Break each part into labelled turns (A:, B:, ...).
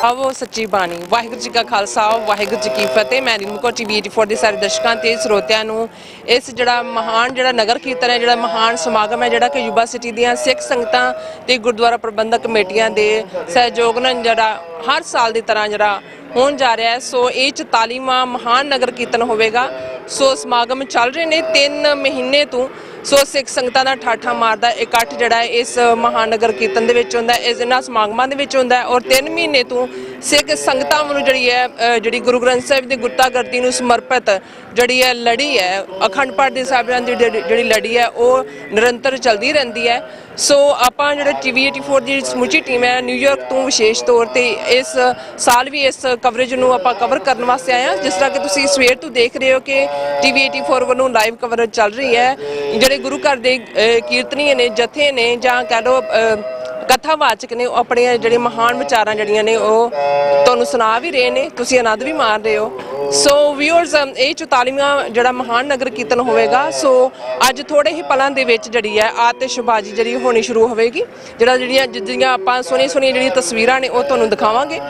A: आवो सच्ची बाणी वाहिगुरू जी का खालसा वाहिगुरू जी की फतेह। मैं रिमको टीवी 84 ਦੇ ਸਾਰੇ ਦਰਸ਼ਕਾਂ ਤੇ ਸਰੋਤਿਆਂ ਨੂੰ ਇਸ ਜਿਹੜਾ ਮਹਾਨ ਜਿਹੜਾ ਨਗਰ ਕੀਰਤਨ ਹੈ, ਜਿਹੜਾ ਮਹਾਨ ਸਮਾਗਮ ਹੈ, ਜਿਹੜਾ ਕਿ ਯੂਬਾ ਸਿਟੀ ਦੀਆਂ ਸਿੱਖ ਸੰਗਤਾਂ ਤੇ ਗੁਰਦੁਆਰਾ ਪ੍ਰਬੰਧਕ ਕਮੇਟੀਆਂ ਦੇ ਸਹਿਯੋਗ ਨਾਲ ਜਿਹੜਾ ਹਰ ਸਾਲ ਦੀ ਤਰ੍ਹਾਂ ਜਿਹੜਾ ਹੋਣ ਜਾ ਰਿਹਾ ਹੈ। ਸੋ ਇਹ 44ਵਾਂ ਮਹਾਨ ਨਗਰ ਕੀਰਤਨ ਹੋਵੇਗਾ। ਸੋ ਸਮਾਗਮ ਚੱਲ ਰਹੇ ਨੇ 3 ਮਹੀਨੇ ਤੋਂ। ਸੋ ਸਿੱਖ ਸੰਗਤਾਂ ਦਾ ਠਾਠਾ ਮਾਰਦਾ ਇਕੱਠ ਜਿਹੜਾ ਇਸ ਮਹਾਨਗਰ ਕੀਰਤਨ ਦੇ ਵਿੱਚ ਹੁੰਦਾ, ਇਸ ਇਹਨਾਂ ਸਮਾਗਮਾਂ ਦੇ ਵਿੱਚ ਹੁੰਦਾ ਔਰ 3 ਮਹੀਨੇ ਤੋਂ ਸਿੱਖ ਸੰਗਤਾਂ ਵੱਲੋਂ ਜਿਹੜੀ ਗੁਰੂ ਗ੍ਰੰਥ ਸਾਹਿਬ ਦੀ ਗੁਰਤਾਗਰਦੀ ਨੂੰ ਸਮਰਪਿਤ ਜਿਹੜੀ ਹੈ ਲੜੀ ਹੈ, ਅਖੰਡ ਪਾਠ ਦੇ ਸਾਹਿਬਾਨ ਦੀ ਜਿਹੜੀ ਲੜੀ ਹੈ ਉਹ ਨਿਰੰਤਰ ਚੱਲਦੀ ਰਹਿੰਦੀ ਹੈ। ਸੋ ਆਪਾਂ ਜਿਹੜਾ TV 84 ਦੀ ਸਮੁੱਚੀ ਟੀਮ ਹੈ ਨਿਊਯਾਰਕ ਤੋਂ ਵਿਸ਼ੇਸ਼ ਤੌਰ ਤੇ ਇਸ ਸਾਲ ਵੀ ਇਸ ਕਵਰੇਜ ਨੂੰ ਆਪਾਂ ਕਵਰ ਕਰਨ ਵਾਸਤੇ ਆਏ ਹਾਂ। ਜਿਸ ਤਰ੍ਹਾਂ ਕਿ ਤੁਸੀਂ ਸਵੇਰ ਤੋਂ ਦੇਖ ਰਹੇ ਹੋ ਕਿ TV 84 ਵੱਲੋਂ ਲਾਈਵ ਕਵਰੇਜ ਚੱਲ ਰਹੀ ਹੈ। ਜਿਹੜੇ ਗੁਰੂ ਘਰ ਦੇ ਕੀਰਤਨੀਏ ਨੇ, ਜਥੇ ਨੇ ਜਾਂ ਕਹਿ ਲਓ ਕਥਾਵਾਚਕ ਨੇ, ਉਹ ਆਪਣੇ ਜਿਹੜੇ ਮਹਾਨ ਵਿਚਾਰਾਂ ਜਿਹੜੀਆਂ ਨੇ ਉਹ ਤੁਹਾਨੂੰ ਸੁਣਾ ਵੀ ਰਹੇ ਨੇ, ਤੁਸੀਂ ਆਨੰਦ ਵੀ ਮਾਣ ਰਹੇ ਹੋ। ਸੋ ਵਿਊਅਰਸ, ਇਹ 44ਵਾਂ ਜਿਹੜਾ ਮਹਾਨ ਨਗਰ ਕੀਰਤਨ ਹੋਵੇਗਾ। ਸੋ ਅੱਜ ਥੋੜੇ ਹੀ ਪਲਾਂ ਦੇ ਵਿੱਚ ਜਿਹੜੀ ਹੈ ਆਤਿਸ਼ਬਾਜ਼ੀ ਜਿਹੜੀ ਹੋਣੀ ਸ਼ੁਰੂ ਹੋਵੇਗੀ। ਜਿਹੜੀਆਂ ਆਪਾਂ ਸੋਹਣੀਆਂ ਜਿਹੜੀਆਂ ਤਸਵੀਰਾਂ ਨੇ ਉਹ ਤੁਹਾਨੂੰ ਦਿਖਾਵਾਂਗੇ।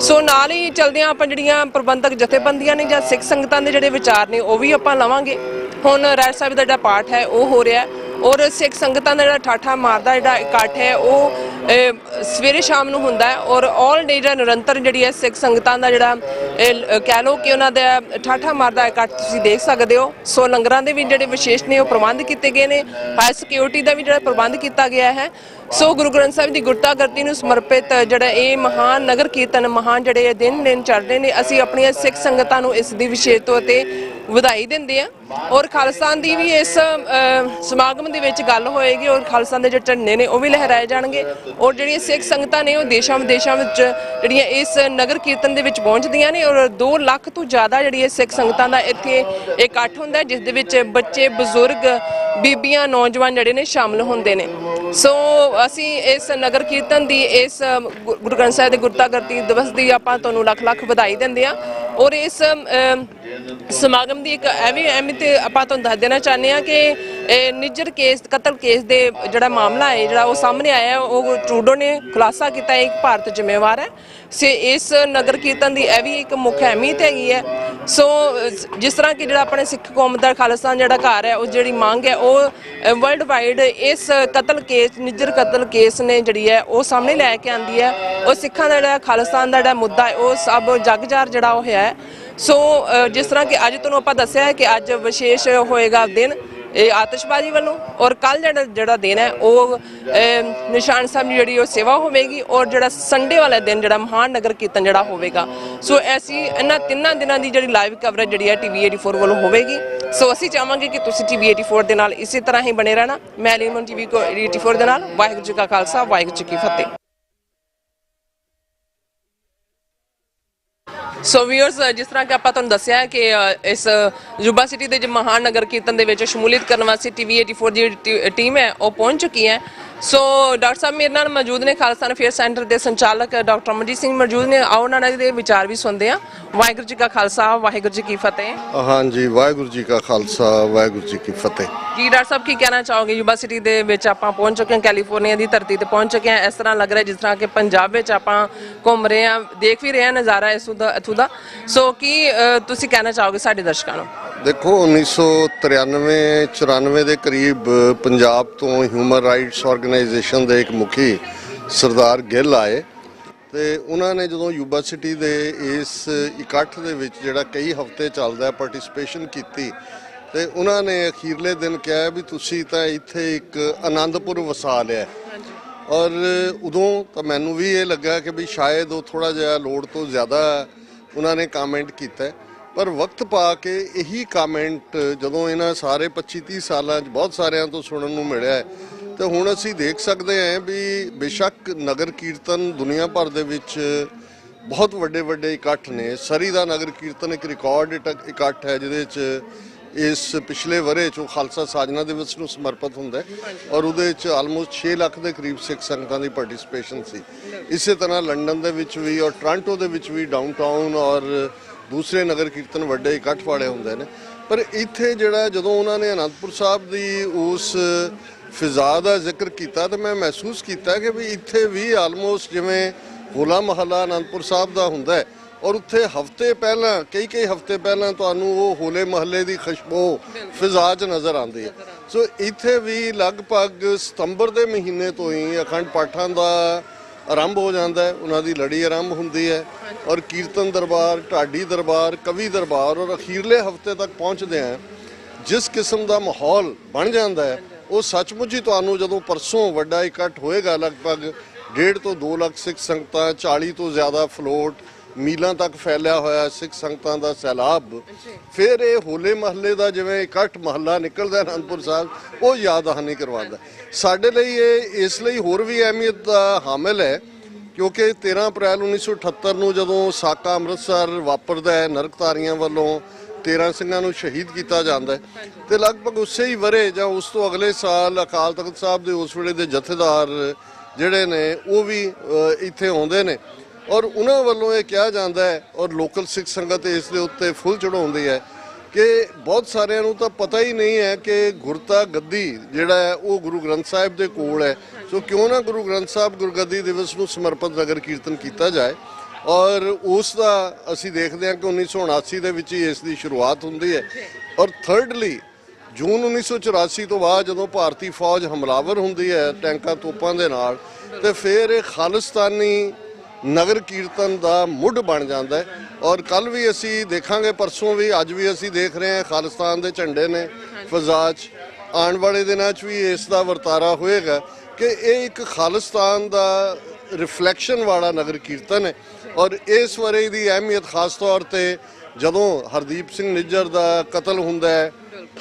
A: ਸੋ ਨਾਲ ਹੀ ਚਲਦਿਆਂ ਆਪਾਂ ਜਿਹੜੀਆਂ ਪ੍ਰਬੰਧਕ ਜਥੇਬੰਦੀਆਂ ਨੇ ਜਾਂ ਸਿੱਖ ਸੰਗਤਾਂ ਦੇ ਜਿਹੜੇ ਵਿਚਾਰ ਨੇ ਉਹ ਵੀ ਆਪਾਂ ਲਵਾਂਗੇ। ਹੁਣ ਰਹਿਰਾਸ ਸਾਹਿਬ ਦਾ ਜਿਹੜਾ ਪਾਠ ਹੈ ਉਹ ਹੋ ਰਿਹਾ ਔਰ ਸਿੱਖ ਸੰਗਤਾਂ ਦਾ ਜਿਹੜਾ ਠਾਠਾ ਮਾਰਦਾ ਜਿਹੜਾ ਇਕੱਠ ਹੈ ਉਹ ਸਵੇਰੇ ਸ਼ਾਮ ਨੂੰ ਹੁੰਦਾ ਹੈ ਔਰ ਆਲ ਡੇ ਜਿਹੜਾ ਨਿਰੰਤਰ ਜਿਹੜੀ ਹੈ ਸਿੱਖ ਸੰਗਤਾਂ ਦਾ ਜਿਹੜਾ ਕਹਿ ਲਓ ਕਿ ਉਹਨਾਂ ਦਾ ਠਾਠਾ ਮਾਰਦਾ ਇਕੱਠ ਤੁਸੀਂ ਦੇਖ ਸਕਦੇ ਹੋ। ਸੋ ਲੰਗਰਾਂ ਦੇ ਵੀ ਜਿਹੜੇ ਵਿਸ਼ੇਸ਼ ਨੇ ਉਹ ਪ੍ਰਬੰਧ ਕੀਤੇ ਗਏ ਨੇ, ਹਾਈ ਸਿਕਿਉਰਿਟੀ ਦਾ ਵੀ ਜਿਹੜਾ ਪ੍ਰਬੰਧ ਕੀਤਾ ਗਿਆ ਹੈ। ਸੋ ਗੁਰੂ ਗ੍ਰੰਥ ਸਾਹਿਬ ਦੀ ਗੁਰਤਾਗਰਦੀ ਨੂੰ ਸਮਰਪਿਤ ਜਿਹੜਾ ਇਹ ਮਹਾਨ ਨਗਰ ਕੀਰਤਨ ਮਹਾਨ ਜਿਹੜੇ ਦਿਨ ਚੱਲ ਰਹੇ ਨੇ, ਅਸੀਂ ਆਪਣੀਆਂ ਸਿੱਖ ਸੰਗਤਾਂ ਨੂੰ ਇਸ ਦੀ ਵਿਸ਼ੇਸ਼ ਤੌਰ ਤੇ ਵਧਾਈ ਦਿੰਦੇ ਆ ਔਰ ਖਾਲਸਾ ਦੀ ਵੀ ਇਸ ਸਮਾਗਮ ਦੇ ਵਿੱਚ ਗੱਲ ਹੋਏਗੀ ਔਰ ਖਾਲਸਾ ਦੇ ਜਿਹੜੇ ਝੰਡੇ ਨੇ ਉਹ ਵੀ ਲਹਿਰਾਏ ਜਾਣਗੇ ਔਰ ਜਿਹੜੀਆਂ ਸਿੱਖ ਸੰਗਤਾਂ ਨੇ ਉਹ ਦੇਸ਼ਾਂ ਵਿਦੇਸ਼ਾਂ ਵਿੱਚ ਜਿਹੜੀਆਂ ਇਸ ਨਗਰ ਕੀਰਤਨ ਦੇ ਵਿੱਚ ਪਹੁੰਚਦੀਆਂ ਨੇ ਔਰ 2 ਲੱਖ ਤੋਂ ਜ਼ਿਆਦਾ ਜਿਹੜੀ ਸਿੱਖ ਸੰਗਤਾਂ ਦਾ ਇੱਥੇ ਇਕੱਠ ਹੁੰਦਾ, ਜਿਸ ਦੇ ਵਿੱਚ ਬੱਚੇ, ਬਜ਼ੁਰਗ, ਬੀਬੀਆਂ, ਨੌਜਵਾਨ ਜਿਹੜੇ ਨੇ ਸ਼ਾਮਲ ਹੁੰਦੇ ਨੇ। ਸੋ ਅਸੀਂ ਇਸ ਨਗਰ ਕੀਰਤਨ ਦੀ ਇਸ ਗੁਰੂ ਗ੍ਰੰਥ ਸਾਹਿਬ ਦੇ ਗੁਰਤਾਗਰਦੀ ਦਿਵਸ ਦੀ ਆਪਾਂ ਤੁਹਾਨੂੰ ਲੱਖ ਵਧਾਈ ਦਿੰਦੇ ਹਾਂ ਔਰ ਇਸ ਸਮਾਗਮ ਦੀ ਇੱਕ ਅਹਿਮੀਅਤ ਆਪਾਂ ਤੁਹਾਨੂੰ ਦੱਸ ਦੇਣਾ ਚਾਹੁੰਦੇ ਹਾਂ ਕਿ ਨਿੱਜਰ ਕੇਸ, ਕਤਲ ਕੇਸ ਦੇ ਜਿਹੜਾ ਮਾਮਲਾ ਹੈ ਜਿਹੜਾ ਉਹ ਸਾਹਮਣੇ ਆਇਆ, ਉਹ ਟਰੂਡੋ ਨੇ ਖੁਲਾਸਾ ਕੀਤਾ ਇੱਕ ਭਾਰਤ ਜ਼ਿੰਮੇਵਾਰ ਹੈ। ਸੇ ਇਸ ਨਗਰ ਕੀਰਤਨ ਦੀ ਇਹ ਵੀ ਇੱਕ ਮੁੱਖ ਅਹਿਮੀਅਤ ਹੈਗੀ ਹੈ। ਸੋ ਜਿਸ ਤਰ੍ਹਾਂ ਕਿ ਜਿਹੜਾ ਆਪਣੇ ਸਿੱਖ ਕੌਮ ਦਾ ਖਾਲਿਸਤਾਨ ਜਿਹੜਾ ਘਰ ਹੈ ਉਹ ਜਿਹੜੀ ਮੰਗ ਹੈ ਉਹ ਵਰਲਡ ਵਾਈਡ ਇਸ ਕਤਲ ਕੇਸ, ਨਿੱਜਰ ਕਤਲ ਕੇਸ ਨੇ ਜਿਹੜੀ ਹੈ ਉਹ ਸਾਹਮਣੇ ਲੈ ਕੇ ਆਂਦੀ ਹੈ। ਉਹ ਸਿੱਖਾਂ ਦਾ ਜਿਹੜਾ ਖਾਲਿਸਤਾਨ ਦਾ ਜਿਹੜਾ ਮੁੱਦਾ ਹੈ ਉਹ ਸਭ ਜਗਜਾਰ ਜਿਹੜਾ ਉਹ ਹੈ। ਸੋ ਜਿਸ ਤਰ੍ਹਾਂ ਕਿ ਅੱਜ ਤੁਹਾਨੂੰ ਆਪਾਂ ਦੱਸਿਆ ਹੈ ਕਿ ਅੱਜ ਵਿਸ਼ੇਸ਼ ਹੋਏਗਾ ਦਿਨ ਇਹ ਆਤਿਸ਼ਬਾਜ਼ੀ ਵੱਲੋਂ ਔਰ ਕੱਲ ਜਿਹੜਾ ਦਿਨ ਹੈ ਉਹ ਨਿਸ਼ਾਨ ਸਾਹਿਬ ਦੀ ਜਿਹੜੀ ਉਹ ਸੇਵਾ ਹੋਵੇਗੀ ਔਰ ਜਿਹੜਾ ਸੰਡੇ ਵਾਲਾ ਦਿਨ ਜਿਹੜਾ ਮਹਾਨ ਨਗਰ ਕੀਰਤਨ ਜਿਹੜਾ ਹੋਵੇਗਾ। ਸੋ ਅਸੀਂ ਇਹਨਾਂ 3 ਦਿਨਾਂ ਦੀ ਜਿਹੜੀ ਲਾਈਵ ਕਵਰੇਜ ਜਿਹੜੀ ਹੈ TV 84 ਵੱਲੋਂ ਹੋਵੇਗੀ। ਸੋ ਅਸੀਂ ਚਾਹਾਂਗੇ ਕਿ ਤੁਸੀਂ TV 84 ਦੇ ਨਾਲ ਇਸੇ ਤਰ੍ਹਾਂ ਹੀ ਬਣੇ ਰਹਿਣਾ। ਮੈਂ ਲੀਮਨ TV 84 ਦੇ ਨਾਲ। ਵਾਹਿਗੁਰੂ ਜੀ ਕਾ ਖਾਲਸਾ, ਵਾਹਿਗੁਰੂ ਜੀ ਕੀ ਫਤਿਹ। ਸੋ ਵਿਊਅਰਸ, ਜਿਸ ਤਰ੍ਹਾਂ ਕਿ ਆਪਾਂ ਤੁਹਾਨੂੰ ਦੱਸਿਆ ਹੈ ਕਿ ਇਸ ਯੂਬਾ ਸਿਟੀ ਦੇ ਮਹਾਨ ਨਗਰ ਕੀਰਤਨ ਦੇ ਵਿੱਚ ਸ਼ਮੂਲੀਅਤ ਕਰਨ ਵਾਸਤੇ TV 84 ਦੀ ਟੀਮ ਹੈ ਉਹ ਪਹੁੰਚ ਚੁੱਕੀ ਹੈ। ਸੋ ਡਾਕਟਰ ਸਾਹਿਬ ਮੇਰੇ ਨਾਲ ਮੌਜੂਦ ਨੇ, ਖਾਲਸਾ ਅਫੇਅਰ ਸੈਂਟਰ ਦੇ ਸੰਚਾਲਕ ਡਾਕਟਰ ਅਮਰਜੀਤ ਸਿੰਘ ਮੌਜੂਦ ਨੇ। ਆਓ ਉਹਨਾਂ ਦੇ ਵਿਚਾਰ ਵੀ ਸੁਣਦੇ ਹਾਂ। ਵਾਹਿਗੁਰੂ ਜੀ ਕਾ ਖਾਲਸਾ, ਵਾਹਿਗੁਰੂ ਜੀ ਕੀ ਫਤਿਹ।
B: ਹਾਂਜੀ, ਵਾਹਿਗੁਰੂ ਜੀ ਕਾ ਖਾਲਸਾ, ਵਾਹਿਗੁਰੂ ਜੀ ਕੀ ਫਤਿਹ।
A: ਜੀ ਡਾਕਟਰ ਸਾਹਿਬ, ਕੀ ਕਹਿਣਾ ਚਾਹੋਗੇ? ਯੂਬਾ ਸਿਟੀ ਦੇ ਵਿੱਚ ਆਪਾਂ ਪਹੁੰਚ ਚੁੱਕੇ ਹਾਂ, ਕੈਲੀਫੋਰਨੀਆ ਦੀ ਧਰਤੀ ਤੇ ਪਹੁੰਚ ਚੁੱਕੇ ਹਾਂ। ਇਸ ਤਰ੍ਹਾਂ ਲੱਗ ਰਿਹਾ ਜਿਸ ਤਰ੍ਹਾਂ ਕਿ ਪੰਜਾਬ ਵਿੱਚ ਆਪਾਂ ਘੁੰਮ ਰਹੇ ਹਾਂ, ਦੇਖ ਵੀ ਰਹੇ ਹਾਂ ਨਜ਼ਾਰਾ ਇੱਥੋਂ ਦਾ। ਸੋ ਕੀ ਤੁਸੀਂ ਕਹਿਣਾ ਚਾਹੋਗੇ ਸਾਡੇ ਦਰਸ਼ਕਾਂ ਨੂੰ?
B: ਦੇਖੋ, 1993-94 ਦੇ ਕਰੀਬ ਪੰਜਾਬ ਤੋਂ ਹਿਊਮਨ ਰਾਈਟਸ ਆਰਗੇਨਾਈਜੇਸ਼ਨ ਦੇ ਇੱਕ ਮੁਖੀ ਸਰਦਾਰ ਗਿੱਲ ਆਏ ਤੇ ਉਹਨਾਂ ਨੇ ਜਦੋਂ ਯੂਬਾ ਸਿਟੀ ਦੇ ਇਸ ਇਕੱਠ ਦੇ ਵਿੱਚ ਜਿਹੜਾ ਕਈ ਹਫ਼ਤੇ ਚੱਲਦਾ ਪਾਰਟਿਸਿਪੇਸ਼ਨ ਕੀਤੀ ਤੇ ਉਹਨਾਂ ਨੇ ਅਖੀਰਲੇ ਦਿਨ ਕਿਹਾ ਵੀ ਤੁਸੀਂ ਤਾਂ ਇੱਥੇ ਇੱਕ ਆਨੰਦਪੁਰ ਵਸਾ ਲਿਆ। ਔਰ ਉਦੋਂ ਤਾਂ ਮੈਨੂੰ ਵੀ ਇਹ ਲੱਗਾ ਕਿ ਵੀ ਸ਼ਾਇਦ ਉਹ ਥੋੜ੍ਹਾ ਜਿਹਾ ਲੋੜ ਤੋਂ ਜ਼ਿਆਦਾ ਉਹਨਾਂ ਨੇ ਕਾਮੈਂਟ ਕੀਤਾ, ਪਰ ਵਕਤ ਪਾ ਕੇ ਇਹੀ ਕਾਮੈਂਟ ਜਦੋਂ ਇਹਨਾਂ ਸਾਰੇ 25-30 ਸਾਲਾਂ 'ਚ ਬਹੁਤ ਸਾਰਿਆਂ ਤੋਂ ਸੁਣਨ ਨੂੰ ਮਿਲਿਆ ਤੇ ਹੁਣ ਅਸੀਂ ਦੇਖ ਸਕਦੇ ਹਾਂ ਵੀ ਬੇਸ਼ੱਕ ਨਗਰ ਕੀਰਤਨ ਦੁਨੀਆ ਭਰ ਦੇ ਵਿੱਚ ਬਹੁਤ ਵੱਡੇ ਇਕੱਠ ਨੇ। ਸਰੀ ਦਾ ਨਗਰ ਕੀਰਤਨ ਇੱਕ ਰਿਕਾਰਡ ਇਕੱਠ ਹੈ ਜਿਹਦੇ 'ਚ ਇਸ ਪਿਛਲੇ ਵਰ੍ਹੇ 'ਚੋਂ ਖਾਲਸਾ ਸਾਜਨਾ ਦਿਵਸ ਨੂੰ ਸਮਰਪਿਤ ਹੁੰਦਾ ਔਰ ਉਹਦੇ 'ਚ ਆਲਮੋਸਟ 6 ਲੱਖ ਦੇ ਕਰੀਬ ਸਿੱਖ ਸੰਗਤਾਂ ਦੀ ਪਾਰਟਿਸਿਪੇਸ਼ਨ ਸੀ। ਇਸੇ ਤਰ੍ਹਾਂ ਲੰਡਨ ਦੇ ਵਿੱਚ ਵੀ ਔਰ ਟੋਰਾਂਟੋ ਦੇ ਵਿੱਚ ਵੀ ਡਾਊਨਟਾਊਨ ਔਰ ਦੂਸਰੇ ਨਗਰ ਕੀਰਤਨ ਵੱਡੇ ਇਕੱਠ ਵਾਲੇ ਹੁੰਦੇ ਨੇ। ਪਰ ਇੱਥੇ ਜਿਹੜਾ ਜਦੋਂ ਉਹਨਾਂ ਨੇ ਅਨੰਦਪੁਰ ਸਾਹਿਬ ਦੀ ਉਸ ਫਿਜ਼ਾ ਦਾ ਜ਼ਿਕਰ ਕੀਤਾ ਤਾਂ ਮੈਂ ਮਹਿਸੂਸ ਕੀਤਾ ਕਿ ਵੀ ਇੱਥੇ ਵੀ ਆਲਮੋਸਟ ਜਿਵੇਂ ਹੋਲਾ ਮਹੱਲਾ ਆਨੰਦਪੁਰ ਸਾਹਿਬ ਦਾ ਹੁੰਦਾ ਹੈ ਔਰ ਉੱਥੇ ਹਫ਼ਤੇ ਪਹਿਲਾਂ ਕਈ ਹਫ਼ਤੇ ਪਹਿਲਾਂ ਤੁਹਾਨੂੰ ਉਹ ਹੋਲੇ ਮਹੱਲੇ ਦੀ ਖੁਸ਼ਬੂ ਫਿਜ਼ਾ 'ਚ ਨਜ਼ਰ ਆਉਂਦੀ ਹੈ। ਸੋ ਇੱਥੇ ਵੀ ਲਗਭਗ ਸਤੰਬਰ ਦੇ ਮਹੀਨੇ ਤੋਂ ਹੀ ਅਖੰਡ ਪਾਠਾਂ ਦਾ ਆਰੰਭ ਹੋ ਜਾਂਦਾ ਹੈ, ਉਹਨਾਂ ਦੀ ਲੜੀ ਆਰੰਭ ਹੁੰਦੀ ਹੈ ਔਰ ਕੀਰਤਨ ਦਰਬਾਰ, ਢਾਡੀ ਦਰਬਾਰ, ਕਵੀ ਦਰਬਾਰ ਔਰ ਅਖੀਰਲੇ ਹਫ਼ਤੇ ਤੱਕ ਪਹੁੰਚਦੇ ਆ ਜਿਸ ਕਿਸਮ ਦਾ ਮਾਹੌਲ ਬਣ ਜਾਂਦਾ ਹੈ ਉਹ ਸੱਚਮੁੱਚ ਹੀ ਤੁਹਾਨੂੰ ਜਦੋਂ ਪਰਸੋਂ ਵੱਡਾ ਇਕੱਠ ਹੋਏਗਾ ਲਗਭਗ 1.5 ਤੋਂ 2 ਲੱਖ ਸਿੱਖ ਸੰਗਤਾਂ, 40 ਤੋਂ ਜ਼ਿਆਦਾ ਫਲੋਟ, ਮੀਲਾਂ ਤੱਕ ਫੈਲਿਆ ਹੋਇਆ ਸਿੱਖ ਸੰਗਤਾਂ ਦਾ ਸੈਲਾਬ, ਫਿਰ ਇਹ ਹੋਲੇ ਮਹੱਲੇ ਦਾ ਜਿਵੇਂ ਇਕੱਠ ਮਹੱਲਾ ਨਿਕਲਦਾ ਅਨੰਦਪੁਰ ਸਾਹਿਬ ਉਹ ਯਾਦ ਦਹਾਨੀ ਕਰਵਾਉਂਦਾ। ਸਾਡੇ ਲਈ ਇਹ ਇਸ ਲਈ ਹੋਰ ਵੀ ਅਹਿਮੀਅਤ ਦਾ ਹਾਮਿਲ ਹੈ ਕਿਉਂਕਿ 13 ਅਪ੍ਰੈਲ 1978 ਨੂੰ ਜਦੋਂ ਸਾਕਾ ਅੰਮ੍ਰਿਤਸਰ ਵਾਪਰਦਾ ਹੈ, ਨਰਕਧਾਰੀਆਂ ਵੱਲੋਂ 13 ਸਿੰਘਾਂ ਨੂੰ ਸ਼ਹੀਦ ਕੀਤਾ ਜਾਂਦਾ ਹੈ ਤੇ ਲਗਭਗ ਉਸੇ ਹੀ ਵਰੇ ਜਾਂ ਉਸ ਤੋਂ ਅਗਲੇ ਸਾਲ ਅਕਾਲ ਤਖਤ ਸਾਹਿਬ ਦੇ ਉਸ ਵੇਲੇ ਦੇ ਜਥੇਦਾਰ ਜਿਹੜੇ ਨੇ ਉਹ ਵੀ ਇੱਥੇ ਆਉਂਦੇ ਨੇ ਔਰ ਉਹਨਾਂ ਵੱਲੋਂ ਇਹ ਕਿਹਾ ਜਾਂਦਾ ਹੈ ਔਰ ਲੋਕਲ ਸਿੱਖ ਸੰਗਤ ਇਸ ਦੇ ਉੱਤੇ ਫੁੱਲ ਚੜਾਉਂਦੀ ਹੈ ਕਿ ਬਹੁਤ ਸਾਰਿਆਂ ਨੂੰ ਤਾਂ ਪਤਾ ਹੀ ਨਹੀਂ ਹੈ ਕਿ ਗੁਰਤਾ ਗੱਦੀ ਜਿਹੜਾ ਹੈ ਉਹ ਗੁਰੂ ਗ੍ਰੰਥ ਸਾਹਿਬ ਦੇ ਕੋਲ ਹੈ। ਸੋ ਕਿਉਂ ਨਾ ਗੁਰੂ ਗ੍ਰੰਥ ਸਾਹਿਬ ਗੁਰਗੱਦੀ ਦਿਵਸ ਨੂੰ ਸਮਰਪਿਤ ਨਗਰ ਕੀਰਤਨ ਕੀਤਾ ਜਾਏ ਔਰ ਉਸ ਦਾ ਅਸੀਂ ਦੇਖਦੇ ਹਾਂ ਕਿ 1979 ਦੇ ਵਿੱਚ ਹੀ ਇਸ ਦੀ ਸ਼ੁਰੂਆਤ ਹੁੰਦੀ ਹੈ ਔਰ ਥਰਡਲੀ ਜੂਨ 1984 ਤੋਂ ਬਾਅਦ ਜਦੋਂ ਭਾਰਤੀ ਫੌਜ ਹਮਲਾਵਰ ਹੁੰਦੀ ਹੈ ਟੈਂਕਾਂ ਤੋਪਾਂ ਦੇ ਨਾਲ ਤੇ ਫਿਰ ਇਹ ਖਾਲਿਸਤਾਨੀ ਨਗਰ ਕੀਰਤਨ ਦਾ ਮੁੱਢ ਬਣ ਜਾਂਦਾ ਹੈ ਔਰ ਕੱਲ ਵੀ ਅਸੀਂ ਦੇਖਾਂਗੇ, ਪਰਸੋਂ ਵੀ, ਅੱਜ ਵੀ ਅਸੀਂ ਦੇਖ ਰਹੇ ਹਾਂ ਖਾਲਿਸਤਾਨ ਦੇ ਝੰਡੇ ਨੇ ਫਿਜ਼ਾ 'ਚ। ਆਉਣ ਵਾਲੇ ਦਿਨਾਂ 'ਚ ਵੀ ਇਸ ਦਾ ਵਰਤਾਰਾ ਹੋਏਗਾ ਕਿ ਇਹ ਇੱਕ ਖਾਲਿਸਤਾਨ ਦਾ ਰਿਫਲੈਕਸ਼ਨ ਵਾਲਾ ਨਗਰ ਕੀਰਤਨ ਹੈ ਔਰ ਇਸ ਵਰੇ ਦੀ ਅਹਿਮੀਅਤ ਖਾਸ ਤੌਰ ਤੇ ਜਦੋਂ ਹਰਦੀਪ ਸਿੰਘ ਨਿੱਜਰ ਦਾ ਕਤਲ ਹੁੰਦਾ ਹੈ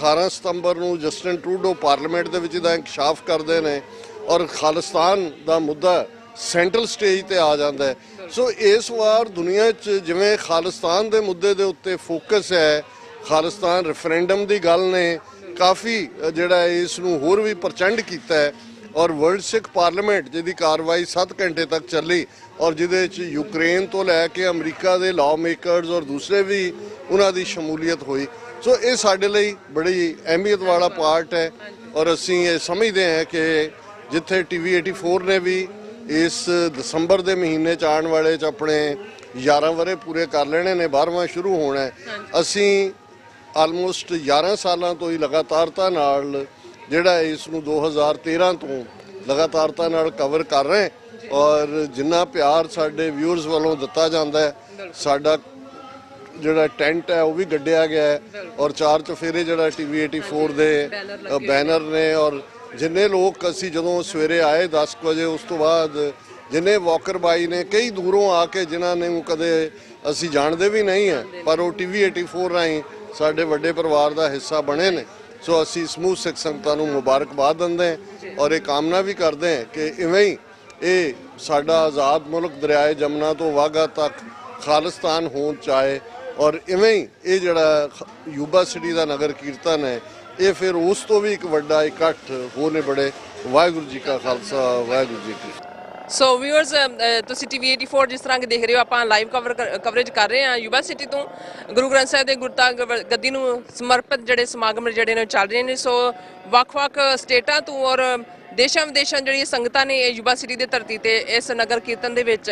B: 18 ਸਤੰਬਰ ਨੂੰ ਜਸਟਿਨ ਟਰੂਡੋ ਪਾਰਲੀਮੈਂਟ ਦੇ ਵਿੱਚ ਇਹਦਾ ਇੰਕਸ਼ਾਫ ਕਰਦੇ ਨੇ ਔਰ ਖਾਲਿਸਤਾਨ ਦਾ ਮੁੱਦਾ ਸੈਂਟਰਲ ਸਟੇਜ ਤੇ ਆ ਜਾਂਦਾ ਹੈ। ਸੋ ਇਸ ਵਾਰ ਦੁਨੀਆ 'ਚ ਜਿਵੇਂ ਖਾਲਿਸਤਾਨ ਦੇ ਮੁੱਦੇ ਦੇ ਉੱਤੇ ਫੋਕਸ ਹੈ, ਖਾਲਿਸਤਾਨ ਰੈਫਰੈਂਡਮ ਦੀ ਗੱਲ ਨੇ ਕਾਫੀ ਜਿਹੜਾ ਇਸ ਨੂੰ ਹੋਰ ਵੀ ਪ੍ਰਚੰਡ ਕੀਤਾ ਹੈ ਔਰ ਵਰਲਡ ਸਿੱਖ ਪਾਰਲੀਮੈਂਟ ਜਿਹਦੀ ਕਾਰਵਾਈ 7 ਘੰਟੇ ਤੱਕ ਚੱਲੀ ਔਰ ਜਿਹਦੇ 'ਚ ਯੂਕਰੇਨ ਤੋਂ ਲੈ ਕੇ ਅਮਰੀਕਾ ਦੇ ਲਾਅ ਮੇਕਰਸ ਔਰ ਦੂਸਰੇ ਵੀ ਉਹਨਾਂ ਦੀ ਸ਼ਮੂਲੀਅਤ ਹੋਈ। ਸੋ ਇਹ ਸਾਡੇ ਲਈ ਬੜੀ ਅਹਿਮੀਅਤ ਵਾਲਾ ਪਾਰਟ ਹੈ ਔਰ ਅਸੀਂ ਇਹ ਸਮਝਦੇ ਹਾਂ ਕਿ ਜਿੱਥੇ TV 84 ਨੇ ਵੀ ਇਸ ਦਸੰਬਰ ਦੇ ਮਹੀਨੇ 'ਚ ਆਉਣ ਵਾਲੇ 'ਚ ਆਪਣੇ 11 ਵਰੇ ਪੂਰੇ ਕਰ ਲੈਣੇ ਨੇ, 12ਵਾਂ ਸ਼ੁਰੂ ਹੋਣਾ ਹੈ, ਅਸੀਂ ਆਲਮੋਸਟ 11 ਸਾਲਾਂ ਤੋਂ ਹੀ ਲਗਾਤਾਰਤਾ ਨਾਲ ਜਿਹੜਾ ਇਸ ਨੂੰ 2013 ਤੋਂ ਲਗਾਤਾਰਤਾ ਨਾਲ ਕਵਰ ਕਰ ਰਹੇ ਔਰ ਜਿੰਨਾ ਪਿਆਰ ਸਾਡੇ ਵਿਊਅਰਸ ਵੱਲੋਂ ਦਿੱਤਾ ਜਾਂਦਾ ਹੈ, ਸਾਡਾ ਜਿਹੜਾ ਟੈਂਟ ਹੈ ਉਹ ਵੀ ਗੱਡਿਆ ਗਿਆ ਹੈ ਔਰ 4 ਚੁਫੇਰੇ ਜਿਹੜਾ TV 84 ਦੇ ਬੈਨਰ ਨੇ ਔਰ ਜਿੰਨੇ ਲੋਕ ਅਸੀਂ ਜਦੋਂ ਸਵੇਰੇ ਆਏ 10 ਵਜੇ ਉਸ ਤੋਂ ਬਾਅਦ ਜਿੰਨੇ ਵਾਕਰ ਬਾਈ ਨੇ ਕਈ ਦੂਰੋਂ ਆ ਕੇ ਜਿਨ੍ਹਾਂ ਨੇ ਕਦੇ ਅਸੀਂ ਜਾਣਦੇ ਵੀ ਨਹੀਂ ਹੈ ਪਰ ਉਹ TV 84 ਰਾਹੀਂ ਸਾਡੇ ਵੱਡੇ ਪਰਿਵਾਰ ਦਾ ਹਿੱਸਾ ਬਣੇ ਨੇ। ਸੋ ਅਸੀਂ ਸਮੂਹ ਸਿੱਖ ਸੰਗਤਾਂ ਨੂੰ ਮੁਬਾਰਕਬਾਦ ਦਿੰਦੇ ਹਾਂ ਔਰ ਇਹ ਕਾਮਨਾ ਵੀ ਕਰਦੇ ਹਾਂ ਕਿ ਇਵੇਂ ਹੀ ਇਹ ਸਾਡਾ ਆਜ਼ਾਦ ਮੁਲਕ ਦਰਿਆਏ ਜਮਨਾ ਤੋਂ ਵਾਘਾ ਤੱਕ ਖਾਲਿਸਤਾਨ ਹੋਂਦ ਚਾਹੇ ਔਰ ਇਵੇਂ ਹੀ ਇਹ ਜਿਹੜਾ ਯੂਬਾ ਸਿਟੀ ਦਾ ਨਗਰ ਕੀਰਤਨ ਹੈ ਇਹ ਫਿਰ ਉਸ ਤੋਂ ਵੀ ਇੱਕ ਵੱਡਾ ਇਕੱਠ ਹੋਣੇ ਬੜੇ। ਵਾਹਿਗੁਰੂ ਜੀ ਕਾ ਖਾਲਸਾ, ਵਾਹਿਗੁਰੂ ਜੀ ਕੀ ਫਤਿਹ।
A: ਸੋ ਵਿਊਅਰਸ ਤੁਸੀਂ TV 84 ਜਿਸ ਤਰ੍ਹਾਂ ਕਿ ਦੇਖ ਰਹੇ ਹੋ ਆਪਾਂ ਲਾਈਵ ਕਵਰੇਜ ਕਰ ਰਹੇ ਹਾਂ ਯੂਬਾ ਸਿਟੀ ਤੋਂ ਗੁਰੂ ਗ੍ਰੰਥ ਸਾਹਿਬ ਦੇ ਗੁਰਤਾ ਗੱਦੀ ਨੂੰ ਸਮਰਪਿਤ ਜਿਹੜੇ ਸਮਾਗਮ ਜਿਹੜੇ ਨੇ ਚੱਲ ਰਹੇ ਨੇ। ਸੋ ਵੱਖ-ਵੱਖ ਸਟੇਟਾਂ ਤੋਂ ਔਰ ਦੇਸ਼ਾਂ ਵਿਦੇਸ਼ਾਂ ਜਿਹੜੀਆਂ ਸੰਗਤਾਂ ਨੇ ਇਹ ਯੂਬਾ ਸਿਟੀ ਦੀ ਧਰਤੀ ਤੇ ਇਸ ਨਗਰ ਕੀਰਤਨ ਦੇ ਵਿੱਚ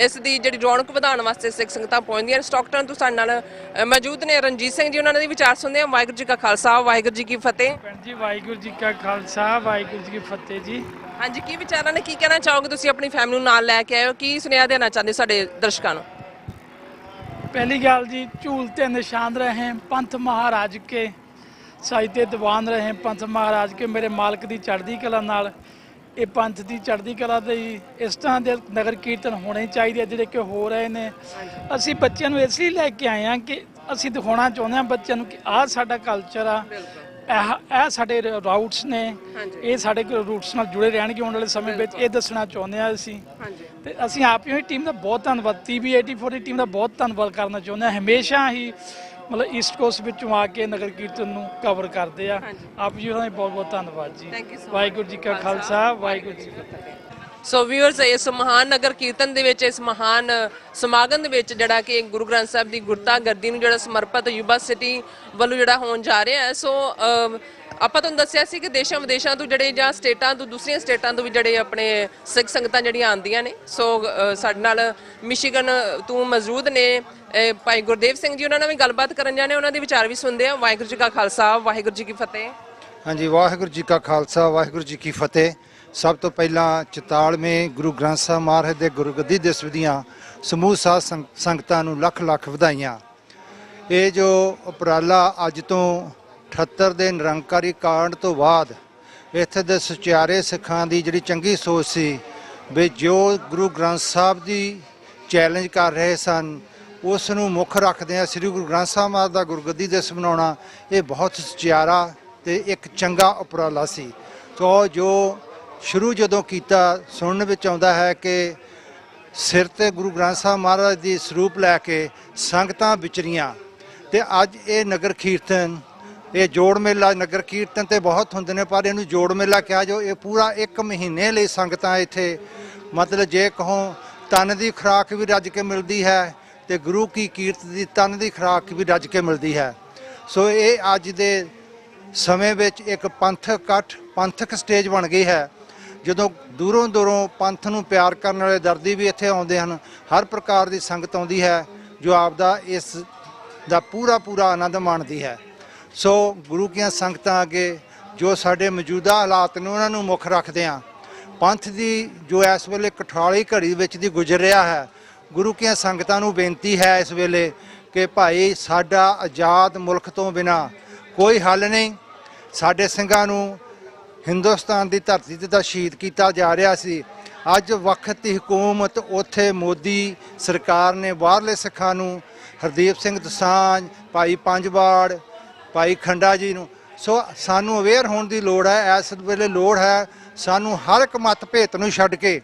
A: ਇਸ ਦੀ ਜਿਹੜੀ ਰੌਣਕ ਵਧਾਉਣ ਵਾਸਤੇ ਸਿੱਖ ਸੰਗਤਾਂ ਪਹੁੰਚਦੀਆਂ ਨੇ। ਸਟਾਕਟਨ ਤੋਂ ਸਾਡੇ ਨਾਲ ਮੌਜੂਦ ਨੇ ਰਣਜੀਤ ਸਿੰਘ ਜੀ, ਉਹਨਾਂ ਦੇ ਵਿਚਾਰ ਸੁਣਦੇ ਹਾਂ। ਵਾਹਿਗੁਰੂ ਜੀ ਕਾ ਖਾਲਸਾ, ਵਾਹਿਗੁਰੂ ਜੀ ਕੀ ਫਤਿਹ।
C: ਜੀ ਵਾਹਿਗੁਰੂ ਜੀ ਕਾ ਖਾਲਸਾ, ਵਾਹਿਗੁਰੂ ਜੀ ਕੀ ਫਤਿਹ ਜੀ।
A: ਹਾਂਜੀ, ਕੀ ਵਿਚਾਰਾਂ ਨੇ, ਕੀ ਕਹਿਣਾ ਚਾਹੋਗੇ ਤੁਸੀਂ? ਆਪਣੀ ਫੈਮਿਲੀ ਨੂੰ ਨਾਲ ਲੈ ਕੇ ਆਏ ਹੋ, ਕੀ ਸੁਨੇਹਾ ਦੇਣਾ ਚਾਹੁੰਦੇ ਸਾਡੇ ਦਰਸ਼ਕਾਂ ਨੂੰ?
C: पहली गल जी, झूलते निशान रहे पंथ महाराज के, साहित्य दीवान रहे पंथ महाराज के। मेरे मालक की चढ़ती कला नाल ये पंथ की चढ़ती कला दे इस तरह के नगर कीर्तन होने चाहिए जिहड़े कि हो रहे हैं। असी बच्चों को इसलिए लैके आए हैं कि असी दिखाना चाहते हैं बच्चों कि आह साडा कल्चर आ, साडे राउट्स ने, ये साडे रूट्स नाल जुड़े रहणगे आउण वाले समय विच, ये दसना चाहुंदे आ असीं। ते असीं आप ही टीम का बहुत धन्नवाद, TV 84 की टीम का बहुत धन्नवाद करना चाहुंदे आ। हमेशा ही मतलब ईस्ट कोस्ट विचों आके नगर कीर्तन नूं कवर करते हैं। आप जी उन्होंने बहुत बहुत धन्नवाद जी। वाहिगुरू जी का खालसा, वाहिगुरू जी की फतेह।
A: ਸੋ ਵਿਊਅਰਸ ਇਸ ਮਹਾਨ ਨਗਰ ਕੀਰਤਨ ਦੇ ਵਿੱਚ ਇਸ ਮਹਾਨ ਸਮਾਗਮ ਦੇ ਵਿੱਚ ਜਿਹੜਾ ਕਿ ਗੁਰੂ ਗ੍ਰੰਥ ਸਾਹਿਬ ਦੀ ਗੁਰਤਾ ਗੱਦੀ ਨੂੰ ਜਿਹੜਾ ਸਮਰਪਿਤ ਯੂਬਾ ਸਿਟੀ ਵੱਲੋਂ ਜਿਹੜਾ ਹੋਣ ਜਾ ਰਿਹਾ ਹੈ। ਸੋ ਆਪਾਂ ਤੁਹਾਨੂੰ ਦੱਸਿਆ ਸੀ ਕਿ ਦੇਸ਼ਾਂ ਵਿਦੇਸ਼ਾਂ ਤੋਂ ਜਿਹੜੇ ਜਾਂ ਸਟੇਟਾਂ ਤੋਂ ਦੂਸਰੀਆਂ ਸਟੇਟਾਂ ਤੋਂ ਵੀ ਜਿਹੜੇ ਆਪਣੇ ਸਿੱਖ ਸੰਗਤਾਂ ਜਿਹੜੀਆਂ ਆਉਂਦੀਆਂ ਨੇ। ਸੋ ਸਾਡੇ ਨਾਲ ਮਿਸ਼ੀਗਨ ਤੋਂ ਮੌਜੂਦ ਨੇ ਭਾਈ ਗੁਰਦੇਵ ਸਿੰਘ ਜੀ, ਉਹਨਾਂ ਨਾਲ ਵੀ ਗੱਲਬਾਤ ਕਰਨ ਜਾਣੇ, ਉਹਨਾਂ ਦੇ ਵਿਚਾਰ ਵੀ ਸੁਣਦੇ ਆ। ਵਾਹਿਗੁਰੂ ਜੀ ਕਾ ਖਾਲਸਾ ਵਾਹਿਗੁਰੂ ਜੀ ਕੀ ਫਤਿਹ।
D: ਹਾਂਜੀ, ਵਾਹਿਗੁਰੂ ਜੀ ਕਾ ਖਾਲਸਾ ਵਾਹਿਗੁਰੂ ਜੀ ਕੀ ਫਤਿਹ। ਸਭ ਤੋਂ ਪਹਿਲਾਂ 44ਵੇਂ ਗੁਰੂ ਗ੍ਰੰਥ ਸਾਹਿਬ ਮਹਾਰਾਜ ਦੇ ਗੁਰਗੱਦੀ ਦਿਵਸ ਦੀਆਂ ਸਮੂਹ ਸਾਧ ਸੰਗਤਾਂ ਨੂੰ ਲੱਖ ਲੱਖ ਵਧਾਈਆਂ। ਇਹ ਜੋ ਉਪਰਾਲਾ ਅੱਜ ਤੋਂ 78 ਦੇ ਨਿਰੰਕਾਰੀ ਕਾਂਡ ਤੋਂ ਬਾਅਦ ਇੱਥੇ ਦੇ ਸੁਚਾਰੇ ਸਿੱਖਾਂ ਦੀ ਜਿਹੜੀ ਚੰਗੀ ਸੋਚ ਸੀ ਵੀ ਜੋ ਗੁਰੂ ਗ੍ਰੰਥ ਸਾਹਿਬ ਦੀ ਚੈਲੰਜ ਕਰ ਰਹੇ ਸਨ ਉਸ ਨੂੰ ਮੁੱਖ ਰੱਖਦਿਆਂ ਸ੍ਰੀ ਗੁਰੂ ਗ੍ਰੰਥ ਸਾਹਿਬ ਮਹਾਰਾਜ ਦਾ ਗੁਰਗੱਦੀ ਦਿਵਸ ਮਨਾਉਣਾ ਇਹ ਬਹੁਤ ਸੁਚਾਰਾ ਤੇ ਇੱਕ ਚੰਗਾ ਉਪਰਾਲਾ ਸੀ। ਤੋ ਜੋ ਸ਼ੁਰੂ ਜਦੋਂ ਕੀਤਾ ਸੁਣਨ ਵਿੱਚ ਆਉਂਦਾ ਹੈ ਕਿ ਸਿਰ ਤੇ ਗੁਰੂ ਗ੍ਰੰਥ ਸਾਹਿਬ ਮਹਾਰਾਜ ਦੀ ਸਰੂਪ ਲੈ ਕੇ ਸੰਗਤਾਂ ਵਿਚਰੀਆਂ ਤੇ ਅੱਜ ਇਹ ਨਗਰ ਕੀਰਤਨ, ਇਹ ਜੋੜ ਮੇਲਾ, ਨਗਰ ਕੀਰਤਨ ਤੇ ਬਹੁਤ ਹੁੰਦੇ ਨੇ ਪਰ ਇਹਨੂੰ ਜੋੜ ਮੇਲਾ ਕਿਹਾ ਜੋ ਇਹ ਪੂਰਾ 1 ਮਹੀਨੇ ਲਈ ਸੰਗਤਾਂ ਇੱਥੇ ਮਤਲਬ ਜੇ ਕਹੋ ਤਨ ਦੀ ਖੁਰਾਕ ਵੀ ਰੱਜ ਕੇ ਮਿਲਦੀ ਹੈ ਤੇ ਗੁਰੂ ਕੀ ਕੀਰਤ ਦੀ ਤਨ ਦੀ ਖੁਰਾਕ ਵੀ ਰੱਜ ਕੇ ਮਿਲਦੀ ਹੈ। ਸੋ ਇਹ ਅੱਜ ਦੇ ਸਮੇਂ ਵਿੱਚ ਇੱਕ ਪੰਥਕ ਸਟੇਜ ਬਣ ਗਈ ਹੈ। ਜਦੋਂ ਦੂਰੋਂ ਦੂਰੋਂ ਪੰਥ ਨੂੰ ਪਿਆਰ ਕਰਨ ਵਾਲੇ ਦਰਦੀ ਵੀ ਇੱਥੇ ਆਉਂਦੇ ਹਨ, ਹਰ ਪ੍ਰਕਾਰ ਦੀ ਸੰਗਤ ਆਉਂਦੀ ਹੈ ਜੋ ਆਪਦਾ ਇਸ ਦਾ ਪੂਰਾ ਆਨੰਦ ਮਾਣਦੀ ਹੈ। ਸੋ ਗੁਰੂ ਕੀਆਂ ਸੰਗਤਾਂ ਅੱਗੇ ਜੋ ਸਾਡੇ ਮੌਜੂਦਾ ਹਾਲਾਤ ਨੇ ਉਹਨਾਂ ਨੂੰ ਮੁੱਖ ਰੱਖਦਿਆਂ ਪੰਥ ਦੀ ਜੋ ਇਸ ਵੇਲੇ ਕਠਾਲੀ ਘੜੀ ਵਿੱਚ ਦੀ ਗੁਜ਼ਰ ਰਿਹਾ ਹੈ, ਗੁਰੂ ਕੀਆਂ ਸੰਗਤਾਂ ਨੂੰ ਬੇਨਤੀ ਹੈ ਇਸ ਵੇਲੇ ਕਿ ਭਾਈ ਸਾਡਾ ਆਜ਼ਾਦ ਮੁਲਕ ਤੋਂ ਬਿਨਾਂ ਕੋਈ ਹੱਲ ਨਹੀਂ। ਸਾਡੇ ਸਿੰਘਾਂ ਨੂੰ ਹਿੰਦੁਸਤਾਨ ਦੀ ਧਰਤੀ ਤੇ ਤਾਂ ਸ਼ਹੀਦ ਕੀਤਾ ਜਾ ਰਿਹਾ ਸੀ। ਅੱਜ ਵਕਤ ਦੀ ਹਕੂਮਤ ਉੱਥੇ ਮੋਦੀ ਸਰਕਾਰ ਨੇ ਬਾਹਰਲੇ ਸਿੱਖਾਂ ਨੂੰ ਹਰਦੀਪ ਸਿੰਘ ਦਸਾਂਝ, ਭਾਈ ਪੰਜਵਾੜ, ਭਾਈ ਖੰਡਾ ਜੀ ਨੂੰ, ਸੋ ਸਾਨੂੰ ਅਵੇਅਰ ਹੋਣ ਦੀ ਲੋੜ ਹੈ। ਇਸ ਵੇਲੇ ਲੋੜ ਹੈ ਸਾਨੂੰ ਹਰ ਇੱਕ ਮਤ ਭੇਤ ਨੂੰ ਛੱਡ ਕੇ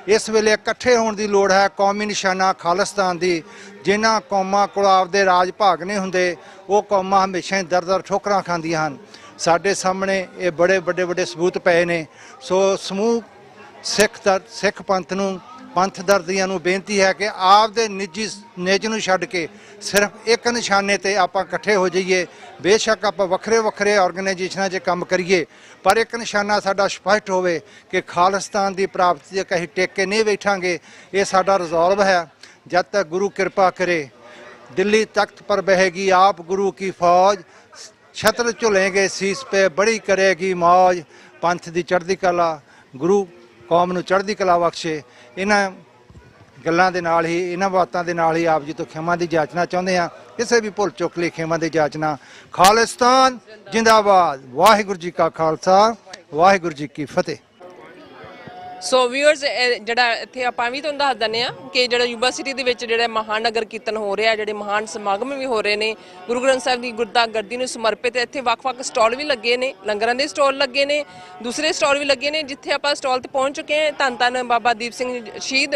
D: ਇਸ ਵੇਲੇ ਇਕੱਠੇ ਹੋਣ ਦੀ ਲੋੜ ਹੈ। ਕੌਮੀ ਨਿਸ਼ਾਨਾ ਖਾਲਿਸਤਾਨ ਦੀ, ਜਿਨ੍ਹਾਂ ਕੌਮਾਂ ਕੋਲ ਆਪਦੇ ਰਾਜ ਭਾਗ ਨਹੀਂ ਹੁੰਦੇ ਉਹ ਕੌਮਾਂ ਹਮੇਸ਼ਾ ਹੀ ਦਰ ਠੋਕਰਾਂ ਖਾਂਦੀਆਂ ਹਨ। ਸਾਡੇ ਸਾਹਮਣੇ ਇਹ ਬੜੇ ਵੱਡੇ ਸਬੂਤ ਪਏ ਨੇ। ਸੋ ਸਮੂਹ ਸਿੱਖ ਪੰਥ ਨੂੰ, ਪੰਥ ਦਰਦੀਆਂ ਨੂੰ ਬੇਨਤੀ ਹੈ ਕਿ ਆਪਦੇ ਨਿੱਜੀ ਨਿੱਜ ਨੂੰ ਛੱਡ ਕੇ ਸਿਰਫ ਇੱਕ ਨਿਸ਼ਾਨੇ ਤੇ ਆਪਾਂ ਇਕੱਠੇ ਹੋ ਜਾਈਏ। ਬੇਸ਼ੱਕ ਆਪਾਂ ਵੱਖਰੇ ਆਰਗੇਨਾਈਜੇਸ਼ਨਾਂ 'ਚ ਕੰਮ ਕਰੀਏ ਪਰ ਇੱਕ ਨਿਸ਼ਾਨਾ ਸਾਡਾ ਸਪਸ਼ਟ ਹੋਵੇ ਕਿ ਖਾਲਿਸਤਾਨ ਦੀ ਪ੍ਰਾਪਤੀ ਦੇ ਕਹੀਂ ਟੇਕ ਕੇ ਨਹੀਂ ਬੈਠਾਂਗੇ। ਇਹ ਸਾਡਾ ਰਿਜ਼ੋਲਵ ਹੈ। ਜਦ ਤੱਕ ਗੁਰੂ ਕਿਰਪਾ ਕਰੇ ਦਿੱਲੀ ਤਖਤ ਪਰ ਬਹੇਗੀ ਆਪ ਗੁਰੂ ਕੀ ਫੌਜ, ਛਤਰ ਝੁਲੇਂਗੇ ਸੀਸ ਪੇ ਬੜੀ ਕਰੇਗੀ ਮੌਜ। ਪੰਥ ਦੀ ਚੜ੍ਹਦੀ ਕਲਾ, ਗੁਰੂ ਕੌਮ ਨੂੰ ਚੜ੍ਹਦੀ ਕਲਾ ਬਖਸ਼ੇ। ਇਹਨਾਂ ਗੱਲਾਂ ਦੇ ਨਾਲ ਹੀ, ਇਹਨਾਂ ਬਾਤਾਂ ਦੇ ਨਾਲ ਹੀ ਆਪ ਜੀ ਤੋਂ ਖਿਮਾ ਦੀ ਜਾਚਨਾ ਚਾਹੁੰਦੇ ਹਾਂ। ਕਿਸੇ ਵੀ ਭੁੱਲ ਚੁੱਕ ਲਈ ਖਿਮਾ ਦੀ ਜਾਚਨਾ। ਖਾਲਿਸਤਾਨ ਜਿੰਦਾਬਾਦ। ਵਾਹਿਗੁਰੂ ਜੀ ਕਾ ਖਾਲਸਾ ਵਾਹਿਗੁਰੂ ਜੀ ਕੀ ਫਤਿਹ।
A: ਸੋ ਵਿਊਅਰਸ ਜਿਹੜਾ ਇੱਥੇ ਆਪਾਂ ਵੀ ਤੁਹਾਨੂੰ ਦੱਸ ਦਿੰਦੇ ਆ ਕਿ ਜਿਹੜਾ ਯੂਬਾ ਸਿਟੀ ਦੇ ਵਿੱਚ ਜਿਹੜਾ ਮਹਾਨ ਨਗਰ ਕੀਰਤਨ ਹੋ ਰਿਹਾ, ਜਿਹੜੇ ਮਹਾਨ ਸਮਾਗਮ ਵੀ ਹੋ ਰਹੇ ਨੇ ਗੁਰੂ ਗ੍ਰੰਥ ਸਾਹਿਬ ਦੀ ਗੁਰਤਾ ਗੱਦੀ ਨੂੰ ਸਮਰਪਿਤ। ਇੱਥੇ ਵੱਖ-ਵੱਖ ਸਟਾਲ ਵੀ ਲੱਗੇ ਨੇ, ਲੰਗਰਾਂ ਦੇ ਸਟਾਲ ਲੱਗੇ ਨੇ, ਦੂਸਰੇ ਸਟਾਲ ਵੀ ਲੱਗੇ ਨੇ। ਜਿੱਥੇ ਆਪਾਂ ਸਟਾਲ ਤੇ ਪਹੁੰਚ ਚੁੱਕੇ ਹਾਂ, ਧੰਨ ਬਾਬਾ ਦੀਪ ਸਿੰਘ ਸ਼ਹੀਦ,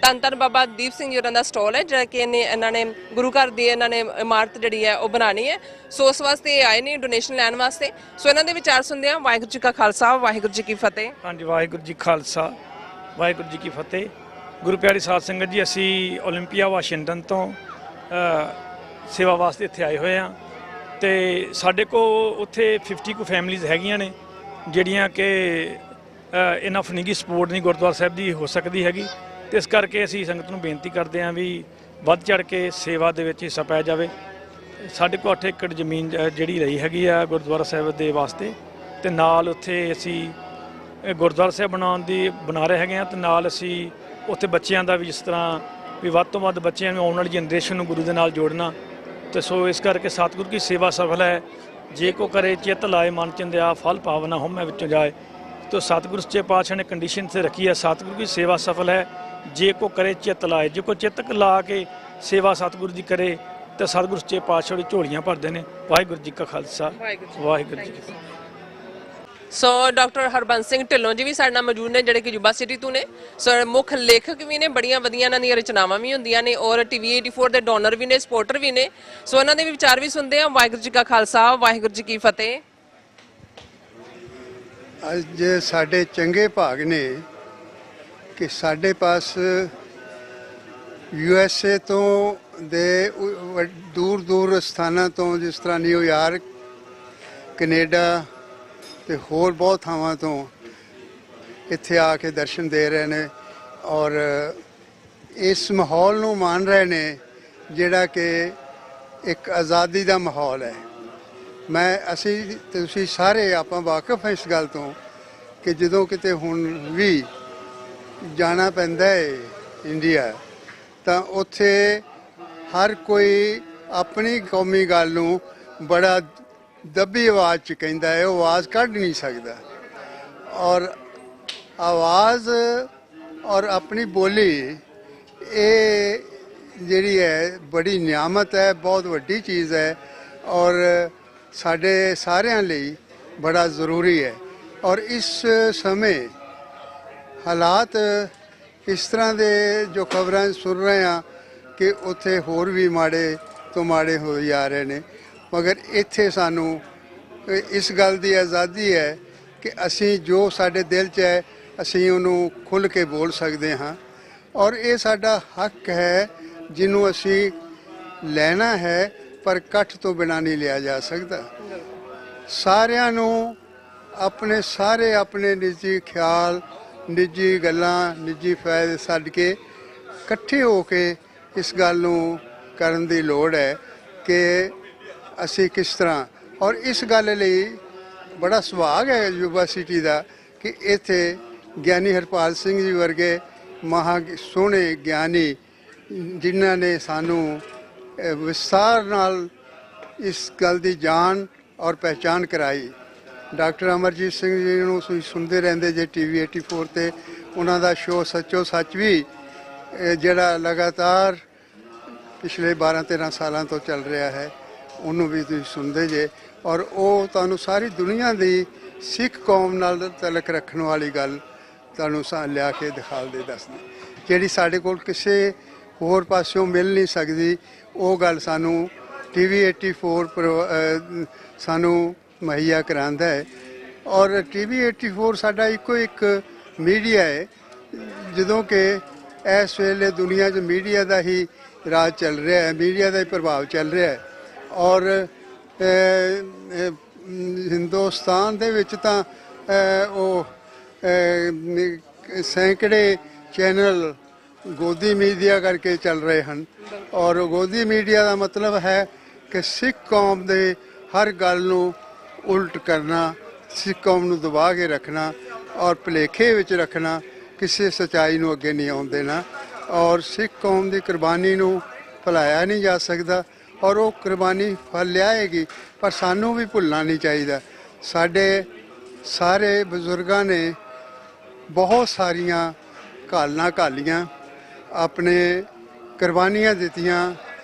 A: ਧੰਨ ਬਾਬਾ ਦੀਪ ਸਿੰਘ ਜੀ ਹੋਰਾਂ ਦਾ ਸਟਾਲ ਹੈ ਜਿਹੜਾ ਕਿ ਇਹਨਾਂ ਨੇ ਗੁਰੂ ਘਰ ਦੀ ਇਹਨਾਂ ਨੇ ਇਮਾਰਤ ਜਿਹੜੀ ਹੈ ਉਹ ਬਣਾਉਣੀ ਹੈ। ਸੋ ਉਸ ਵਾਸਤੇ ਇਹ ਆਏ ਨੇ ਡੋਨੇਸ਼ਨ ਲੈਣ ਵਾਸਤੇ। ਸੋ ਇਹਨਾਂ ਦੇ ਵਿਚਾਰ ਸੁਣਦੇ ਹਾਂ। ਵਾਹਿਗੁਰੂ ਜੀ ਕਾ ਖਾਲਸਾ ਵਾਹਿਗੁਰੂ ਜੀ ਕੀ ਫਤਿਹ।
C: ਹਾਂਜੀ, ਵਾਹਿਗੁਰੂ ਜੀ ਖਾਲਸਾ ਵਾਹਿਗੁਰੂ ਜੀ ਕੀ ਫਤਿਹ। ਗੁਰੂ ਪਿਆਰੀ ਸਾਧ ਸੰਗਤ ਜੀ, ਅਸੀਂ ਓਲੰਪੀਆ ਵਾਸ਼ਿੰਗਟਨ ਤੋਂ ਸੇਵਾ ਵਾਸਤੇ ਇੱਥੇ ਆਏ ਹੋਏ ਹਾਂ ਤੇ ਸਾਡੇ ਕੋਲ ਉੱਥੇ 50 ਕੁ ਫੈਮਲੀਜ਼ ਹੈਗੀਆਂ ਨੇ ਜਿਹੜੀਆਂ ਕਿ ਇਨਫ ਨਹੀਂ ਗੀ ਸਪੋਰਟ ਨਹੀਂ ਗੁਰਦੁਆਰਾ ਸਾਹਿਬ ਦੀ ਹੋ ਸਕਦੀ ਹੈਗੀ। ਤੇ ਇਸ ਕਰਕੇ ਅਸੀਂ ਸੰਗਤ ਨੂੰ ਬੇਨਤੀ ਕਰਦੇ ਹਾਂ ਵੀ ਵੱਧ ਚੜ ਕੇ ਸੇਵਾ ਦੇ ਵਿੱਚ ਹਿੱਸਾ ਪਾਇਆ ਜਾਵੇ। ਸਾਡੇ ਕੋਲ 8 ਏਕੜ ਜ਼ਮੀਨ ਜਿਹੜੀ ਰਹੀ ਹੈਗੀ ਆ ਗੁਰਦੁਆਰਾ ਸਾਹਿਬ ਦੇ ਵਾਸਤੇ ਤੇ ਨਾਲ ਉੱਥੇ ਅਸੀਂ ਗੁਰਦੁਆਰਾ ਸਾਹਿਬ ਬਣਾ ਰਹੇ ਹੈਗੇ ਆ ਤੇ ਨਾਲ ਅਸੀਂ ਉੱਥੇ ਬੱਚਿਆਂ ਦਾ ਵੀ ਜਿਸ ਤਰ੍ਹਾਂ ਵੀ ਵੱਧ ਤੋਂ ਵੱਧ ਬੱਚਿਆਂ ਨੂੰ ਆਉਣ ਵਾਲੀ ਜਨਰੇਸ਼ਨ ਨੂੰ ਗੁਰੂ ਦੇ ਨਾਲ ਜੋੜਨਾ। ਤੇ ਸੋ ਇਸ ਕਰਕੇ ਸਤਿਗੁਰੂ ਕੀ ਸੇਵਾ ਸਫਲ ਹੈ। ਜੇ ਕੋ ਕਰੇ ਚਿੱਤ ਲਾਏ ਮਨ ਚਿੰਦਿਆ ਫਲ ਪਾਵਨਾ ਹਉਮੈ ਵਿੱਚੋਂ ਜਾਏ। तो सतगुरु सच्चे पातशाह ने कंडीशन से रखी है, सतगुरु की सेवा सफल है जे को करे चित्त लाए। जो को चित्त ला के सेवा सतगुरु की करे तो सतगुरु सच्चे पातशाह की झोलियां भरते हैं। वाहिगुरू जी का खालसा वाहिगुरू जी की।
A: सो डॉक्टर हरबंस सिंह ढिल्लों जी भी साडे नाल मौजूद ने जिहड़े कि युवा सिटी तो ने। सो मुख लेखक भी ने, बड़ियां वधियां इन्हां दीयां रचनावां भी हुंदियां ने और TV 84 दे डोनर भी ने, सपोर्टर भी ने। सो इन्हां दे भी विचार भी सुनदे हां। वाहिगुरू जी का खालसा वाहिगुरू जी की फतेह।
E: ਅੱਜ ਸਾਡੇ ਚੰਗੇ ਭਾਗ ਨੇ ਕਿ ਸਾਡੇ ਪਾਸ USA ਤੋਂ ਦੇ ਦੂਰ ਦੂਰ ਸਥਾਨਾਂ ਤੋਂ, ਜਿਸ ਤਰ੍ਹਾਂ ਨਿਊਯਾਰਕ, ਕੈਨੇਡਾ ਤੇ ਹੋਰ ਬਹੁਤ ਥਾਵਾਂ ਤੋਂ ਇੱਥੇ ਆ ਕੇ ਦਰਸ਼ਨ ਦੇ ਰਹੇ ਨੇ ਔਰ ਇਸ ਮਾਹੌਲ ਨੂੰ ਮਾਣ ਰਹੇ ਨੇ ਜਿਹੜਾ ਕਿ ਇੱਕ ਆਜ਼ਾਦੀ ਦਾ ਮਾਹੌਲ ਹੈ। ਅਸੀਂ ਤੁਸੀਂ ਸਾਰੇ ਆਪਾਂ ਵਾਕਿਫ ਹਾਂ ਇਸ ਗੱਲ ਤੋਂ ਕਿ ਜਦੋਂ ਕਿਤੇ ਹੁਣ ਵੀ ਜਾਣਾ ਪੈਂਦਾ ਹੈ ਇੰਡੀਆ ਤਾਂ ਉੱਥੇ ਹਰ ਕੋਈ ਆਪਣੀ ਕੌਮੀ ਗੱਲ ਨੂੰ ਬੜਾ ਦੱਬੀ ਆਵਾਜ਼ 'ਚ ਕਹਿੰਦਾ ਹੈ, ਉਹ ਆਵਾਜ਼ ਕੱਢ ਨਹੀਂ ਸਕਦਾ ਔਰ ਆਵਾਜ਼ ਔਰ ਆਪਣੀ ਬੋਲੀ ਇਹ ਜਿਹੜੀ ਹੈ ਬੜੀ ਨਿਆਮਤ ਹੈ, ਬਹੁਤ ਵੱਡੀ ਚੀਜ਼ ਹੈ ਔਰ ਸਾਡੇ ਸਾਰਿਆਂ ਲਈ ਬੜਾ ਜ਼ਰੂਰੀ ਹੈ। ਔਰ ਇਸ ਸਮੇਂ ਹਾਲਾਤ ਇਸ ਤਰ੍ਹਾਂ ਦੇ ਜੋ ਖਬਰਾਂ ਸੁਣ ਰਹੇ ਹਾਂ ਕਿ ਉੱਥੇ ਹੋਰ ਵੀ ਮਾੜੇ ਤੋਂ ਮਾੜੇ ਹੋ ਜਾ ਰਹੇ ਨੇ, ਮਗਰ ਇੱਥੇ ਸਾਨੂੰ ਇਸ ਗੱਲ ਦੀ ਆਜ਼ਾਦੀ ਹੈ ਕਿ ਅਸੀਂ ਜੋ ਸਾਡੇ ਦਿਲ 'ਚ ਹੈ ਅਸੀਂ ਉਹਨੂੰ ਖੁੱਲ੍ਹ ਕੇ ਬੋਲ ਸਕਦੇ ਹਾਂ ਔਰ ਇਹ ਸਾਡਾ ਹੱਕ ਹੈ ਜਿਹਨੂੰ ਅਸੀਂ ਲੈਣਾ ਹੈ, ਪਰ ਇਕੱਠ ਤੋਂ ਬਿਨਾਂ ਨਹੀਂ ਲਿਆ ਜਾ ਸਕਦਾ। ਸਾਰਿਆਂ ਨੂੰ ਆਪਣੇ ਨਿੱਜੀ ਖਿਆਲ, ਨਿੱਜੀ ਗੱਲਾਂ, ਨਿੱਜੀ ਫਾਇਦੇ ਛੱਡ ਕੇ ਇਕੱਠੇ ਹੋ ਕੇ ਇਸ ਗੱਲ ਨੂੰ ਕਰਨ ਦੀ ਲੋੜ ਹੈ ਕਿ ਅਸੀਂ ਕਿਸ ਤਰ੍ਹਾਂ, ਔਰ ਇਸ ਗੱਲ ਲਈ ਬੜਾ ਸੁਭਾਗ ਹੈ ਯੂਨੀਵਰਸਿਟੀ ਦਾ ਕਿ ਇੱਥੇ ਗਿਆਨੀ ਹਰਪਾਲ ਸਿੰਘ ਜੀ ਵਰਗੇ ਸੋਹਣੇ ਗਿਆਨੀ ਜਿਨ੍ਹਾਂ ਨੇ ਸਾਨੂੰ ਵਿਸਥਾਰ ਨਾਲ ਇਸ ਗੱਲ ਦੀ ਜਾਣ ਔਰ ਪਹਿਚਾਣ ਕਰਾਈ। ਡਾਕਟਰ ਅਮਰਜੀਤ ਸਿੰਘ ਜੀ ਨੂੰ ਤੁਸੀਂ ਸੁਣਦੇ ਰਹਿੰਦੇ ਜੇ TV 84 ਤੇ, ਉਹਨਾਂ ਦਾ ਸ਼ੋਅ ਸੱਚੋ ਸੱਚ ਵੀ ਜਿਹੜਾ ਲਗਾਤਾਰ ਪਿਛਲੇ 12-13 ਸਾਲਾਂ ਤੋਂ ਚੱਲ ਰਿਹਾ ਹੈ ਉਹਨੂੰ ਵੀ ਤੁਸੀਂ ਸੁਣਦੇ ਜੇ ਔਰ ਉਹ ਤੁਹਾਨੂੰ ਸਾਰੀ ਦੁਨੀਆ ਦੀ ਸਿੱਖ ਕੌਮ ਨਾਲ ਤਲਕ ਰੱਖਣ ਵਾਲੀ ਗੱਲ ਤੁਹਾਨੂੰ ਲਿਆ ਕੇ ਦਿਖਾਉਂਦੇ ਦੱਸਦੇ, ਜਿਹੜੀ ਸਾਡੇ ਕੋਲ ਕਿਸੇ ਹੋਰ ਪਾਸਿਓਂ ਮਿਲ ਨਹੀਂ ਸਕਦੀ। ਉਹ ਗੱਲ ਸਾਨੂੰ TV 84 ਸਾਨੂੰ ਮੁਹੱਈਆ ਕਰਾਉਂਦਾ ਹੈ ਔਰ TV 84 ਸਾਡਾ ਇੱਕੋ ਇੱਕ ਮੀਡੀਆ ਹੈ। ਜਦੋਂ ਕਿ ਇਸ ਵੇਲੇ ਦੁਨੀਆ 'ਚ ਮੀਡੀਆ ਦਾ ਹੀ ਰਾਜ ਚੱਲ ਰਿਹਾ ਹੈ, ਮੀਡੀਆ ਦਾ ਹੀ ਪ੍ਰਭਾਵ ਚੱਲ ਰਿਹਾ ਹੈ ਔਰ ਹਿੰਦੁਸਤਾਨ ਦੇ ਵਿੱਚ ਤਾਂ ਉਹ ਸੈਂਕੜੇ ਚੈਨਲ ਗੋਦੀ ਮੀਡੀਆ ਕਰਕੇ ਚੱਲ ਰਹੇ ਹਨ ਔਰ ਗੋਦੀ ਮੀਡੀਆ ਦਾ ਮਤਲਬ ਹੈ ਕਿ ਸਿੱਖ ਕੌਮ ਦੇ ਹਰ ਗੱਲ ਨੂੰ ਉਲਟ ਕਰਨਾ, ਸਿੱਖ ਕੌਮ ਨੂੰ ਦਬਾ ਕੇ ਰੱਖਣਾ ਔਰ ਭੁਲੇਖੇ ਵਿੱਚ ਰੱਖਣਾ, ਕਿਸੇ ਸੱਚਾਈ ਨੂੰ ਅੱਗੇ ਨਹੀਂ ਆਉਣ ਦੇਣਾ ਔਰ ਸਿੱਖ ਕੌਮ ਦੀ ਕੁਰਬਾਨੀ ਨੂੰ ਭੁਲਾਇਆ ਨਹੀਂ ਜਾ ਸਕਦਾ ਔਰ ਉਹ ਕੁਰਬਾਨੀ ਫਲ ਲਿਆਏਗੀ, ਪਰ ਸਾਨੂੰ ਵੀ ਭੁੱਲਣਾ ਨਹੀਂ ਚਾਹੀਦਾ। ਸਾਡੇ ਸਾਰੇ ਬਜ਼ੁਰਗਾਂ ਨੇ ਬਹੁਤ ਸਾਰੀਆਂ ਘਾਲਣਾ ਘਾਲੀਆਂ, ਆਪਣੇ ਕੁਰਬਾਨੀਆਂ ਦਿੱਤੀਆਂ,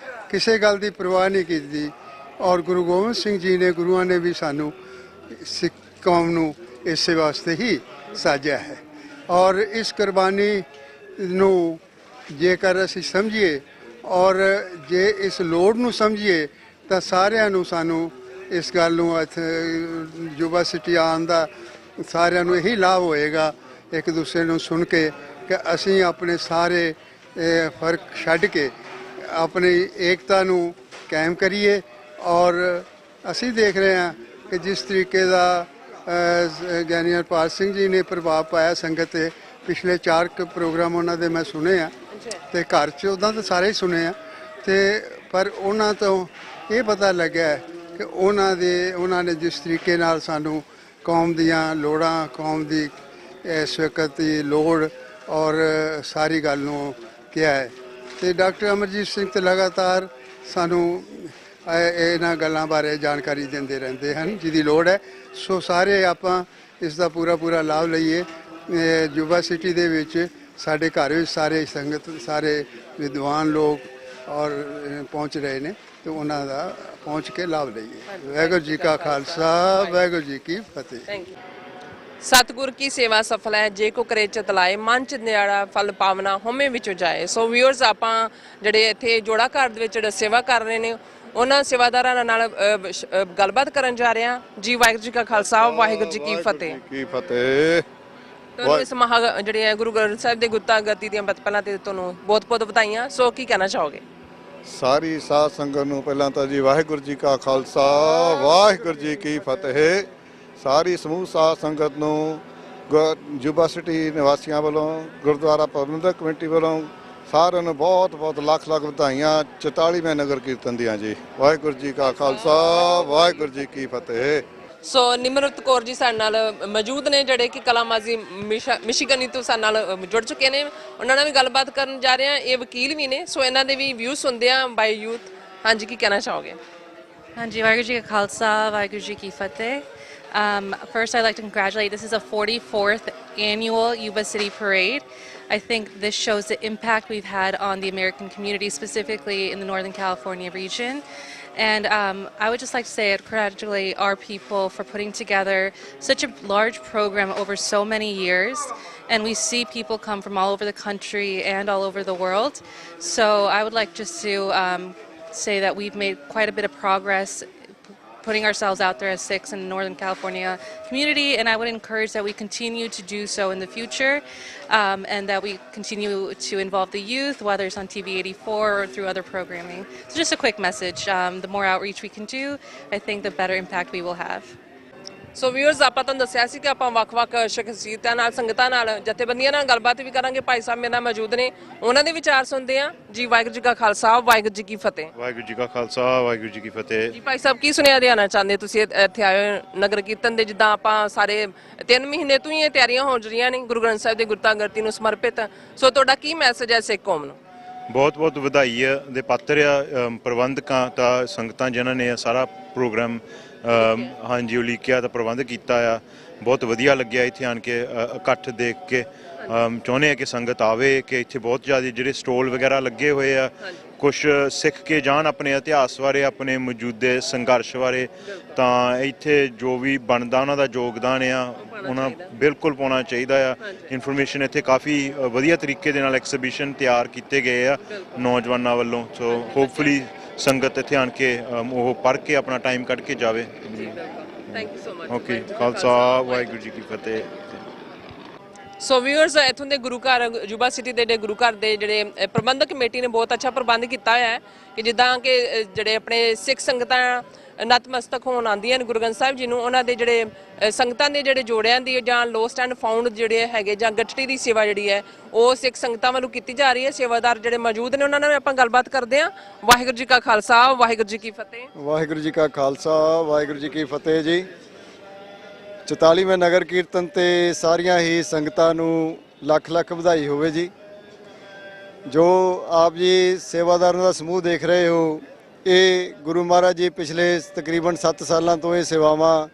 E: ਕਿਸੇ ਗੱਲ ਦੀ ਪਰਵਾਹ ਨਹੀਂ ਕੀਤੀ ਔਰ ਗੁਰੂ ਗੋਬਿੰਦ ਸਿੰਘ ਜੀ ਨੇ, ਗੁਰੂਆਂ ਨੇ ਵੀ ਸਾਨੂੰ ਸਿੱਖ ਕੌਮ ਨੂੰ ਇਸੇ ਵਾਸਤੇ ਹੀ ਸਾਜਿਆ ਹੈ ਔਰ ਇਸ ਕੁਰਬਾਨੀ ਨੂੰ ਜੇਕਰ ਅਸੀਂ ਸਮਝੀਏ ਔਰ ਜੇ ਇਸ ਲੋੜ ਨੂੰ ਸਮਝੀਏ ਤਾਂ ਸਾਰਿਆਂ ਨੂੰ ਸਾਨੂੰ ਇਸ ਗੱਲ ਨੂੰ ਇੱਥੇ ਯੂਨੀਵਰਸਿਟੀ ਆਉਣ ਦਾ ਸਾਰਿਆਂ ਨੂੰ ਇਹੀ ਲਾਭ ਹੋਏਗਾ ਇੱਕ ਦੂਸਰੇ ਨੂੰ ਸੁਣ ਕੇ ਕਿ ਅਸੀਂ ਆਪਣੇ ਸਾਰੇ ਫਰਕ ਛੱਡ ਕੇ ਆਪਣੀ ਏਕਤਾ ਨੂੰ ਕਾਇਮ ਕਰੀਏ ਔਰ ਅਸੀਂ ਦੇਖ ਰਹੇ ਹਾਂ ਕਿ ਜਿਸ ਤਰੀਕੇ ਦਾ ਗਿਆਨੀ ਹਰਪਾਲ ਸਿੰਘ ਜੀ ਨੇ ਪ੍ਰਭਾਵ ਪਾਇਆ ਸੰਗਤ 'ਤੇ, ਪਿਛਲੇ 4 ਪ੍ਰੋਗਰਾਮ ਉਹਨਾਂ ਦੇ ਮੈਂ ਸੁਣੇ ਆ ਤੇ ਘਰ 'ਚ ਉੱਦਾਂ ਤਾਂ ਸਾਰੇ ਹੀ ਸੁਣੇ ਆ ਤੇ ਪਰ ਉਹਨਾਂ ਤੋਂ ਇਹ ਪਤਾ ਲੱਗਿਆ ਕਿ ਉਹਨਾਂ ਨੇ ਜਿਸ ਤਰੀਕੇ ਨਾਲ ਸਾਨੂੰ ਕੌਮ ਦੀਆਂ ਲੋੜਾਂ, ਕੌਮ ਦੀ ਇਸ ਵਕਤ ਦੀ ਲੋੜ ਔਰ ਸਾਰੀ ਗੱਲ ਨੂੰ ਕਿਹਾ ਹੈ ਤੇ ਡਾਕਟਰ ਅਮਰਜੀਤ ਸਿੰਘ ਤੇ ਲਗਾਤਾਰ ਸਾਨੂੰ ਇਹਨਾਂ ਗੱਲਾਂ ਬਾਰੇ ਜਾਣਕਾਰੀ ਦਿੰਦੇ ਰਹਿੰਦੇ ਹਨ ਜਿਹਦੀ ਲੋੜ ਹੈ। ਸੋ ਸਾਰੇ ਆਪਾਂ ਇਸ ਦਾ ਪੂਰਾ ਲਾਭ ਲਈਏ। ਯੂਨੀਵਰਸਿਟੀ ਦੇ ਵਿੱਚ ਸਾਡੇ ਘਰ ਵਿੱਚ ਸਾਰੇ ਸੰਗਤ, ਸਾਰੇ ਵਿਦਵਾਨ ਲੋਕ ਔਰ ਪਹੁੰਚ ਰਹੇ ਨੇ ਤੇ ਉਹਨਾਂ ਦਾ ਪਹੁੰਚ ਕੇ ਲਾਭ ਲਈਏ। ਵਾਹਿਗੁਰੂ ਜੀ ਕਾ ਖਾਲਸਾ, ਵਾਹਿਗੁਰੂ ਜੀ ਕੀ ਫਤਿਹ।
A: Thank you. ਸਤਿਗੁਰ ਕੀ ਸੇਵਾ ਸਫਲ ਹੈ, ਜੇ ਕੋ ਕਰੇ ਚਿਤ ਲਾਏ, ਮਨ ਚ ਨਿਆੜਾ ਫਲ ਪਾਵਨਾ ਹੋਮੇ ਵਿੱਚੋਂ ਜਾਏ। ਸੋ ਵਿਊਅਰਸ, ਆਪਾਂ ਜਿਹੜੇ ਇੱਥੇ ਜੋੜਾ ਘਰ ਦੇ ਵਿੱਚ ਜਿਹੜਾ ਸੇਵਾ ਕਰ ਰਹੇ ਨੇ ਉਹਨਾਂ ਸੇਵਾਦਾਰਾਂ ਨਾਲ ਗੱਲਬਾਤ ਕਰਨ ਜਾ ਰਹੇ ਹਾਂ ਜੀ। ਵਾਹਿਗੁਰੂ ਜੀ ਕਾ ਖਾਲਸਾ, ਵਾਹਿਗੁਰੂ ਜੀ ਕੀ ਫਤਿਹ। ਤੁਹਾਨੂੰ ਇਸ ਜਿਹੜੇ ਗੁਰੂ ਗ੍ਰੰਥ ਸਾਹਿਬ ਦੇ ਗੁਰਤਾ ਗੱਦੀ ਦੀਆਂ ਪਹਿਲਾਂ ਤੇ ਤੁਹਾਨੂੰ ਬਹੁਤ ਬਹੁਤ ਵਧਾਈਆਂ। ਸੋ ਕੀ ਕਹਿਣਾ ਚਾਹੋਗੇ?
F: ਸਾਰੀ ਸਾਧ ਸੰਗਤ ਨੂੰ ਪਹਿਲਾਂ ਤਾਂ ਜੀ ਵਾਹਿਗੁਰੂ ਜੀ ਕਾ ਖਾਲਸਾ ਵਾਹਿਗੁਰੂ ਜੀ ਕੀ ਫਤਿਹ। ਸਾਰੀ ਸਮੂਹ ਸਾਧ ਸੰਗਤ ਨੂੰ ਯੂਬਾ ਸਿਟੀ ਨਿਵਾਸੀਆਂ ਵੱਲੋਂ ਗੁਰਦੁਆਰਾ ਪ੍ਰਬੰਧਕ ਕਮੇਟੀ ਵੱਲੋਂ ਸਾਰਿਆਂ ਨੂੰ ਬਹੁਤ ਬਹੁਤ ਲੱਖ ਲੱਖ ਵਧਾਈਆਂ 44ਵੇਂ ਨਗਰ ਕੀਰਤਨ ਦੀਆਂ ਜੀ। ਵਾਹਿਗੁਰੂ ਜੀ ਕਾ ਖਾਲਸਾ ਵਾਹਿਗੁਰੂ ਜੀ ਕੀ ਫਤਿਹ।
A: ਸੋ ਨਿਮਰਤ ਕੌਰ ਜੀ ਸਾਡੇ ਨਾਲ ਮੌਜੂਦ ਨੇ ਜਿਹੜੇ ਕਿ ਕਲਾਮਾਜ਼ੀ ਮਿਸ਼ੀਗਨ ਤੋਂ ਸਾਡੇ ਨਾਲ ਜੁੜ ਚੁੱਕੇ ਨੇ। ਉਹਨਾਂ ਨਾਲ ਵੀ ਗੱਲਬਾਤ ਕਰਨ ਜਾ ਰਹੇ ਹਾਂ। ਇਹ ਵਕੀਲ ਵੀ ਨੇ, ਸੋ ਇਹਨਾਂ ਦੇ ਵੀ ਵਿਊ ਸੁਣਦੇ ਆ ਬਾਈ ਯੂਥ। ਹਾਂਜੀ, ਕੀ ਕਹਿਣਾ ਚਾਹੋਗੇ?
G: ਹਾਂਜੀ, ਵਾਹਿਗੁਰੂ ਜੀ ਕਾ ਖਾਲਸਾ ਵਾਹਿਗੁਰੂ ਜੀ ਕੀ ਫਤਿਹ। First, I'd like to congratulate. This is a 44th annual Yuba City Parade. I think this shows the impact we've had on the American community, specifically in the Northern California region. And I would just like to say I'd congratulate our people for putting together such a large program over so many years. And we see people come from all over the country and all over the world. So I would like just to say that we've made quite a bit of progress putting ourselves out there as Sikhs in the Northern California community, and I would encourage that we continue to do so in the future, and that we continue to involve the youth, whether it's on TV 84 or through other programming. So just a quick message, the more outreach we can do, I think the better impact we will have.
A: So viewers, ਆਪਾਂ ਤੁਹਾਨੂੰ ਦੱਸਿਆ ਸੀ ਕਿ ਆਪਾਂ ਵੱਖ-ਵੱਖ ਸ਼ਖਸੀਅਤਾਂ ਨਾਲ, ਸੰਗਤਾਂ ਨਾਲ, ਜਥੇਬੰਦੀਆਂ ਨਾਲ ਗੱਲਬਾਤ ਵੀ ਕਰਾਂਗੇ। ਭਾਈ ਸਾਹਿਬ ਮੇਰੇ ਨਾਲ ਮੌਜੂਦ ਨੇ, ਉਹਨਾਂ ਦੇ ਵਿਚਾਰ ਸੁਣਦੇ ਆ ਜੀ। ਵਾਹਿਗੁਰੂ ਜੀ ਕਾ ਖਾਲਸਾ ਵਾਹਿਗੁਰੂ ਜੀ ਕੀ ਫਤਿਹ।
H: ਵਾਹਿਗੁਰੂ ਜੀ ਕਾ ਖਾਲਸਾ ਵਾਹਿਗੁਰੂ ਜੀ ਕੀ ਫਤਿਹ।
A: ਜੀ ਭਾਈ ਸਾਹਿਬ, ਕੀ ਸੁਨੇਹਾ ਦੇਣਾ ਚਾਹੁੰਦੇ ਤੁਸੀਂ ਇੱਥੇ ਆਏ ਹੋ ਨਗਰ ਕੀਰਤਨ ਦੇ? ਜਿੱਦਾਂ ਆਪਾਂ ਸਾਰੇ 3 ਮਹੀਨੇ ਤੋਂ ਹੀ ਇਹ ਤਿਆਰੀਆਂ ਹੋ ਰਹੀਆਂ ਨੇ ਗੁਰੂ ਗ੍ਰੰਥ ਸਾਹਿਬ ਦੇ ਗੁਰਤਾ ਗੱਦੀ ਨੂੰ ਸਮਰਪਿਤ। ਸੋ ਤੁਹਾਡਾ ਕੀ ਮੈਸੇਜ ਹੈ ਸਿੱਖ ਕੌਮ ਨੂੰ?
H: ਬਹੁਤ ਬਹੁਤ ਵਧਾਈ ਦੇ ਪਾਤਰ ਆ ਪ੍ਰਬੰਧਕਾਂ ਤਾਂ ਸੰਗਤਾਂ ਜਿਨ੍ਹਾਂ ਨੇ ਸਾਰਾ ਪ੍ਰੋਗਰਾਮ ਹਾਂਜੀ ਉਲੀਕਿਆ ਤਾਂ ਪ੍ਰਬੰਧ ਕੀਤਾ ਆ। ਬਹੁਤ ਵਧੀਆ ਲੱਗਿਆ ਇੱਥੇ ਆਣ ਕੇ ਇਕੱਠ ਦੇਖ ਕੇ। ਚਾਹੁੰਦੇ ਆ ਕਿ ਸੰਗਤ ਆਵੇ, ਕਿ ਇੱਥੇ ਬਹੁਤ ਜ਼ਿਆਦਾ ਜਿਹੜੇ ਸਟੋਲ ਵਗੈਰਾ ਲੱਗੇ ਹੋਏ ਆ, ਕੁਛ ਸਿੱਖ ਕੇ ਜਾਣ ਆਪਣੇ ਇਤਿਹਾਸ ਬਾਰੇ, ਆਪਣੇ ਮੌਜੂਦੇ ਸੰਘਰਸ਼ ਬਾਰੇ। ਤਾਂ ਇੱਥੇ ਜੋ ਵੀ ਬਣਦਾ ਉਹਨਾਂ ਦਾ ਯੋਗਦਾਨ ਆ ਉਹਨਾਂ ਬਿਲਕੁਲ ਪਾਉਣਾ ਚਾਹੀਦਾ ਆ। ਇਨਫੋਰਮੇਸ਼ਨ ਇੱਥੇ ਕਾਫੀ ਵਧੀਆ ਤਰੀਕੇ ਦੇ ਨਾਲ ਐਗਜ਼ੀਬਿਸ਼ਨ ਤਿਆਰ ਕੀਤੇ ਗਏ ਆ ਨੌਜਵਾਨਾਂ ਵੱਲੋਂ। ਸੋ ਹੋਪਫੁਲੀ ਸੰਗਤ ਇੱਥੇ ਆਣ ਕੇ ਉਹ ਪੜ੍ਹ ਕੇ ਆਪਣਾ ਟਾਈਮ ਕੱਢ ਕੇ ਜਾਵੇ।
A: Thank you so much.
H: Okay, Khalsa Waheguru ji Ki Fateh.
A: So viewers, ਇੱਥੋਂ ਦੇ ਗੁਰੂ ਘਰ ਯੂਬਾ ਸਿਟੀ ਦੇ ਜਿਹੜੇ ਗੁਰੂ ਘਰ ਦੇ ਜਿਹੜੇ ਪ੍ਰਬੰਧਕ ਕਮੇਟੀ ਨੇ ਬਹੁਤ ਅੱਛਾ ਪ੍ਰਬੰਧ ਕੀਤਾ ਹੋਇਆ ਹੈ ਕਿ ਜਿੱਦਾਂ ਕਿ ਜਿਹੜੇ ਆਪਣੇ ਸਿੱਖ ਸੰਗਤਾਂ ਨਤਮਸਤਕ ਹੋਣ ਆਉਂਦੀਆਂ ਨੇ ਗੁਰੂ ਗ੍ਰੰਥ ਸਾਹਿਬ ਜੀ ਨੂੰ, ਉਹਨਾਂ ਦੇ ਜਿਹੜੇ ਸੰਗਤਾਂ ਦੇ ਜਿਹੜੇ ਜੋੜਿਆਂ ਦੀ ਜਾਂ ਲੋਸਟ ਐਂਡ ਫਾਊਂਡ ਜਿਹੜੇ ਹੈਗੇ ਜਾਂ ਗੱਠੜੀ ਦੀ ਸੇਵਾ ਜਿਹੜੀ ਹੈ ਉਹ ਸਿੱਖ ਸੰਗਤਾਂ ਵੱਲੋਂ ਕੀਤੀ ਜਾ ਰਹੀ ਹੈ। ਸੇਵਾਦਾਰ ਜਿਹੜੇ ਮੌਜੂਦ ਨੇ ਉਹਨਾਂ ਨਾਲ ਆਪਾਂ ਗੱਲਬਾਤ ਕਰਦੇ ਹਾਂ। ਵਾਹਿਗੁਰੂ ਜੀ ਕਾ ਖਾਲਸਾ ਵਾਹਿਗੁਰੂ ਜੀ ਕੀ ਫਤਿਹ।
F: ਵਾਹਿਗੁਰੂ ਜੀ ਕਾ ਖਾਲਸਾ ਵਾਹਿਗੁਰੂ ਜੀ ਕੀ ਫਤਿਹ ਜੀ। 44ਵੇਂ ਨਗਰ ਕੀਰਤਨ ਤੇ ਸਾਰੀਆਂ ਹੀ ਸੰਗਤਾਂ ਨੂੰ ਲੱਖ ਲੱਖ ਵਧਾਈ ਹੋਵੇ ਜੀ। ਜੋ ਆਪ ਜੀ ਸੇਵਾਦਾਰਾਂ ਦਾ ਸਮੂਹ ਦੇਖ ਰਹੇ ਹੋ, ਇਹ ਗੁਰੂ ਮਹਾਰਾਜ ਜੀ ਪਿਛਲੇ ਤਕਰੀਬਨ 7 ਸਾਲਾਂ ਤੋਂ ਇਹ ਸੇਵਾਵਾਂ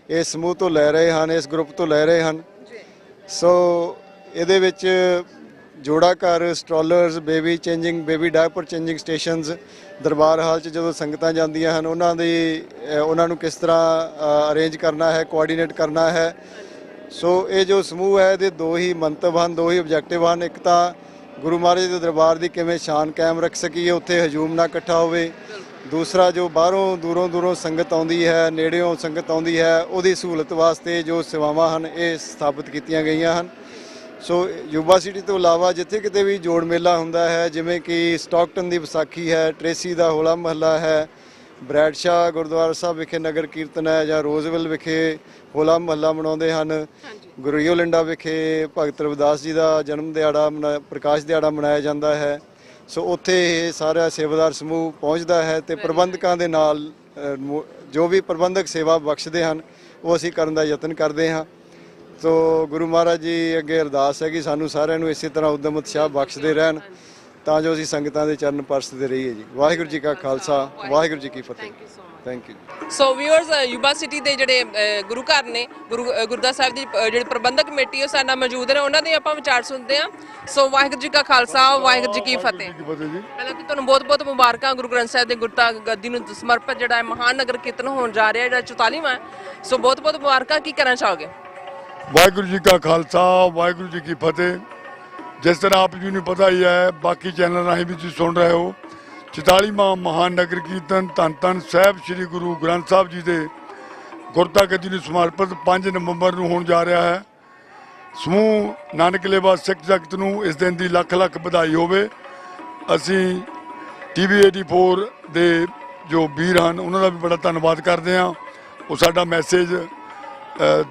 F: ਇਸ ਸਮੂਹ ਤੋਂ ਲੈ ਰਹੇ ਹਨ, ਇਸ ਗਰੁੱਪ ਤੋਂ ਲੈ ਰਹੇ ਹਨ। ਸੋ ਇਹਦੇ ਵਿੱਚ ਜੋੜਾ ਘਰ, strollers, baby changing, baby diaper changing stations, ਦਰਬਾਰ ਹਾਲ 'ਚ ਜਦੋਂ ਸੰਗਤਾਂ ਜਾਂਦੀਆਂ ਹਨ ਉਹਨਾਂ ਨੂੰ ਕਿਸ ਤਰ੍ਹਾਂ ਅਰੇਂਜ ਕਰਨਾ ਹੈ, ਕੋਆਰਡੀਨੇਟ ਕਰਨਾ ਹੈ। ਸੋ ਇਹ ਜੋ ਸਮੂਹ ਹੈ ਇਹਦੇ 2 ਹੀ ਮੰਤਵ ਹਨ, 2 ਹੀ ਆਬਜੈਕਟਿਵ ਹਨ। ਇੱਕ ਤਾਂ ਗੁਰੂ ਮਹਾਰਾਜ ਦੇ ਦਰਬਾਰ ਦੀ ਕਿਵੇਂ ਸ਼ਾਨ ਕਾਇਮ ਰੱਖ ਸਕੀਏ, ਉੱਥੇ ਹਜੂਮ ਨਾ ਇਕੱਠਾ ਹੋਵੇ। ਦੂਸਰਾ, ਜੋ ਬਾਹਰੋਂ ਦੂਰੋਂ ਸੰਗਤ ਆਉਂਦੀ ਹੈ, ਨੇੜਿਓਂ ਸੰਗਤ ਆਉਂਦੀ ਹੈ, ਉਹਦੀ ਸਹੂਲਤ ਵਾਸਤੇ ਜੋ ਸੇਵਾਵਾਂ ਹਨ ਇਹ ਸਥਾਪਿਤ ਕੀਤੀਆਂ ਗਈਆਂ ਹਨ। ਸੋ ਯੂਬਾ ਸਿਟੀ ਤੋਂ ਇਲਾਵਾ ਜਿੱਥੇ ਕਿਤੇ ਵੀ ਜੋੜ ਮੇਲਾ ਹੁੰਦਾ ਹੈ, ਜਿਵੇਂ ਕਿ ਸਟਾਕਟਨ ਦੀ ਵਿਸਾਖੀ ਹੈ, ਟ੍ਰੇਸੀ ਦਾ ਹੋਲਾ ਮਹੱਲਾ ਹੈ, ਬਰੈਡਸ਼ਾਹ ਗੁਰਦੁਆਰਾ ਸਾਹਿਬ ਵਿਖੇ ਨਗਰ ਕੀਰਤਨ ਹੈ, ਜਾਂ ਰੋਜ਼ਵਿਲ ਵਿਖੇ ਹੋਲਾ ਮਹੱਲਾ ਮਨਾਉਂਦੇ ਹਨ, ਗੁਰੂ ਲਿੰਡਾ ਵਿਖੇ ਭਗਤ ਰਵਿਦਾਸ ਜੀ ਦਾ ਜਨਮ ਦਿਹਾੜਾ ਪ੍ਰਕਾਸ਼ ਦਿਹਾੜਾ ਮਨਾਇਆ ਜਾਂਦਾ ਹੈ। ਸੋ ਉੱਥੇ ਇਹ ਸਾਰਾ ਸੇਵਾਦਾਰ ਸਮੂਹ ਪਹੁੰਚਦਾ ਹੈ ਤੇ ਪ੍ਰਬੰਧਕਾਂ ਦੇ ਨਾਲ ਜੋ ਵੀ ਪ੍ਰਬੰਧਕ ਸੇਵਾ ਬਖਸ਼ਦੇ ਹਨ ਉਹ ਅਸੀਂ ਕਰਨ ਦਾ ਯਤਨ ਕਰਦੇ ਹਾਂ। ਸੋ ਗੁਰੂ ਮਹਾਰਾਜ ਜੀ ਅੱਗੇ ਅਰਦਾਸ ਹੈ ਕਿ ਸਾਨੂੰ ਸਾਰਿਆਂ ਨੂੰ ਇਸੇ ਤਰ੍ਹਾਂ ਉਦਮ ਉਤਸ਼ਾਹ ਬਖਸ਼ਦੇ ਰਹਿਣ ਤਾਂ ਜੋ ਅਸੀਂ ਸੰਗਤਾਂ ਦੇ ਚਰਨ ਪਰਸਦੇ ਰਹੀਏ ਜੀ। ਵਾਹਿਗੁਰੂ ਜੀ ਕਾ ਖਾਲਸਾ ਵਾਹਿਗੁਰੂ ਜੀ ਕੀ ਫਤਿਹ। Thank you.
A: So viewers, Yuba city ਦੇ ਜਿਹੜੇ ਗੁਰੂ ਘਰ ਨੇ, ਗੁਰਦੁਆਰਾ ਸਾਹਿਬ ਦੀ ਜਿਹੜੀ ਪ੍ਰਬੰਧਕ ਕਮੇਟੀ ਉਹ ਸਾਡੇ ਨਾਲ ਮੌਜੂਦ ਨੇ, ਉਹਨਾਂ ਦੇ ਆਪਾਂ ਵਿਚਾਰ ਸੁਣਦੇ ਹਾਂ। ਸੋ ਵਾਹਿਗੁਰੂ ਜੀ ਕਾ ਖਾਲਸਾ ਵਾਹਿਗੁਰੂ ਜੀ ਕੀ ਫਤਿਹ। ਪਹਿਲਾਂ ਤਾਂ ਤੁਹਾਨੂੰ ਬਹੁਤ ਬਹੁਤ ਮੁਬਾਰਕਾਂ ਗੁਰੂ ਗ੍ਰੰਥ ਸਾਹਿਬ ਦੇ ਗੁਰਤਾ ਗੱਦੀ ਨੂੰ ਸਮਰਪਿਤ ਜਿਹੜਾ ਮਹਾਨ ਨਗਰ ਕੀਰਤਨ ਹੋਣ ਜਾ ਰਿਹਾ, ਜਿਹੜਾ 44ਵਾਂ ਹੈ। ਸੋ ਬਹੁਤ ਬਹੁਤ ਮੁਬਾਰਕਾਂ। ਕੀ ਕਹਿਣਾ ਚਾਹੋਗੇ?
I: ਵਾਹਿਗੁਰੂ ਜੀ ਕਾ ਖਾਲਸਾ ਵਾਹਿਗੁਰੂ ਜੀ ਕੀ ਫਤਿਹ। ਜਿਸ ਤਰ੍ਹਾਂ ਆਪ ਜੀ ਨੂੰ ਪਤਾ ਹੀ ਹੈ, ਬਾਕੀ ਚੈਨਲ ਰਾਹੀਂ ਵੀ ਤੁਸੀਂ ਸੁਣ ਰਹੇ ਹੋ, 44ਵਾਂ ਮਹਾਨ ਨਗਰ ਕੀਰਤਨ ਧੰਨ ਧੰਨ ਸਾਹਿਬ ਸ੍ਰੀ ਗੁਰੂ ਗ੍ਰੰਥ ਸਾਹਿਬ ਜੀ ਦੇ ਗੁਰਤਾ ਗੱਦੀ ਨੂੰ ਸਮਰਪਿਤ 5 ਨਵੰਬਰ ਨੂੰ ਹੋਣ ਜਾ ਰਿਹਾ ਹੈ। ਸਮੂਹ ਨਾਨਕ ਲੇਵਾ ਸਿੱਖ ਜਗਤ ਨੂੰ ਇਸ ਦਿਨ ਦੀ ਲੱਖ ਲੱਖ ਵਧਾਈ ਹੋਵੇ। ਅਸੀਂ TV 84 ਦੇ ਜੋ ਵੀਰ ਹਨ ਉਹਨਾਂ ਦਾ ਵੀ ਬੜਾ ਧੰਨਵਾਦ ਕਰਦੇ ਹਾਂ। ਉਹ ਸਾਡਾ ਮੈਸੇਜ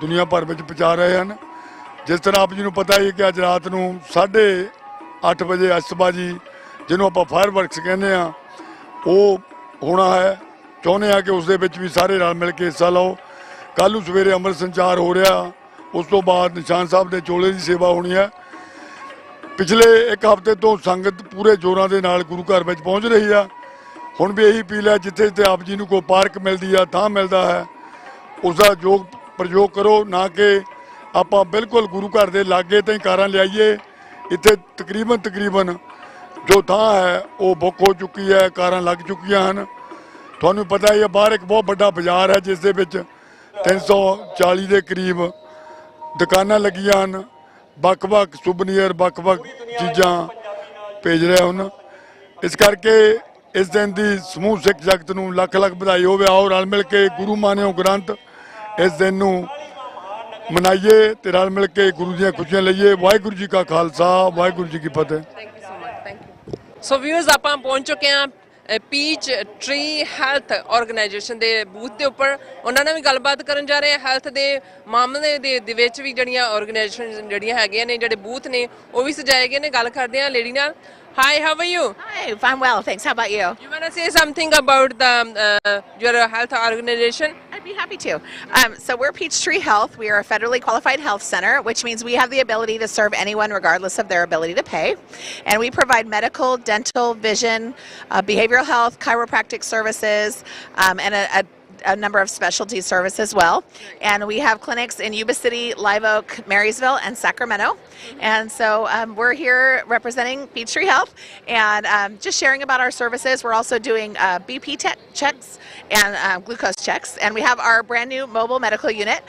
I: ਦੁਨੀਆ ਭਰ ਵਿੱਚ ਪਹੁੰਚਾ ਰਹੇ ਹਨ। ਜਿਸ ਤਰ੍ਹਾਂ ਆਪ ਜੀ ਨੂੰ ਪਤਾ ਹੀ ਕਿ ਅੱਜ ਰਾਤ ਨੂੰ 8:30 ਵਜੇ ਅਸਤਬਾਜੀ ਜਿਹਨੂੰ ਆਪਾਂ ਫਾਇਰ ਵਰਕਸ ਕਹਿੰਦੇ ਆ ਉਹ ਹੋਣਾ ਹੈ। ਚਾਹੁੰਦੇ ਆ ਕਿ ਉਸ ਦੇ ਵਿੱਚ ਵੀ ਸਾਰੇ ਰਲ ਮਿਲ ਕੇ ਹਿੱਸਾ ਲਓ। ਕੱਲ੍ਹ ਨੂੰ ਸਵੇਰੇ ਅੰਮ੍ਰਿਤ ਸੰਚਾਰ ਹੋ ਰਿਹਾ, ਉਸ ਤੋਂ ਬਾਅਦ ਨਿਸ਼ਾਨ ਸਾਹਿਬ ਦੇ ਚੋਲੇ ਦੀ ਸੇਵਾ ਹੋਣੀ ਹੈ। ਪਿਛਲੇ ਇੱਕ ਹਫ਼ਤੇ ਤੋਂ ਸੰਗਤ ਪੂਰੇ ਜ਼ੋਰਾਂ ਦੇ ਨਾਲ ਗੁਰੂ ਘਰ ਵਿੱਚ ਪਹੁੰਚ ਰਹੀ ਆ। ਹੁਣ ਵੀ ਇਹੀ ਅਪੀਲ ਹੈ ਜਿੱਥੇ ਜਿੱਥੇ ਆਪ ਜੀ ਨੂੰ ਕੋਈ ਪਾਰਕ ਮਿਲਦੀ ਆ, ਥਾਂ ਮਿਲਦਾ ਹੈ, ਉਸ ਦਾ ਪ੍ਰਯੋਗ ਕਰੋ, ਨਾ ਕਿ ਆਪਾਂ ਬਿਲਕੁਲ ਗੁਰੂ ਘਰ ਦੇ ਲਾਗੇ ਤੇ ਕਾਰਾਂ ਲਿਆਈਏ। ਇੱਥੇ ਤਕਰੀਬਨ ਜੋ ਥਾਂ ਹੈ ਉਹ ਬੁੱਕ ਹੋ ਚੁੱਕੀ ਹੈ, ਕਾਰਾਂ ਲੱਗ ਚੁੱਕੀਆਂ ਹਨ। ਤੁਹਾਨੂੰ ਪਤਾ ਹੀ ਹੈ ਬਾਹਰ ਇੱਕ ਬਹੁਤ ਵੱਡਾ ਬਾਜ਼ਾਰ ਹੈ ਜਿਸ ਦੇ ਵਿੱਚ 340 ਦੇ ਕਰੀਬ ਦੁਕਾਨਾਂ ਲੱਗੀਆਂ ਹਨ। ਵੱਖ-ਵੱਖ ਸੁਵਨੀਅਰ, ਵੱਖ-ਵੱਖ ਚੀਜ਼ਾਂ ਭੇਜ ਰਹੇ ਹਨ। ਇਸ ਕਰਕੇ ਇਸ ਦਿਨ ਦੀ ਸਮੂਹ ਸਿੱਖ ਜਗਤ ਨੂੰ ਲੱਖ ਲੱਖ ਵਧਾਈ ਹੋਵੇ। ਆਓ ਰਲ ਮਿਲ ਕੇ ਗੁਰੂ ਮਾਨਿਓ ਗ੍ਰੰਥ ਇਸ ਦਿਨ ਨੂੰ ਮਨਾਈਏ ਤੇ ਰਲ ਮਿਲ ਕੇ ਗੁਰੂ ਦੀਆਂ ਖੁਸ਼ੀਆਂ ਲਈਏ। ਵਾਹਿਗੁਰੂ ਜੀ ਕਾ ਖਾਲਸਾ, ਵਾਹਿਗੁਰੂ ਜੀ ਕੀ ਫਤਿਹ।
A: ਸੋ ਵਿਊਅਰਸ ਆਪਾਂ ਪਹੁੰਚ ਚੁੱਕੇ ਹਾਂ ਪੀਚ ਟਰੀ ਹੈਲਥ ਆਰਗੇਨਾਈਜੇਸ਼ਨ ਦੇ ਬੂਥ ਦੇ ਉੱਪਰ। ਉਹਨਾਂ ਨਾਲ ਵੀ ਗੱਲਬਾਤ ਕਰਨ ਜਾ ਰਹੇ ਹਾਂ। ਹੈਲਥ ਦੇ ਮਾਮਲੇ ਦੇ ਵਿੱਚ ਵੀ ਜਿਹੜੀਆਂ ਆਰਗੇਨਾਈਜੇਸ਼ਨ ਜਿਹੜੀਆਂ ਹੈਗੀਆਂ ਨੇ, ਜਿਹੜੇ ਬੂਥ ਨੇ ਉਹ ਵੀ ਸਜਾਏ ਗਏ ਨੇ। ਗੱਲ ਕਰਦੇ ਹਾਂ ਲੇਡੀ ਨਾਲ। Hi, how are you?
J: Hi, I'm well, thanks. How about you?
A: You want to say something about your health organization?
J: I'd be happy to. So we're Peachtree Health. We are a federally qualified health center, which means we have the ability to serve anyone regardless of their ability to pay. And we provide medical, dental, vision, behavioral health, chiropractic services, and a number of specialty services as well. And we have clinics in Yuba City, Live Oak, Marysville, and Sacramento. And so we're here representing Peachtree Health and just sharing about our services. We're also doing BP checks and glucose checks. And we have our brand new mobile medical unit.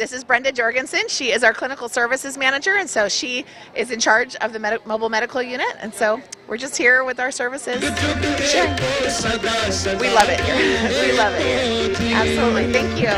J: This is Brenda Jorgensen. She is our clinical services manager, and so she is in charge of the mobile medical unit. And so we're just here with our services. Sharing. We love it here. We love it here. Absolutely. Thank you.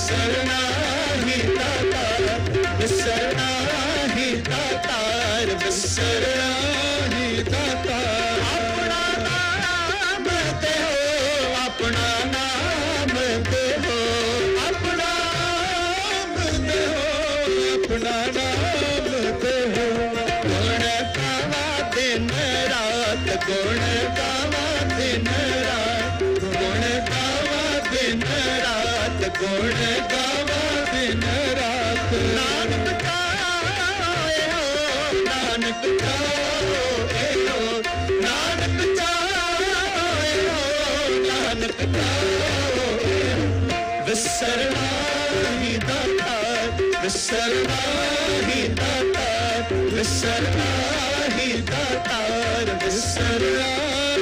K: विसरना ही दातार, विसरना ही दातार, विसरना ही दातार। अपना नाम दे हो, अपना नाम दे हो, अपना नाम दे हो, अपना नाम दे हो। गुण गावा दिन रात, गुण गावा दिन रात, गुण गावा दिन रात, गुण गावा दिन रात। नानक जाए हो, नानक जाए हो, नानक जाए हो, नानक जाए हो। विसरना ही दातार, विसरना ही दातार, विसरना ही दातार, विसरना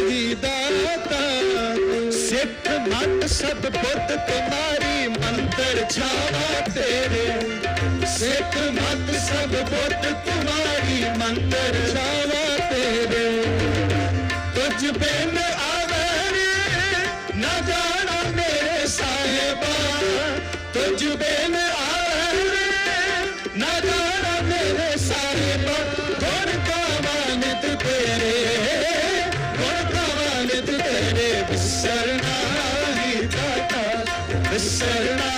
K: ही दातार। सिख मत सब बुत तुम्हारी, मंदिर छावा तेरे। सिख मत सब बुत तुम्हारी, मंदिर छावा तेरे। तुझ बिन आवे न जाना मेरे साहिबा, तुझ बिन आवे न जाना मेरे साहिबा। गुण गावा नित तेरे, गुण गावा नित तेरे। विसरना ही दातार, विसरना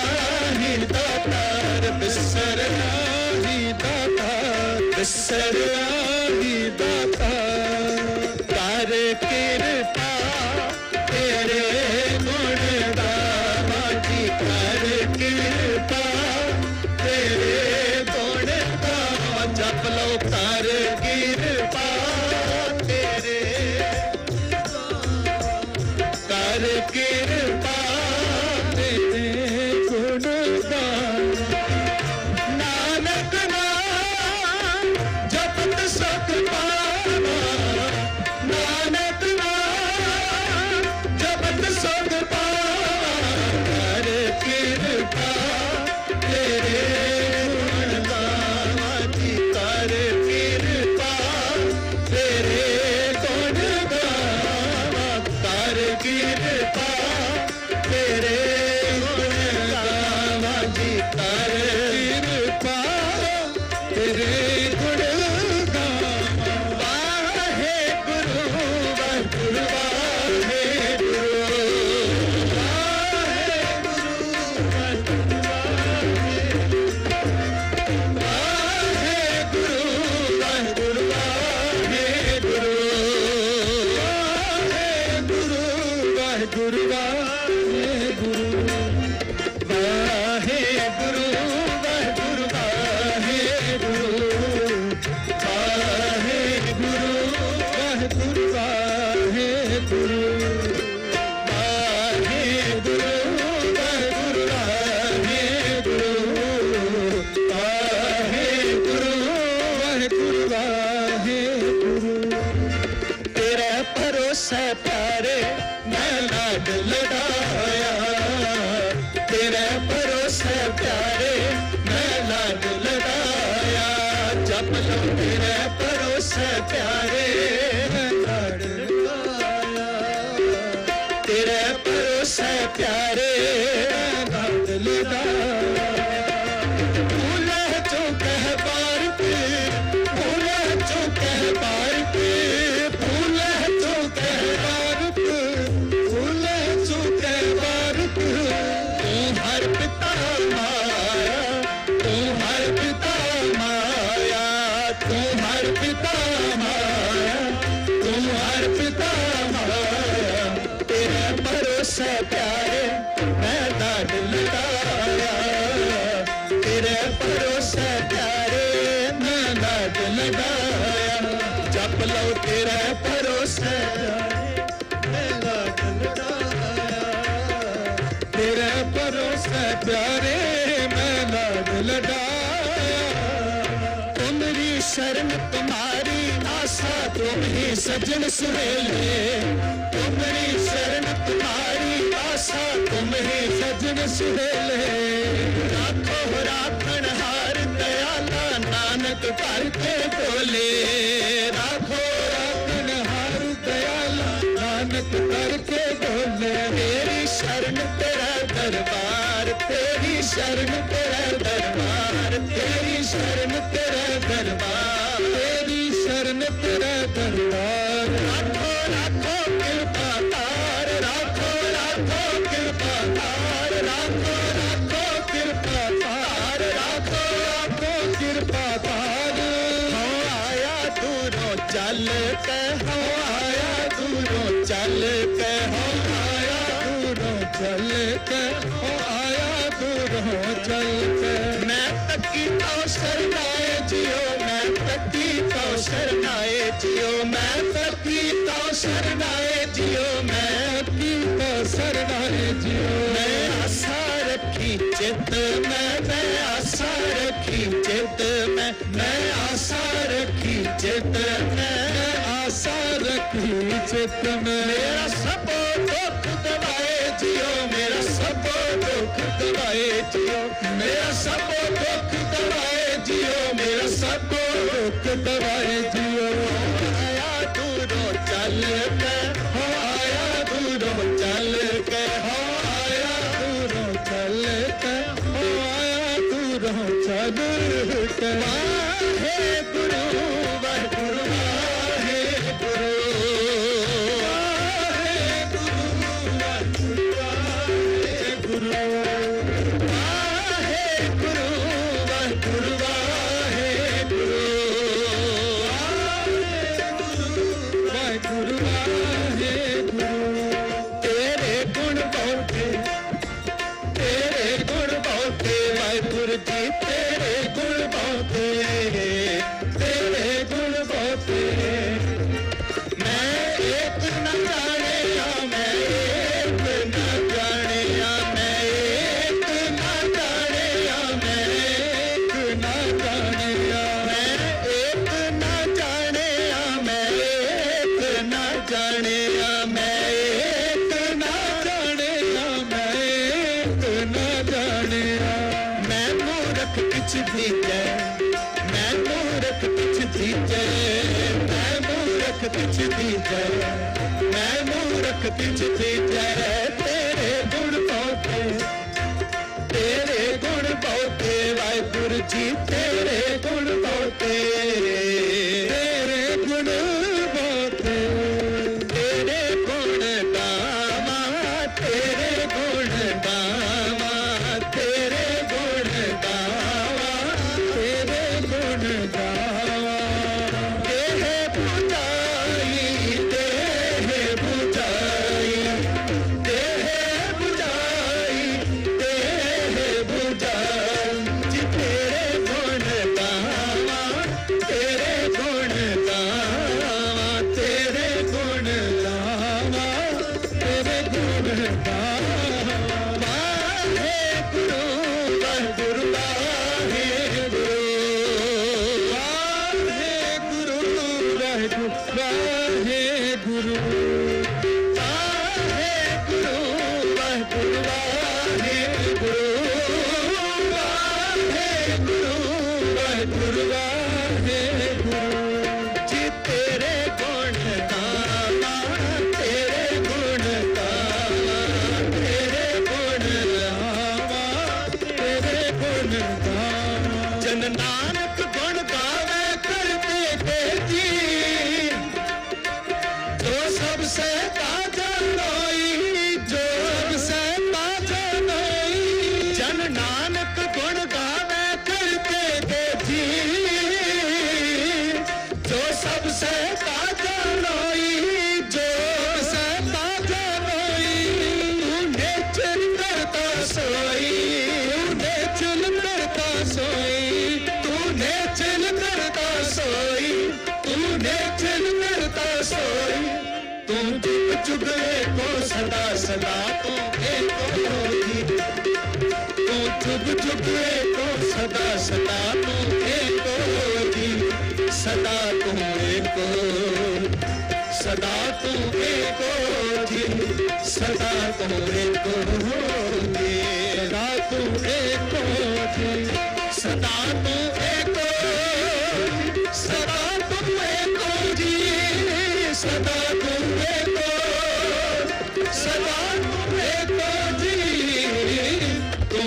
K: ही दातार, विसरना ही दातार, विसरना ही दातार। कर कृपा तेरे गुण गावा जी, कर कृपा तेरे गुण गावा। जप लो कर कृपा तेरे, कर कृपा तेरे गुण गावा। नानक नाम जपत सुख पावा, नानक नाम जपत सुख पावा। कर कृपा तेरे गुण गावा जी, कर कृपा तेरे गुण गावा। कर कृपा तेरे गुण गावा जी, कर कृपा तेरे गुण गावा। वाहे गुरु वाहिगुरु, वाहे गुरु, वाहे गुरु वाहिगुरु, वाहे गुरु वाहिगुरु, वाहे गुरु, वाहे गुरु वाहिगुरु, वाहे गुरु, वाहे गुरु वाहिगुरु, वाहे गुरु, वाहे गुरु वाहिगुरु, वाहे गुरु, वाहे गुरु वाहिगुरु, वाहे गुरु, वाहे गुरु वाहिगुरु, वाहे गुरु। तेरा भरोसा प्यारे मैं लाड लड़ाया, तेरा भरोसा प्यारे मैं लाड लड़ाया। जप लो तेरा भरोसा प्यारे मैं लाड लड़ाया, तेरा भरोसा प्यारे मैं लाड लड़ाया। भूले जो कह बार पे, भूले जो कह बार पे, भूले जो कह बार पे, भूले जो कह बार पे। तू हर पिता माया, तू हर पिता माया, तू हर पिता माया, तू हर पिता माया। तेरा भरोसा प्यारे मैं लाड लड़ाया, तेरे भरोसा प्यारे मैं लाड लड़ाया। जप लो तेरा भरोसा मैं लाड लड़ाया, तेरा भरोसा प्यारे मैं लाड लड़ाया। तुमरी शरण तुम्हारी आशा, तुम ही सजन सुहेले। तुमरी शरण तुम्हारी आशा, तुम ही सजन सुहेले। राखो राखण हार दयाला, नानक करके बोले। राखो राखण हार दयाला, नानक करके बोले। मेरी शरण तेरा दरबार, तेरी शरण तेरा दरबार, तेरी शरण तेरा दरबार, तेरी शरण तेरा दरबार। राखो राखो कृपा तार, राखो राखो कृपा तार, राखो राखो कृपा तार, राखो राखो कृपा तार। हो आया दूरों चल के, हो आया दूरों चल के, हो आया दूरों चल के, हो आया दूरों चल के। मैं तकी तो शरणाए जियो, मैं तकी तो शरणाए जियो, मैं तकी तो शरणाए जियो, मैं तकी तो शरणाए जियो। मैं आशा रखी चित में, मैं आशा रखी चित में, मैं आशा रखी चित में, आशा रखी चित में। मेरा सब दुख दबाए जियो, मेरा सब दुख दबाए जियो, मेरा सब दुख दबाए जियो, मेरा सब दुख दबाए जियो। आया दूरों चल के, हो आया दूरों चल के, हो आया दूरों चल के, हो आया दूरों चल के। वाहे गुरु वाहिगुरु वाहे गुरु, वाहे गुरु वाहिगुरु वाहे गुरु, वाहे गुरु वाहिगुरु वाहे गुरु, वाहिगुरु वाहे गुरु। तेरे गुण बहुते, तेरे गुण बहुते वाहिगुरु जी, तेरे गुण बहुते, तेरे गुण बहुते। मैं एक न जाने या, मैं एक न जाने या, मैं एक न जाने या, मैं एक न जाने या, मैं एक न जाने या, मैं एक न जाने या, मैं एक न जाने या, मैं एक न जाने या। मैं मूर्ख किछ दीजै, मैं मूर्ख किछ दीजै, मैं मूर्ख किछ दीजै, मैं मूर्ख किछ दीजै। तेरे गुण बहुते, तेरे गुण बहुते वाहिगुरु जी, तेरे गुण बहुते, तेरे गुण बहुते। तेरे गुण गावा, तेरे गुण गावा, तेरे गुण गावा, तेरे गुण गावा। देह बुझाई, देह बुझाई, देह बुझाई, देह बुझाई। जी तेरे गुण गावा, तेरे गुण गावा, तेरे गुण गावा, तेरे गुण गावा। वाहे गुरु वाहिगुरु वाहे गुरु, वाहे गुरु वाहिगुरु वाहे गुरु, वाहे गुरु वाहिगुरु वाहे गुरु, वाहे गुरु वाहिगुरु वाहे गुरु। जी तेरे गुण गावा, तेरे गुण गावा, तेरे गुण गावा, तेरे गुण गावा। जन नानक गुण गावे करते के जी, जो सबसे ताजा नोई, जो सबसे ताजा नोई। जन नानक गुण गावे करते के जी, जो सबसे ताजा नोई, जो सबसे ताजा नोई। तूने चिल करता सोई, तूने चिल करता सोई, तूने चिल करता सोई, तूने चिल करता सोई। तू जुग जुग एको सदा सदा, तू एको होगी, तू जुग जुग एको सदा सदा, तू एको होगी। सदा तू एको, सदा तू एको जी, सदा तू एको होगी, सदा तू एको जी, सदा तू एको, सदा तू एको जी, सदा तू एको, सदा तू एको जी। तू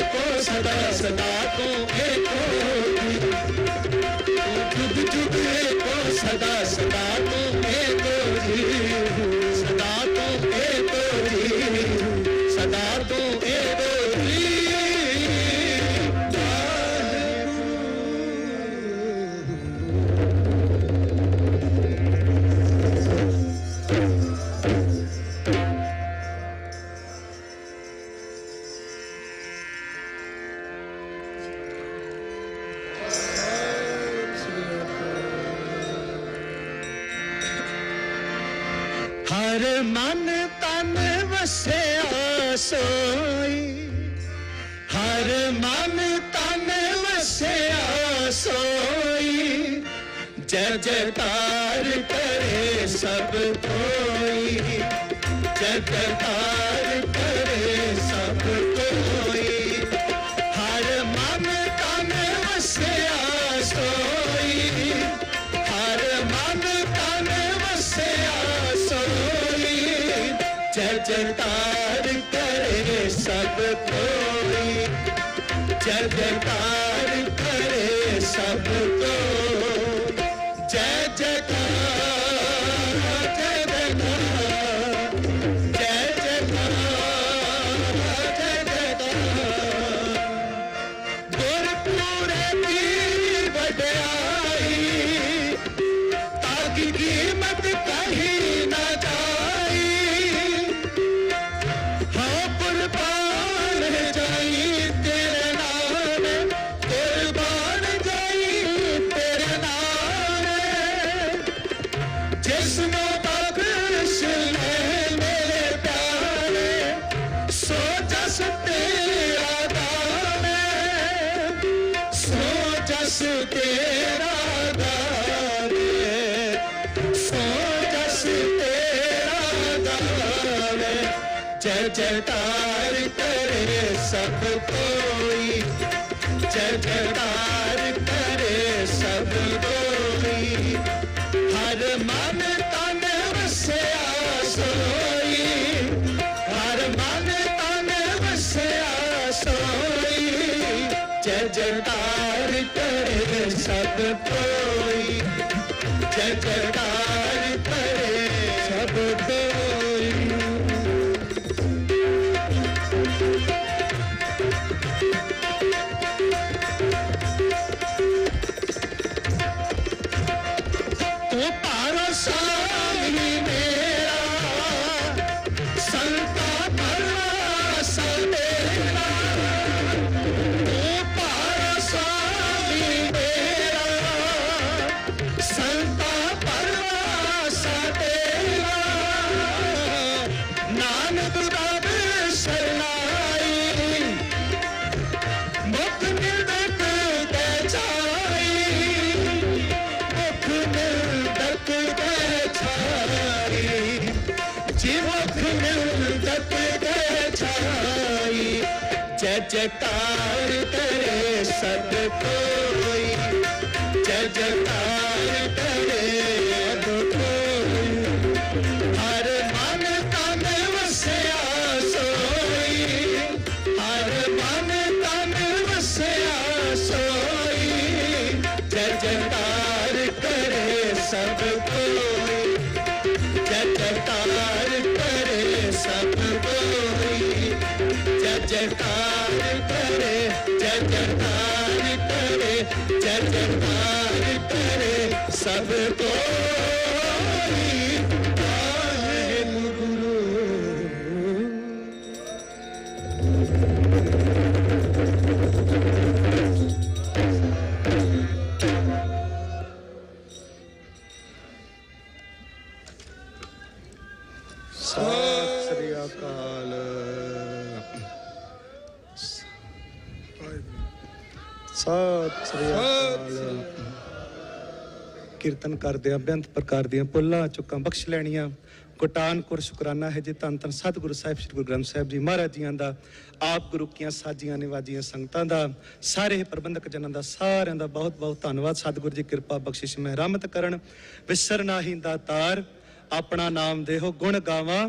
K: एको सदा सदा को एको जुग जुग एको सदा सदा को एको जी सदा को एको जी सदा को एको जी हर मन तन वसिया सोई हर मन तन वसिया सोई जय जयकार करे सब कोई जय जयकार करे सब कोई हर मन तन वसिया सोई हर मन तन वसिया सोई जय जयकार करे सब कोई जय जयकार करे सब कोई जय जयकार जय जयकार जय जयकार जय जयकार गुरपुरे पीर वड्याई ताकि कीमत कहीं न जाई हाँ कुर्बान जाई तेरे नाम कुर्बान जाई तेरे नाम जिसने बख्श ले मेरे प्यारे सो जस तेरा दान सो जस तेरा दान सो जस तेरा दान जय जयकार करे सब कोई जय जयकार करे सब कोई हर मन तन वसिया सोई हर मन तन वसिया सोई जय जयकार करे सब कोई जय जयकार करे सब कोई तू पारो स्वामी मेरा संता परवास मेरा तू पारो स्वामी मेरा संता परवास तेरा नानक रब शरणाई मुख निर्दक दे जाई मुख निर्दक दे छाई जी मुख निर्दक दे छाई जय जयकार करे सब कोई जय जयकार करे सब कोई हर मन तन वसिया सोई हर मन तन वसिया सोई जय जयकार करे सब कोई जय जयकार करे सब कोई जय जयकार करे जय जयकार करे जय जयकार करे सब कोई वाहेगुरु
L: ਸਤਿ ਸ੍ਰੀ ਅਕਾਲ ਸਤਿ ਸ੍ਰੀ ਅਕਾਲ ਕੀਰਤਨ ਕਰਦਿਆਂ ਬੇਅੰਤ ਪ੍ਰਕਾਰ ਦੀਆਂ ਪੁੱਲਾਂ ਚੁੱਕਾਂ ਬਖਸ਼ ਲੈਣੀਆਂ ਕੋਟਾਨਪੁਰ ਸ਼ੁਕਰਾਨਾ ਹੈ ਜੀ ਧੰਨ ਧੰਨ ਸਤਿਗੁਰੂ ਸਾਹਿਬ ਸ੍ਰੀ ਗੁਰੂ ਗ੍ਰੰਥ ਸਾਹਿਬ ਜੀ ਮਹਾਰਾਜ ਜੀਆਂ ਦਾ ਆਪ ਗੁਰੂ ਕੀਆਂ ਸਾਜੀਆਂ ਨਿਵਾਜੀਆਂ ਸੰਗਤਾਂ ਦਾ ਸਾਰੇ ਪ੍ਰਬੰਧਕ ਜਨਾਂ ਦਾ ਸਾਰਿਆਂ ਦਾ ਬਹੁਤ ਬਹੁਤ ਧੰਨਵਾਦ ਸਤਿਗੁਰੂ ਜੀ ਕਿਰਪਾ ਬਖਸ਼ਿਸ਼ ਮਹਿ ਰਹਿਮਤ ਕਰਨ ਵਿਸਰ ਨਾਹੀਂ ਦਾਤਾਰ ਆਪਣਾ ਨਾਮ ਦੇਹੋ ਗੁਣ ਗਾਵਾਂ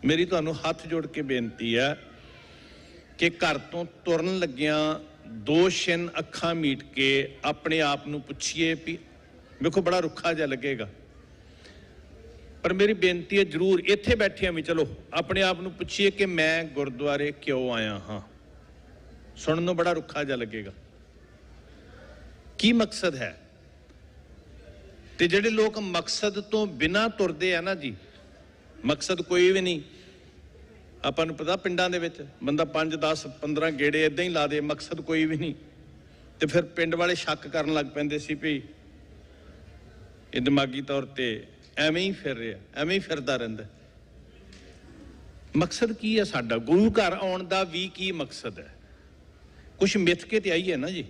M: ਮੇਰੀ ਤੁਹਾਨੂੰ ਹੱਥ ਜੋੜ ਕੇ ਬੇਨਤੀ ਹੈ ਕਿ ਘਰ ਤੋਂ ਤੁਰਨ ਲੱਗਿਆਂ 2 ਛਿਨ ਅੱਖਾਂ ਮੀਟ ਕੇ ਆਪਣੇ ਆਪ ਨੂੰ ਪੁੱਛੀਏ ਵੀ ਵੇਖੋ ਬੜਾ ਰੁੱਖਾ ਜਿਹਾ ਲੱਗੇਗਾ, ਪਰ ਮੇਰੀ ਬੇਨਤੀ ਹੈ ਜ਼ਰੂਰ ਇੱਥੇ ਬੈਠੇ ਹਾਂ ਵੀ ਚਲੋ ਆਪਣੇ ਆਪ ਨੂੰ ਪੁੱਛੀਏ ਕਿ ਮੈਂ ਗੁਰਦੁਆਰੇ ਕਿਉਂ ਆਇਆ ਹਾਂ। ਸੁਣਨ ਨੂੰ ਬੜਾ ਰੁੱਖਾ ਜਿਹਾ ਲੱਗੇਗਾ, ਕੀ ਮਕਸਦ ਹੈ? ਤੇ ਜਿਹੜੇ ਲੋਕ ਮਕਸਦ ਤੋਂ ਬਿਨਾਂ ਤੁਰਦੇ ਆ ਨਾ ਜੀ, ਮਕਸਦ ਕੋਈ ਵੀ ਨਹੀਂ। ਆਪਾਂ ਨੂੰ ਪਤਾ ਪਿੰਡਾਂ ਦੇ ਵਿੱਚ ਬੰਦਾ 5 10 15 ਗੇੜੇ ਇਦਾਂ ਹੀ ਲਾ ਦੇ, ਮਕਸਦ ਕੋਈ ਵੀ ਨਹੀਂ, ਤੇ ਫਿਰ ਪਿੰਡ ਵਾਲੇ ਸ਼ੱਕ ਕਰਨ ਲੱਗ ਪੈਂਦੇ ਸੀ ਵੀ ਇਹ ਦਿਮਾਗੀ ਤੌਰ ਤੇ ਐਵੇਂ ਹੀ ਫਿਰ ਰਿਹਾ, ਐਵੇਂ ਹੀ ਫਿਰਦਾ ਰਹਿੰਦਾ। ਮਕਸਦ ਕੀ ਹੈ ਸਾਡਾ? ਗੁਰੂ ਘਰ ਆਉਣ ਦਾ ਵੀ ਕੀ ਮਕਸਦ ਹੈ? ਕੁਛ ਮਿੱਥ ਕੇ ਤੇ ਆਈ ਹੈ ਨਾ ਜੀ।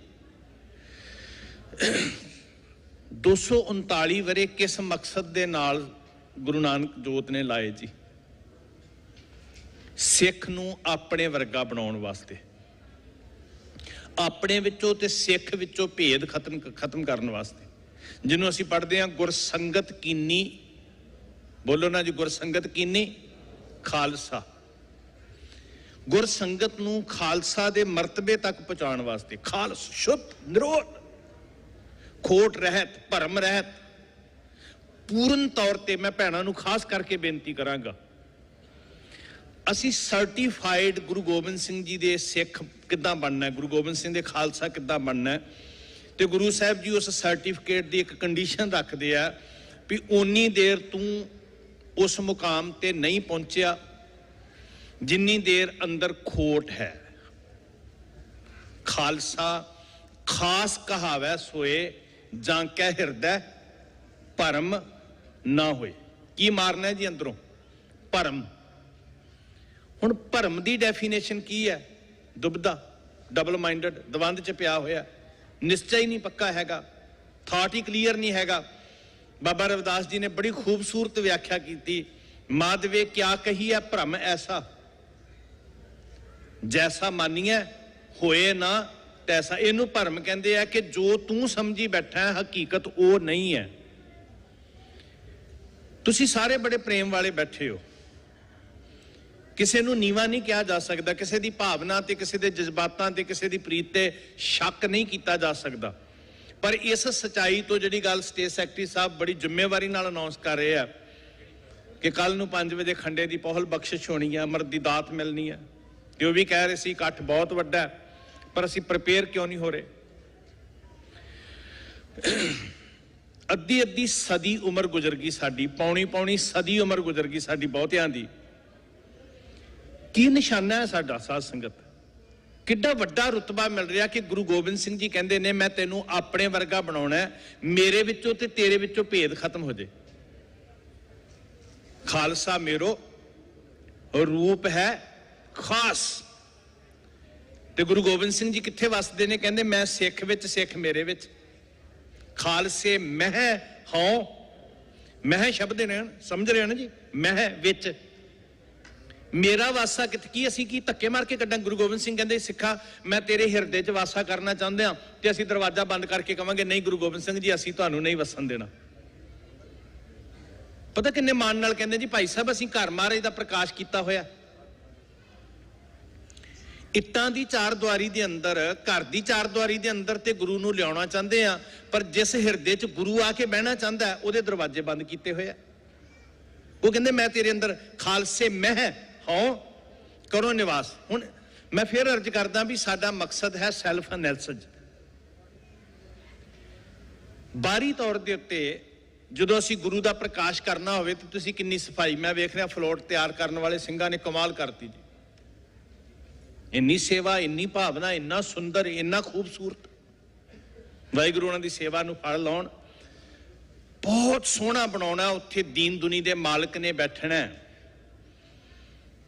M: 239 ਵਰੇ ਕਿਸ ਮਕਸਦ ਦੇ ਨਾਲ ਗੁਰੂ ਨਾਨਕ ਜੋਤ ਨੇ ਲਾਏ ਜੀ? ਸਿੱਖ ਨੂੰ ਆਪਣੇ ਵਰਗਾ ਬਣਾਉਣ ਵਾਸਤੇ, ਆਪਣੇ ਵਿੱਚੋਂ ਤੇ ਸਿੱਖ ਵਿੱਚੋਂ ਭੇਦ ਖਤਮ ਕਰਨ ਵਾਸਤੇ, ਜਿਹਨੂੰ ਅਸੀਂ ਪੜ੍ਹਦੇ ਹਾਂ ਗੁਰਸੰਗਤ ਕੀਨੀ। ਬੋਲੋ ਨਾ ਜੀ, ਗੁਰਸੰਗਤ ਕੀਨੀ ਖਾਲਸਾ। ਗੁਰਸੰਗਤ ਨੂੰ ਖਾਲਸਾ ਦੇ ਮਰਤਬੇ ਤੱਕ ਪਹੁੰਚਾਉਣ ਵਾਸਤੇ, ਖਾਲਸ ਸ਼ੁੱਧ ਨਿਰੋਲ ਖੋਟ ਰਹਿਤ ਭਰਮ ਰਹਿਤ ਪੂਰਨ ਤੌਰ ਤੇ ਮੈਂ ਭੈਣਾਂ ਨੂੰ ਖਾਸ ਕਰਕੇ ਬੇਨਤੀ ਕਰਾਂਗਾ, ਅਸੀਂ ਸਰਟੀਫਾਈਡ ਗੁਰੂ ਗੋਬਿੰਦ ਸਿੰਘ ਜੀ ਦੇ ਸਿੱਖ ਕਿੱਦਾਂ ਬਣਨਾ ਹੈ, ਗੁਰੂ ਗੋਬਿੰਦ ਸਿੰਘ ਦੇ ਖਾਲਸਾ ਕਿੱਦਾਂ ਬਣਨਾ ਹੈ। ਤੇ ਗੁਰੂ ਸਾਹਿਬ ਜੀ ਉਸ ਸਰਟੀਫਿਕੇਟ ਦੀ ਇੱਕ ਕੰਡੀਸ਼ਨ ਰੱਖਦੇ ਆ ਵੀ ਓਨੀ ਦੇਰ ਤੂੰ ਉਸ ਮੁਕਾਮ ਤੇ ਨਹੀਂ ਪਹੁੰਚਿਆ ਜਿੰਨੀ ਦੇਰ ਅੰਦਰ ਖੋਟ ਹੈ। ਖਾਲਸਾ ਖਾਸ ਕਹਾਵੈ ਸੋਏ ਜਾਂ ਕੈ ਹਿਰਦੈ ਭਰਮ ਨਾ ਹੋਏ। ਕੀ ਮਾਰਨਾ ਜੀ ਅੰਦਰੋਂ? ਭਰਮ। ਹੁਣ ਭਰਮ ਦੀ ਡੈਫੀਨੇਸ਼ਨ ਕੀ ਹੈ? ਦੁਬਦਾ, ਡਬਲ ਮਾਈਂਡਡ, ਦਵੰਦ ਚ ਪਿਆ ਹੋਇਆ, ਨਿਸ਼ਚੈ ਹੀ ਨਹੀਂ ਪੱਕਾ ਹੈਗਾ, ਥਾਟ ਹੀ ਕਲੀਅਰ ਨਹੀਂ ਹੈਗਾ। ਬਾਬਾ ਰਵਿਦਾਸ ਜੀ ਨੇ ਬੜੀ ਖੂਬਸੂਰਤ ਵਿਆਖਿਆ ਕੀਤੀ, ਮਾਧਵੇ ਕਿਆ ਕਹੀਐ ਭਰਮ ਐਸਾ, ਜੈਸਾ ਮਾਨੀਐ ਹੋਏ ਨਾ ਤੈਸਾ। ਇਹਨੂੰ ਭਰਮ ਕਹਿੰਦੇ ਆ ਕਿ ਜੋ ਤੂੰ ਸਮਝੀ ਬੈਠਾ ਹੈ ਹਕੀਕਤ ਉਹ ਨਹੀਂ ਹੈ। ਤੁਸੀਂ ਸਾਰੇ ਬੜੇ ਪ੍ਰੇਮ ਵਾਲੇ ਬੈਠੇ ਹੋ, ਕਿਸੇ ਨੂੰ ਨੀਵਾ ਨਹੀਂ ਕਿਹਾ ਜਾ ਸਕਦਾ, ਕਿਸੇ ਦੀ ਭਾਵਨਾ ਤੇ ਕਿਸੇ ਦੇ ਜਜ਼ਬਾਤਾਂ ਤੇ ਕਿਸੇ ਦੀ ਪ੍ਰੀਤ ਤੇ ਸ਼ੱਕ ਨਹੀਂ ਕੀਤਾ ਜਾ ਸਕਦਾ। ਪਰ ਇਸ ਸਚਾਈ ਤੋਂ ਜਿਹੜੀ ਗੱਲ ਸਟੇਟ ਸੈਕਟਰੀ ਸਾਹਿਬ ਬੜੀ ਜ਼ਿੰਮੇਵਾਰੀ ਨਾਲ ਅਨਾਉਂਸ ਕਰ ਰਹੇ ਆ ਕਿ ਕੱਲ ਨੂੰ 5 ਵਜੇ ਖੰਡੇ ਦੀ ਪਹੁਲ ਬਖਸ਼ਿਸ਼ ਹੋਣੀ ਹੈ, ਅਮਰ ਦੀ ਦਾਤ ਮਿਲਣੀ ਹੈ। ਤੇ ਉਹ ਵੀ ਕਹਿ ਰਹੇ ਸੀ ਇਕੱਠ ਬਹੁਤ ਵੱਡਾ ਹੈ, ਪਰ ਅਸੀਂ ਪ੍ਰਿਪੇਅਰ ਕਿਉਂ ਨਹੀਂ ਹੋ ਰਹੇ? ਅੱਧੀ ਸਦੀ ਉਮਰ ਗੁਜ਼ਰ ਗਈ ਸਾਡੀ, ਪੌਣੀ ਸਦੀ ਉਮਰ ਗੁਜ਼ਰ ਗਈ ਸਾਡੀ ਬਹੁਤਿਆਂ ਦੀ। ਕੀ ਨਿਸ਼ਾਨਾ ਹੈ ਸਾਡਾ? ਸਾਧ ਸੰਗਤ, ਕਿੱਡਾ ਵੱਡਾ ਰੁਤਬਾ ਮਿਲ ਰਿਹਾ ਕਿ ਗੁਰੂ ਗੋਬਿੰਦ ਸਿੰਘ ਜੀ ਕਹਿੰਦੇ ਨੇ ਮੈਂ ਤੈਨੂੰ ਆਪਣੇ ਵਰਗਾ ਬਣਾਉਣਾ ਹੈ, ਮੇਰੇ ਵਿੱਚੋਂ ਤੇ ਤੇਰੇ ਵਿੱਚੋਂ ਭੇਦ ਖਤਮ ਹੋ ਜੇ। ਖਾਲਸਾ ਮੇਰੋ ਰੂਪ ਹੈ ਖਾਸ। ਤੇ ਗੁਰੂ ਗੋਬਿੰਦ ਸਿੰਘ ਜੀ ਕਿੱਥੇ ਵਸਦੇ ਨੇ? ਕਹਿੰਦੇ ਮੈਂ ਸਿੱਖ ਵਿੱਚ, ਸਿੱਖ ਮੇਰੇ ਵਿੱਚ। ਖਾਲਸੇ ਮਹਿ ਹਉ, ਮਹਿ ਸ਼ਬਦ ਨੇ, ਸਮਝ ਰਹੇ ਹੋ ਨਾ ਜੀ? ਮਹਿ ਵਿੱਚ ਮੇਰਾ ਵਾਸਾ ਕਿੱਥੇ? ਕੀ ਅਸੀਂ ਕੀ ਧੱਕੇ ਮਾਰ ਕੇ ਕੱਢਾਂ? ਗੁਰੂ ਗੋਬਿੰਦ ਸਿੰਘ ਕਹਿੰਦੇ ਸਿੱਖਾ ਮੈਂ ਤੇਰੇ ਹਿਰਦੇ 'ਚ ਵਾਸਾ ਕਰਨਾ ਚਾਹੁੰਦੇ ਹਾਂ, ਤੇ ਅਸੀਂ ਦਰਵਾਜ਼ਾ ਬੰਦ ਕਰਕੇ ਕਵਾਂਗੇ ਨਹੀਂ ਗੁਰੂ ਗੋਬਿੰਦ ਸਿੰਘ ਜੀ ਅਸੀਂ ਤੁਹਾਨੂੰ ਨਹੀਂ ਵਸਣ ਦੇਣਾ। ਪਤਾ ਕਿੰਨੇ ਮਾਣ ਨਾਲ ਕਹਿੰਦੇ ਜੀ ਭਾਈ ਸਾਹਿਬ ਅਸੀਂ ਘਰ ਮਹਾਰਾਜ ਦਾ ਪ੍ਰਕਾਸ਼ ਕੀਤਾ ਹੋਇਆ। ਇੱਟਾਂ ਦੀ ਚਾਰਦੁਆਰੀ ਦੇ ਅੰਦਰ, ਘਰ ਦੀ ਚਾਰਦੁਆਰੀ ਦੇ ਅੰਦਰ ਤੇ ਗੁਰੂ ਨੂੰ ਲਿਆਉਣਾ ਚਾਹੁੰਦੇ ਆ, ਪਰ ਜਿਸ ਹਿਰਦੇ 'ਚ ਗੁਰੂ ਆ ਕੇ ਬਹਿਣਾ ਚਾਹੁੰਦਾ ਉਹਦੇ ਦਰਵਾਜ਼ੇ ਬੰਦ ਕੀਤੇ ਹੋਏ ਆ। ਉਹ ਕਹਿੰਦੇ ਮੈਂ ਤੇਰੇ ਅੰਦਰ ਖਾਲਸੇ ਮਹਿ ਹਉ ਕਰੋ ਨਿਵਾਸ। ਹੁਣ ਮੈਂ ਫਿਰ ਅਰਜ਼ ਕਰਦਾ ਵੀ ਸਾਡਾ ਮਕਸਦ ਹੈ ਸੈਲਫ ਐਨਾਲਿਸਿਸ। ਬਾਹਰੀ ਤੌਰ ਦੇ ਉੱਤੇ ਜਦੋਂ ਅਸੀਂ ਗੁਰੂ ਦਾ ਪ੍ਰਕਾਸ਼ ਕਰਨਾ ਹੋਵੇ ਤਾਂ ਤੁਸੀਂ ਕਿੰਨੀ ਸਫਾਈ, ਮੈਂ ਵੇਖ ਰਿਹਾ ਫਲੋਟ ਤਿਆਰ ਕਰਨ ਵਾਲੇ ਸਿੰਘਾਂ ਨੇ ਕਮਾਲ ਕਰਤੀ ਜੀ। ਇੰਨੀ ਸੇਵਾ, ਇੰਨੀ ਭਾਵਨਾ, ਇੰਨਾ ਸੁੰਦਰ, ਇੰਨਾ ਖੂਬਸੂਰਤ। ਵਾਹਿਗੁਰੂ ਉਹਨਾਂ ਦੀ ਸੇਵਾ ਨੂੰ ਫੜ ਲਾਉਣ। ਬਹੁਤ ਸੋਹਣਾ ਬਣਾਉਣਾ, ਉੱਥੇ ਦੀਨ ਦੁਨੀ ਦੇ ਮਾਲਕ ਨੇ ਬੈਠਣਾ।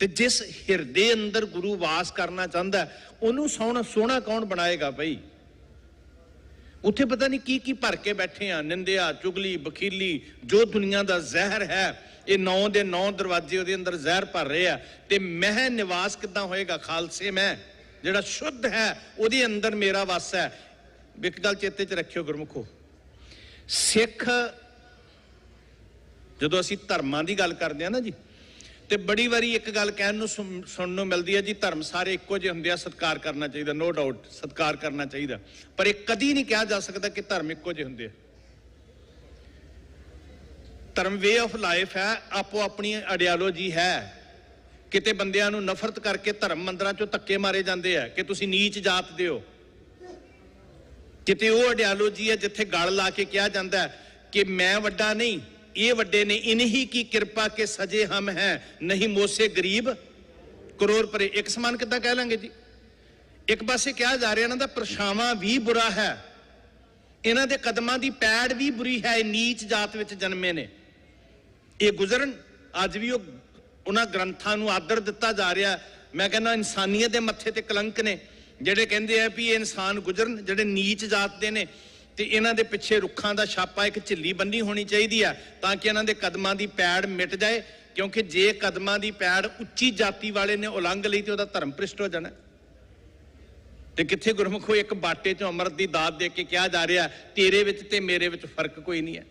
M: ਤੇ ਜਿਸ ਹਿਰਦੇ ਅੰਦਰ ਗੁਰੂ ਵਾਸ ਕਰਨਾ ਚਾਹੁੰਦਾ ਉਹਨੂੰ ਸੋਹਣਾ ਕੌਣ ਬਣਾਏਗਾ ਬਈ? ਉੱਥੇ ਪਤਾ ਨਹੀਂ ਕੀ ਭਰ ਕੇ ਬੈਠੇ ਆ, ਨਿੰਦਿਆ, ਚੁਗਲੀ, ਬਖੀਲੀ, ਜੋ ਦੁਨੀਆ ਦਾ ਜ਼ਹਿਰ ਹੈ, ਇਹ 9 ਦੇ 9 ਦਰਵਾਜ਼ੇ ਉਹਦੇ ਅੰਦਰ ਜ਼ਹਿਰ ਭਰ ਰਹੇ ਆ। ਤੇ ਮਹਿ ਨਿਵਾਸ ਕਿੱਦਾਂ ਹੋਏਗਾ? ਖਾਲਸੇ ਮੈਂ ਜਿਹੜਾ ਸ਼ੁੱਧ ਹੈ ਉਹਦੇ ਅੰਦਰ ਮੇਰਾ ਵਾਸ ਹੈ। ਇੱਕ ਗੱਲ ਚੇਤੇ 'ਚ ਰੱਖਿਓ ਗੁਰਮੁਖੋ, ਸਿੱਖ ਜਦੋਂ ਅਸੀਂ ਧਰਮਾਂ ਦੀ ਗੱਲ ਕਰਦੇ ਆ ਨਾ ਜੀ, ਤੇ ਬੜੀ ਵਾਰੀ ਇੱਕ ਗੱਲ ਕਹਿਣ ਨੂੰ ਸੁਣਨ ਨੂੰ ਮਿਲਦੀ ਹੈ ਜੀ, ਧਰਮ ਸਾਰੇ ਇੱਕੋ ਜਿਹੇ ਹੁੰਦੇ ਆ, ਸਤਿਕਾਰ ਕਰਨਾ ਚਾਹੀਦਾ, ਨੋ ਡਾਊਟ ਸਤਿਕਾਰ ਕਰਨਾ ਚਾਹੀਦਾ, ਪਰ ਇਹ ਕਦੀ ਨਹੀਂ ਕਿਹਾ ਜਾ ਸਕਦਾ ਕਿ ਧਰਮ ਇੱਕੋ ਜਿਹੇ ਹੁੰਦੇ ਆ। ਧਰਮ ਵੇ ਆਫ ਲਾਈਫ ਹੈ, ਆਪੋ ਆਪਣੀ ਆਈਡੀਓਲੋਜੀ ਹੈ। ਕਿਤੇ ਬੰਦਿਆਂ ਨੂੰ ਨਫ਼ਰਤ ਕਰਕੇ ਧਰਮ ਮੰਦਰਾਂ ਚੋਂ ਧੱਕੇ ਮਾਰੇ ਜਾਂਦੇ ਆ ਕਿ ਤੁਸੀਂ ਨੀਚ ਜਾਤ ਦੇ ਹੋ। ਕਿਤੇ ਉਹ ਆਈਡੀਓਲੋਜੀ ਹੈ ਜਿੱਥੇ ਗਲ ਲਾ ਕੇ ਕਿਹਾ ਜਾਂਦਾ ਹੈ ਕਿ ਮੈਂ ਵੱਡਾ ਨਹੀਂ, ਇਹ ਵੱਡੇ ਨੇ, ਇਨਹੀ ਕੀ ਕਿਰਪਾ ਕੇ ਸਜੇ ਹਮ ਹੈ, ਨਹੀਂ ਮੋਸੇ ਗਰੀਬ ਕਰੋੜ ਪਰੇ। ਇੱਕ ਸਮਾਨ ਕਿੱਦਾਂ ਕਹਿ ਲਾਂਗੇ ਜੀ? ਇੱਕ ਪਾਸੇ ਕਿਹਾ ਜਾ ਰਿਹਾ ਇਹਨਾਂ ਦਾ ਪਰਛਾਵਾਂ ਵੀ ਬੁਰਾ ਹੈ, ਇਹਨਾਂ ਦੇ ਕਦਮਾਂ ਦੀ ਪੈੜ ਵੀ ਬੁਰੀ ਹੈ, ਇਹ ਨੀਚ ਜਾਤ ਵਿੱਚ ਜਨਮੇ ਨੇ, ਇਹ ਗੁਜ਼ਰਨ। ਅੱਜ ਵੀ ਉਹਨਾਂ ਗ੍ਰੰਥਾਂ ਨੂੰ ਆਦਰ ਦਿੱਤਾ ਜਾ ਰਿਹਾ। ਮੈਂ ਕਹਿੰਦਾ ਇਨਸਾਨੀਅਤ ਦੇ ਮੱਥੇ ਤੇ ਕਲੰਕ ਨੇ ਜਿਹੜੇ ਕਹਿੰਦੇ ਆ ਵੀ ਇਹ ਇਨਸਾਨ ਗੁਜ਼ਰਨ ਜਿਹੜੇ ਨੀਚ ਜਾਤ ਦੇ ਨੇ, ਤੇ ਇਹਨਾਂ ਦੇ ਪਿੱਛੇ ਰੁੱਖਾਂ ਦਾ ਛਾਪਾ ਇੱਕ ਝਿੱਲੀ ਬੰਨੀ ਹੋਣੀ ਚਾਹੀਦੀ ਆ ਤਾਂ ਕਿ ਇਹਨਾਂ ਦੇ ਕਦਮਾਂ ਦੀ ਪੈੜ ਮਿਟ ਜਾਏ, ਕਿਉਂਕਿ ਜੇ ਕਦਮਾਂ ਦੀ ਪੈੜ ਉੱਚੀ ਜਾਤੀ ਵਾਲੇ ਨੇ ਉਲੰਘ ਲਈ ਤੇ ਉਹਦਾ ਧਰਮ ਭ੍ਰਿਸ਼ਟ ਹੋ ਜਾਣਾ। ਤੇ ਕਿੱਥੇ ਗੁਰਮੁਖੋ ਇੱਕ ਬਾਟੇ ਚੋਂ ਅੰਮ੍ਰਿਤ ਦੀ ਦਾਤ ਦੇ ਕੇ ਕਿਹਾ ਜਾ ਰਿਹਾ ਤੇਰੇ ਵਿੱਚ ਤੇ ਮੇਰੇ ਵਿੱਚ ਫਰਕ ਕੋਈ ਨਹੀਂ ਹੈ।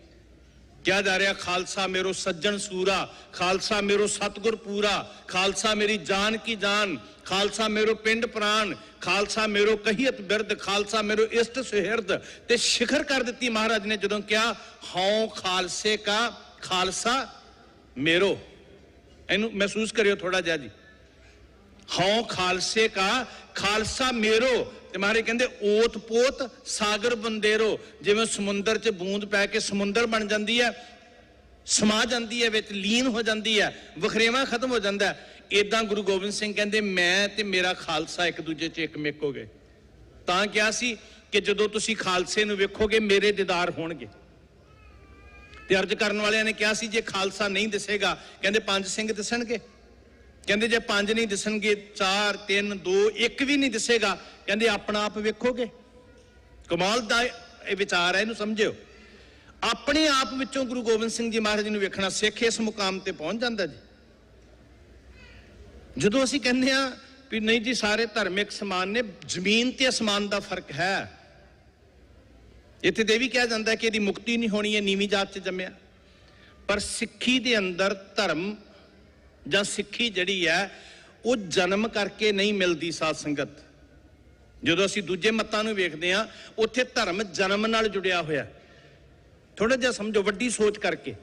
M: ਕਿਹਾ ਜਾ ਰਿਹਾ ਖਾਲਸਾ ਮੇਰੋ ਸੱਜਣ ਸੂਰਾ, ਖਾਲਸਾ ਮੇਰੋ ਸਤਿਗੁਰ ਪੂਰਾ, ਖਾਲਸਾ ਮੇਰੀ ਜਾਨ ਕੀ ਜਾਨ, ਖਾਲਸਾ ਮੇਰੋ ਪਿੰਡ ਪ੍ਰਾਨ, ਖਾਲਸਾ ਮੇਰੋ ਕਹੀਅਤ ਬਿਰਦ, ਖਾਲਸਾ ਮੇਰੋ ਇਸ਼ਟ ਸੁਹਿਰਦ। ਤੇ ਸ਼ਿਖਰ ਕਰ ਦਿੱਤੀ ਮਹਾਰਾਜ ਨੇ ਜਦੋਂ ਕਿਹਾ ਹਉ ਖਾਲਸੇ ਕਾ ਖਾਲਸਾ ਮੇਰੋ। ਇਹਨੂੰ ਮਹਿਸੂਸ ਕਰਿਓ ਥੋੜਾ ਜਿਹਾ ਜੀ, ਹਉ ਖਾਲਸੇ ਕਾ ਖਾਲਸਾ ਮੇਰੋ। ਤੇ ਮਹਾਰਾਜ ਕਹਿੰਦੇ ਓਤ ਪੋਤ ਸਾਗਰ ਬੰਦੇਰੋ। ਜਿਵੇਂ ਸਮੁੰਦਰ 'ਚ ਬੂੰਦ ਪੈ ਕੇ ਸਮੁੰਦਰ ਬਣ ਜਾਂਦੀ ਹੈ, ਸਮਾ ਜਾਂਦੀ ਹੈ, ਵਿੱਚ ਲੀਨ ਹੋ ਜਾਂਦੀ ਹੈ, ਵਖਰੇਵਾਂ ਖਤਮ ਹੋ ਜਾਂਦਾ ਹੈ, ਇਦਾਂ ਗੁਰੂ ਗੋਬਿੰਦ ਸਿੰਘ ਕਹਿੰਦੇ ਮੈਂ ਤੇ ਮੇਰਾ ਖਾਲਸਾ ਇੱਕ ਦੂਜੇ 'ਚ ਇੱਕ ਮਿਕ ਹੋ ਗਏ। ਤਾਂ ਕਿਹਾ ਸੀ ਕਿ ਜਦੋਂ ਤੁਸੀਂ ਖਾਲਸੇ ਨੂੰ ਵੇਖੋਗੇ ਮੇਰੇ ਦੀਦਾਰ ਹੋਣਗੇ। ਤੇ ਅਰਜ਼ ਕਰਨ ਵਾਲਿਆਂ ਨੇ ਕਿਹਾ ਸੀ ਜੇ ਖਾਲਸਾ ਨਹੀਂ ਦਿਸੇਗਾ, ਕਹਿੰਦੇ 5 ਸਿੰਘ ਦਿਸਣਗੇ। ਕਹਿੰਦੇ ਜੇ 5 ਨਹੀਂ ਦਿਸਣਗੇ, 4 3 2 1 ਵੀ ਨਹੀਂ ਦਿਸੇਗਾ, ਕਹਿੰਦੇ ਆਪਣਾ ਆਪ ਵੇਖੋਗੇ। ਕਮਾਲ ਦਾ ਇਹ ਵਿਚਾਰ ਹੈ, ਇਹਨੂੰ ਸਮਝਿਓ। ਆਪਣੇ ਆਪ ਵਿੱਚੋਂ ਗੁਰੂ ਗੋਬਿੰਦ ਸਿੰਘ ਜੀ ਮਹਾਰਾਜ ਨੂੰ ਵੇਖਣਾ, ਸਿੱਖ ਇਸ ਮੁਕਾਮ ਤੇ ਪਹੁੰਚ ਜਾਂਦਾ ਜੀ। ਜਦੋਂ ਅਸੀਂ ਕਹਿੰਦੇ ਆ ਵੀ ਨਹੀਂ ਜੀ ਸਾਰੇ ਧਰਮ ਇੱਕ ਸਮਾਨ ਨੇ, ਜ਼ਮੀਨ ਤੇ ਅਸਮਾਨ ਦਾ ਫਰਕ ਹੈ। ਇੱਥੇ ਤੇ ਵੀ ਕਿਹਾ ਜਾਂਦਾ ਕਿ ਇਹਦੀ ਮੁਕਤੀ ਨਹੀਂ ਹੋਣੀ, ਹੈ ਨੀਵੀਂ ਜਾਤ 'ਚ ਜੰਮਿਆ। ਪਰ ਸਿੱਖੀ ਦੇ ਅੰਦਰ ਧਰਮ ਜਾਂ ਸਿੱਖੀ ਜਿਹੜੀ ਹੈ ਉਹ ਜਨਮ ਕਰਕੇ ਨਹੀਂ ਮਿਲਦੀ। ਸਾਧ ਸੰਗਤ, ਜਦੋਂ ਅਸੀਂ ਦੂਜੇ ਮੱਤਾਂ ਨੂੰ ਵੇਖਦੇ ਹਾਂ ਉੱਥੇ ਧਰਮ ਜਨਮ ਨਾਲ ਜੁੜਿਆ ਹੋਇਆ। ਥੋੜਾ ਜਿਹਾ ਸਮਝੋ, ਵੱਡੀ ਸੋਚ ਕਰਕੇ।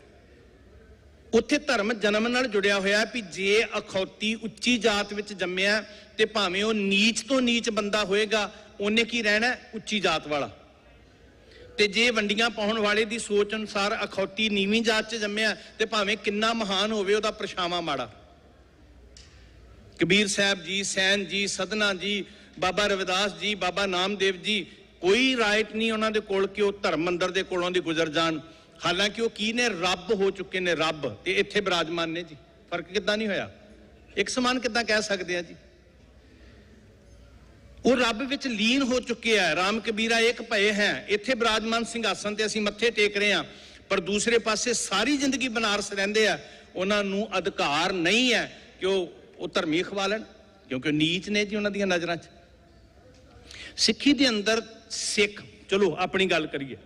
M: ਉੱਥੇ ਧਰਮ ਜਨਮ ਨਾਲ ਜੁੜਿਆ ਹੋਇਆ ਵੀ ਜੇ ਅਖੌਤੀ ਉੱਚੀ ਜਾਤ ਵਿੱਚ ਜੰਮਿਆ ਤੇ ਭਾਵੇਂ ਉਹ ਨੀਚ ਤੋਂ ਨੀਚ ਬੰਦਾ ਹੋਏਗਾ, ਉਹਨੇ ਕੀ ਰਹਿਣਾ? ਉੱਚੀ ਜਾਤ ਵਾਲਾ। ਤੇ ਜੇ ਵੰਡੀਆਂ ਪਾਉਣ ਵਾਲੇ ਦੀ ਸੋਚ ਅਨੁਸਾਰ ਅਖੌਤੀ ਨੀਵੀਂ ਜਾਤ 'ਚ ਜੰਮਿਆ ਤੇ ਭਾਵੇਂ ਕਿੰਨਾ ਮਹਾਨ ਹੋਵੇ ਉਹਦਾ ਪਰਛਾਵਾਂ ਮਾੜਾ। ਕਬੀਰ ਸਾਹਿਬ ਜੀ, ਸੈਨ ਜੀ, ਸਦਨਾ ਜੀ, ਬਾਬਾ ਰਵਿਦਾਸ ਜੀ, ਬਾਬਾ ਨਾਮਦੇਵ ਜੀ, ਕੋਈ ਰਾਈਟ ਨਹੀਂ ਉਹਨਾਂ ਦੇ ਕੋਲ ਕਿ ਉਹ ਧਰਮ ਮੰਦਰ ਦੇ ਕੋਲੋਂ ਦੀ ਗੁਜ਼ਰ ਜਾਣ। ਹਾਲਾਂਕਿ ਉਹ ਕੀ ਨੇ? ਰੱਬ ਹੋ ਚੁੱਕੇ ਨੇ, ਰੱਬ। ਤੇ ਇੱਥੇ ਬਿਰਾਜਮਾਨ ਨੇ ਜੀ। ਫਰਕ ਕਿੱਦਾਂ ਨਹੀਂ ਹੋਇਆ? ਇੱਕ ਸਮਾਨ ਕਿੱਦਾਂ ਕਹਿ ਸਕਦੇ ਆ ਜੀ? ਉਹ ਰੱਬ ਵਿੱਚ ਲੀਨ ਹੋ ਚੁੱਕੇ ਆ। ਰਾਮ ਕਬੀਰਾ ਇੱਕ ਭਏ ਹੈ। ਇੱਥੇ ਬਿਰਾਜਮਾਨ ਸਿੰਘਾਸਨ ਤੇ ਅਸੀਂ ਮੱਥੇ ਟੇਕ ਰਹੇ ਹਾਂ, ਪਰ ਦੂਸਰੇ ਪਾਸੇ ਸਾਰੀ ਜ਼ਿੰਦਗੀ ਬਨਾਰਸ ਰਹਿੰਦੇ ਆ। ਉਹਨਾਂ ਨੂੰ ਅਧਿਕਾਰ ਨਹੀਂ ਹੈ ਕਿ ਉਹ ਧਰਮੀ ਖਵਾ ਲੈਣ, ਕਿਉਂਕਿ ਨੀਚ ਨੇ ਜੀ ਉਹਨਾਂ ਦੀਆਂ ਨਜ਼ਰਾਂ 'ਚ। ਸਿੱਖੀ ਦੇ ਅੰਦਰ ਸਿੱਖ, ਚਲੋ ਆਪਣੀ ਗੱਲ ਕਰੀਏ,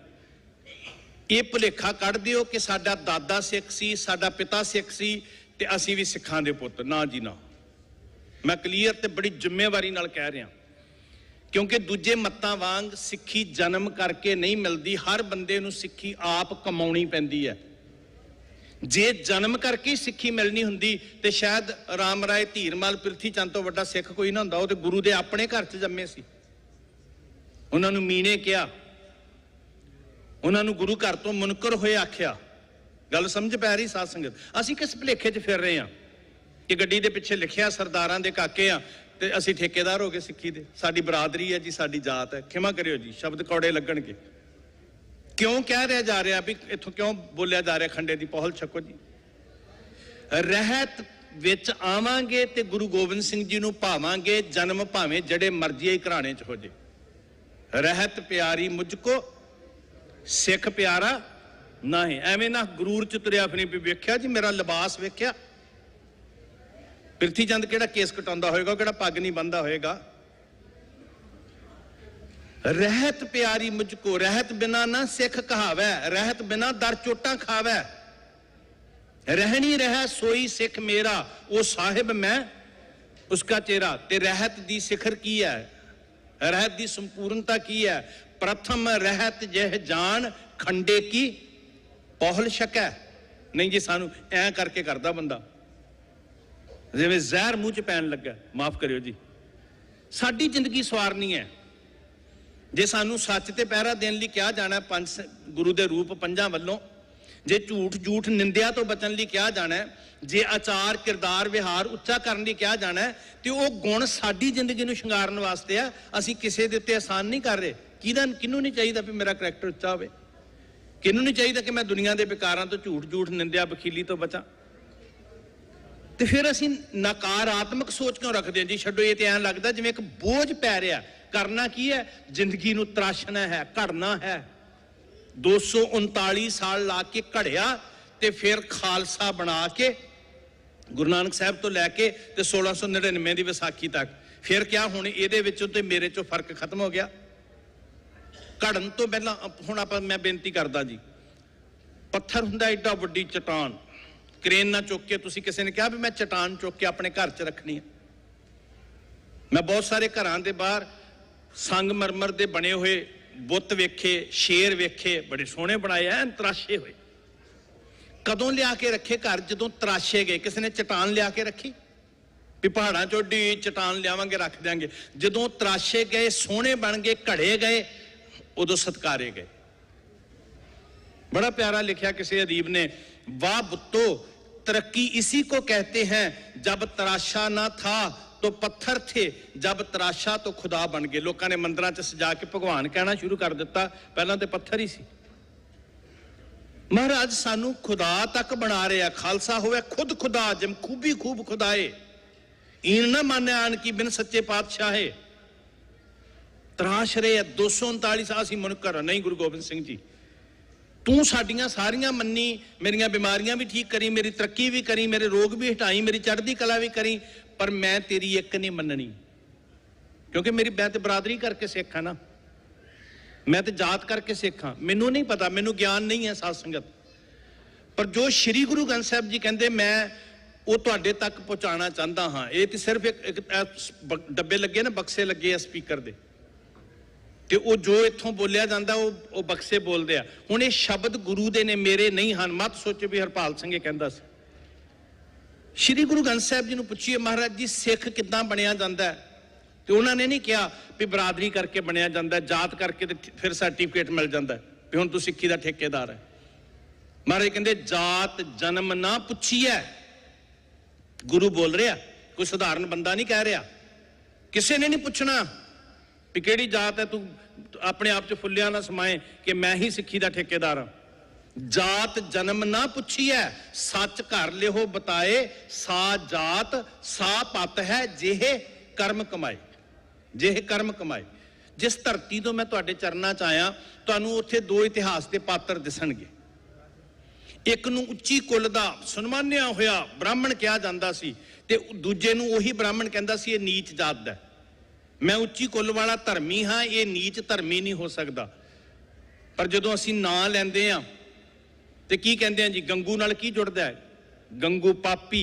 M: ਇਹ ਭੁਲੇਖਾ ਕੱਢ ਦਿਓ ਕਿ ਸਾਡਾ ਦਾਦਾ ਸਿੱਖ ਸੀ, ਸਾਡਾ ਪਿਤਾ ਸਿੱਖ ਸੀ ਤੇ ਅਸੀਂ ਵੀ ਸਿੱਖਾਂ ਦੇ ਪੁੱਤ। ਨਾ ਜੀ ਨਾ, ਮੈਂ ਕਲੀਅਰ ਤੇ ਬੜੀ ਜ਼ਿੰਮੇਵਾਰੀ ਨਾਲ ਕਹਿ ਰਿਹਾ, ਕਿਉਂਕਿ ਦੂਜੇ ਮੱਤਾਂ ਵਾਂਗ ਸਿੱਖੀ ਜਨਮ ਕਰਕੇ ਨਹੀਂ ਮਿਲਦੀ। ਹਰ ਬੰਦੇ ਨੂੰ ਸਿੱਖੀ ਆਪ ਕਮਾਉਣੀ ਪੈਂਦੀ ਹੈ। ਜੇ ਜਨਮ ਕਰਕੇ ਹੀ ਸਿੱਖੀ ਮਿਲਣੀ ਹੁੰਦੀ ਤੇ ਸ਼ਾਇਦ ਰਾਮ ਰਾਏ ਧੀਰਮਲ ਪ੍ਰਿਥੀ ਚੰਦ ਤੋਂ ਵੱਡਾ ਸਿੱਖ ਕੋਈ ਨਾ ਹੁੰਦਾ। ਉਹ ਤੇ ਗੁਰੂ ਦੇ ਆਪਣੇ ਘਰ 'ਚ ਜੰਮੇ ਸੀ। ਉਹਨਾਂ ਨੂੰ ਮੀਣੇ ਕਿਹਾ, ਉਹਨਾਂ ਨੂੰ ਗੁਰੂ ਘਰ ਤੋਂ ਮੁਨਕਰ ਹੋਏ ਆਖਿਆ। ਗੱਲ ਸਮਝ ਪੈ ਰਹੀ ਸਾਧ ਸੰਗਤ? ਅਸੀਂ ਕਿਸ ਭੁਲੇਖੇ 'ਚ ਫਿਰ ਰਹੇ ਹਾਂ ਕਿ ਗੱਡੀ ਦੇ ਪਿੱਛੇ ਲਿਖਿਆ ਸਰਦਾਰਾਂ ਦੇ ਕਾਕੇ ਆ ਤੇ ਅਸੀਂ ਠੇਕੇਦਾਰ ਹੋ ਗਏ ਸਿੱਖੀ ਦੇ। ਸਾਡੀ ਬਰਾਦਰੀ ਹੈ ਜੀ, ਸਾਡੀ ਜਾਤ ਹੈ। ਖਿਮਾ ਕਰਿਓ ਜੀ, ਸ਼ਬਦ ਕੌੜੇ ਲੱਗਣਗੇ। ਕਿਉਂ ਕਹਿ ਰਿਹਾ ਜਾ ਰਿਹਾ ਵੀ ਇੱਥੋਂ ਕਿਉਂ ਬੋਲਿਆ ਜਾ ਰਿਹਾ ਖੰਡੇ ਦੀ ਪਹੁਲ ਛਕੋ ਜੀ? ਰਹਿਤ ਵਿੱਚ ਆਵਾਂਗੇ ਤੇ ਗੁਰੂ ਗੋਬਿੰਦ ਸਿੰਘ ਜੀ ਨੂੰ ਭਾਵਾਂਗੇ, ਜਨਮ ਭਾਵੇਂ ਜਿਹੜੇ ਮਰਜ਼ੀ ਘਰਾਣੇ 'ਚ ਹੋ ਜੇ। ਰਹਿਤ ਪਿਆਰੀ ਮੁਝ ਕੋ ਸਿੱਖ ਪਿਆਰਾ ਨਹੀਂ। ਐਵੇਂ ਨਾ ਗਰੂਰ 'ਚ ਤੁਰਿਆ ਫਿਰੀ ਵੀ ਵੇਖਿਆ ਜੀ ਮੇਰਾ ਲਿਬਾਸ ਵੇਖਿਆ। ਪ੍ਰਿਥੀ ਚੰਦ ਕਿਹੜਾ ਕੇਸ ਕਟਾਉਂਦਾ ਹੋਏਗਾ, ਕਿਹੜਾ ਪੱਗ ਨਹੀਂ ਬੰਨਦਾ ਹੋਏਗਾ। ਰਹਿਤ ਪਿਆਰੀ ਮੁਝ ਕੋ, ਰਹਿਤ ਬਿਨਾ ਨਾ ਸਿੱਖ ਕਹਾਵੈ, ਰਹਿਤ ਬਿਨਾ ਦਰ ਚੋਟਾਂ ਖਾਵੈ। रहनी रह सोई सिख मेरा, वो साहिब मैं उसका चेहरा। ते रहत दी सिखर की है, रहत दी संपूर्णता की है। प्रथम रहत जह जान खंडे की पौहल शकै। नहीं जी, सानू ऐ करके करदा बंदा जिवें ਜ਼ਹਿਰ ਮੂੰਹ 'ਚ ਪੈਣ ਲੱਗਾ। माफ करियो जी, ਸਾਡੀ ਜ਼ਿੰਦਗੀ ਸਵਾਰਨੀ ਹੈ। ਜੇ ਸਾਨੂੰ ਸੱਚ ਤੇ ਪਹਿਰਾ ਦੇਣ ਲਈ ਕਿਹਾ ਜਾਣਾ ਪੰਜ ਗੁਰੂ ਦੇ ਰੂਪ ਪੰਜਾਂ ਵੱਲੋਂ, ਜੇ ਝੂਠ ਨਿੰਦਿਆ ਤੋਂ ਬਚਣ ਲਈ ਕਿਹਾ ਜਾਣਾ, ਜੇ ਆਚਾਰ ਕਿਰਦਾਰ ਵਿਹਾਰ ਉੱਚਾ ਕਰਨ ਲਈ ਕਿਹਾ ਜਾਣਾ, ਤੇ ਉਹ ਗੁਣ ਸਾਡੀ ਜ਼ਿੰਦਗੀ ਨੂੰ ਸ਼ਿੰਗਾਰਨ ਵਾਸਤੇ ਆ। ਅਸੀਂ ਕਿਸੇ ਦੇ ਉੱਤੇ ਆਸਾਨ ਨਹੀਂ ਕਰ ਰਹੇ। ਕਿਹਨੂੰ ਨਹੀਂ ਚਾਹੀਦਾ ਵੀ ਮੇਰਾ ਕਰੈਕਟਰ ਉੱਚਾ ਹੋਵੇ? ਕਿਹਨੂੰ ਨਹੀਂ ਚਾਹੀਦਾ ਕਿ ਮੈਂ ਦੁਨੀਆ ਦੇ ਵਿਕਾਰਾਂ ਤੋਂ ਝੂਠ ਨਿੰਦਿਆ ਬਖੀਲੀ ਤੋਂ ਬਚਾਂ? ਤੇ ਫਿਰ ਅਸੀਂ ਨਕਾਰਾਤਮਕ ਸੋਚ ਕਿਉਂ ਰੱਖਦੇ ਹਾਂ ਜੀ? ਛੱਡੋ, ਇਹ ਤੇ ਐਂ ਲੱਗਦਾ ਜਿਵੇਂ ਇੱਕ ਬੋਝ ਪੈ ਰਿਹਾ। ਕਰਨਾ ਕੀ ਹੈ? ਜ਼ਿੰਦਗੀ ਨੂੰ ਤਰਾਸ਼ਣਾ ਹੈ, ਘੜਨਾ ਹੈ। 239 ਸਾਲ ਲਾ ਕੇ ਘੜਿਆ ਤੇ ਫਿਰ ਖਾਲਸਾ ਬਣਾ ਕੇ ਗੁਰੂ ਨਾਨਕ ਸਾਹਿਬ ਤੋਂ ਲੈ ਕੇ ਤੇ 1699 ਦੀ ਵਿਸਾਖੀ ਤੱਕ। ਫਿਰ ਕਿਆ ਹੁਣ ਇਹਦੇ ਵਿੱਚੋਂ ਤੇ ਮੇਰੇ ਚੋਂ ਫਰਕ ਖਤਮ ਹੋ ਗਿਆ? ਘੜਨ ਤੋਂ ਪਹਿਲਾਂ ਹੁਣ ਮੈਂ ਬੇਨਤੀ ਕਰਦਾ ਜੀ, ਪੱਥਰ ਹੁੰਦਾ ਏਡਾ ਵੱਡੀ ਚਟਾਨ, ਕ੍ਰੇਨ ਨਾਲ ਚੁੱਕ ਕੇ, ਤੁਸੀਂ ਕਿਸੇ ਨੇ ਕਿਹਾ ਵੀ ਮੈਂ ਚਟਾਨ ਚੁੱਕ ਕੇ ਆਪਣੇ ਘਰ 'ਚ ਰੱਖਣੀ ਹੈ। ਮੈਂ ਬਹੁਤ ਸਾਰੇ ਘਰਾਂ ਦੇ ਬਾਹਰ ਸੰਗਮਰਮਰ ਦੇ ਬਣੇ ਹੋਏ ਬੁੱਤ ਵੇਖੇ, ਸ਼ੇਰ ਵੇਖੇ, ਬੜੇ ਸੋਹਣੇ ਬਣਾਏ ਐਨ ਤਰਾਸ਼ੇ ਹੋਏ। ਕਦੋਂ ਲਿਆ ਕੇ ਰੱਖੇ ਘਰ? ਜਦੋਂ ਤਰਾਸ਼ੇ ਗਏ। ਕਿਸੇ ਨੇ ਚਟਾਨ ਲਿਆ ਕੇ ਰੱਖੀ ਵੀ ਪਹਾੜਾਂ ਚੋਂ ਡੀ ਚਟਾਨ ਲਿਆਵਾਂਗੇ ਰੱਖ ਦਿਆਂਗੇ? ਜਦੋਂ ਤਰਾਸ਼ੇ ਗਏ, ਸੋਹਣੇ ਬਣ ਗਏ, ਘੜੇ ਗਏ, ਉਦੋਂ ਸਤਕਾਰੇ ਗਏ। बड़ा प्यारा लिखा किसी अदीब ने, वाह बुत्तो तरक्की इसी को कहते हैं, जब तराशा ना था तो पत्थर थे, जब तराशा तो खुदा बन गए। लोगों ने मंदिरों च सजा के भगवान कहना शुरू कर दिता, पहला तो पत्थर ही सी। महाराज सानू खुदा तक बना रहे, खालसा होवे खुद खुदा, जिम खूबी खूब खुदाए, इन ना माने आन की बिन सच्चे पातशाह है। तराश रहे 239 साल सी मुनकर नहीं। गुरु गोबिंद सिंह जी, तू साडियां सारियां मन्नी, मेरियां बीमारियां भी ठीक करी, मेरी तरक्की भी करी, मेरे रोग भी हटाई, मेरी चढ़दी कला भी करी, पर मैं तेरी एक नहीं मननी, क्योंकि मैं तो बरादरी करके सिख हाँ ना, मैं तो जात करके सिख हाँ। मैनू नहीं पता, मैनू ज्ञान नहीं है साध संगत। पर जो श्री गुरु ग्रंथ साहब जी कहते मैं वो तुहाडे तक पहुँचाना चाहता हाँ। ये तो सिर्फ एक डब्बे लगे ना, बक्से लगे आ स्पीकर दे, ਤੇ ਉਹ ਜੋ ਇੱਥੋਂ ਬੋਲਿਆ ਜਾਂਦਾ ਉਹ ਬਕਸੇ ਬੋਲਦੇ ਆ। ਹੁਣ ਇਹ ਸ਼ਬਦ ਗੁਰੂ ਦੇ ਨੇ, ਮੇਰੇ ਨਹੀਂ ਹਨ। ਮਤ ਸੋਚੋ ਵੀ ਹਰਪਾਲ ਸਿੰਘ ਇਹ ਕਹਿੰਦਾ ਸੀ। ਸ਼੍ਰੀ ਗੁਰੂ ਗ੍ਰੰਥ ਸਾਹਿਬ ਜੀ ਨੂੰ ਪੁੱਛੀਏ, ਮਹਾਰਾਜ ਜੀ ਸਿੱਖ ਕਿੱਦਾਂ ਬਣਿਆ ਜਾਂਦਾ? ਤੇ ਉਹਨਾਂ ਨੇ ਨਹੀਂ ਕਿਹਾ ਵੀ ਬਰਾਦਰੀ ਕਰਕੇ ਬਣਿਆ ਜਾਂਦਾ, ਜਾਤ ਕਰਕੇ ਤੇ ਫਿਰ ਸਰਟੀਫਿਕੇਟ ਮਿਲ ਜਾਂਦਾ ਵੀ ਹੁਣ ਤੂੰ ਸਿੱਖੀ ਦਾ ਠੇਕੇਦਾਰ ਹੈ। ਮਹਾਰਾਜ ਕਹਿੰਦੇ ਜਾਤ ਜਨਮ ਨਾ ਪੁੱਛੀਐ। ਗੁਰੂ ਬੋਲ ਰਿਹਾ, ਕੋਈ ਸਧਾਰਨ ਬੰਦਾ ਨਹੀਂ ਕਹਿ ਰਿਹਾ। ਕਿਸੇ ਨੇ ਨਹੀਂ ਪੁੱਛਣਾ ਵੀ ਕਿਹੜੀ ਜਾਤ ਹੈ, ਤੂੰ ਆਪਣੇ ਆਪ 'ਚ ਫੁੱਲਿਆ ਨਾ ਸਮਾਏ ਕਿ ਮੈਂ ਹੀ ਸਿੱਖੀ ਦਾ ਠੇਕੇਦਾਰ ਹਾਂ। ਜਾਤ ਜਨਮ ਨਾ ਪੁੱਛੀਐ, ਸੱਚ ਘਰ ਲਿਓ ਬਤਾਏ, ਸਾ ਜਾਤ ਸਾ ਪਤ ਹੈ, ਜਿਹੇ ਕਰਮ ਕਮਾਏ, ਜਿਹੇ ਕਰਮ ਕਮਾਏ। ਜਿਸ ਧਰਤੀ ਤੋਂ ਮੈਂ ਤੁਹਾਡੇ ਚਰਨਾਂ 'ਚ ਆਇਆ, ਤੁਹਾਨੂੰ ਉੱਥੇ ਦੋ ਇਤਿਹਾਸ ਦੇ ਪਾਤਰ ਦਿਸਣਗੇ। ਇੱਕ ਨੂੰ ਉੱਚੀ ਕੁੱਲ ਦਾ ਸਨਮਾਨਿਆ ਹੋਇਆ ਬ੍ਰਾਹਮਣ ਕਿਹਾ ਜਾਂਦਾ ਸੀ, ਤੇ ਦੂਜੇ ਨੂੰ ਉਹੀ ਬ੍ਰਾਹਮਣ ਕਹਿੰਦਾ ਸੀ ਇਹ ਨੀਚ ਜਾਤ ਦਾ। मैं उच्ची कुल वाला धर्मी हाँ, ये नीच धर्मी नहीं हो सकता। पर जो असी नां लैंदे आ ते की कहंदे आ जी, गंगू नाल की जुड़दा है? गंगू पापी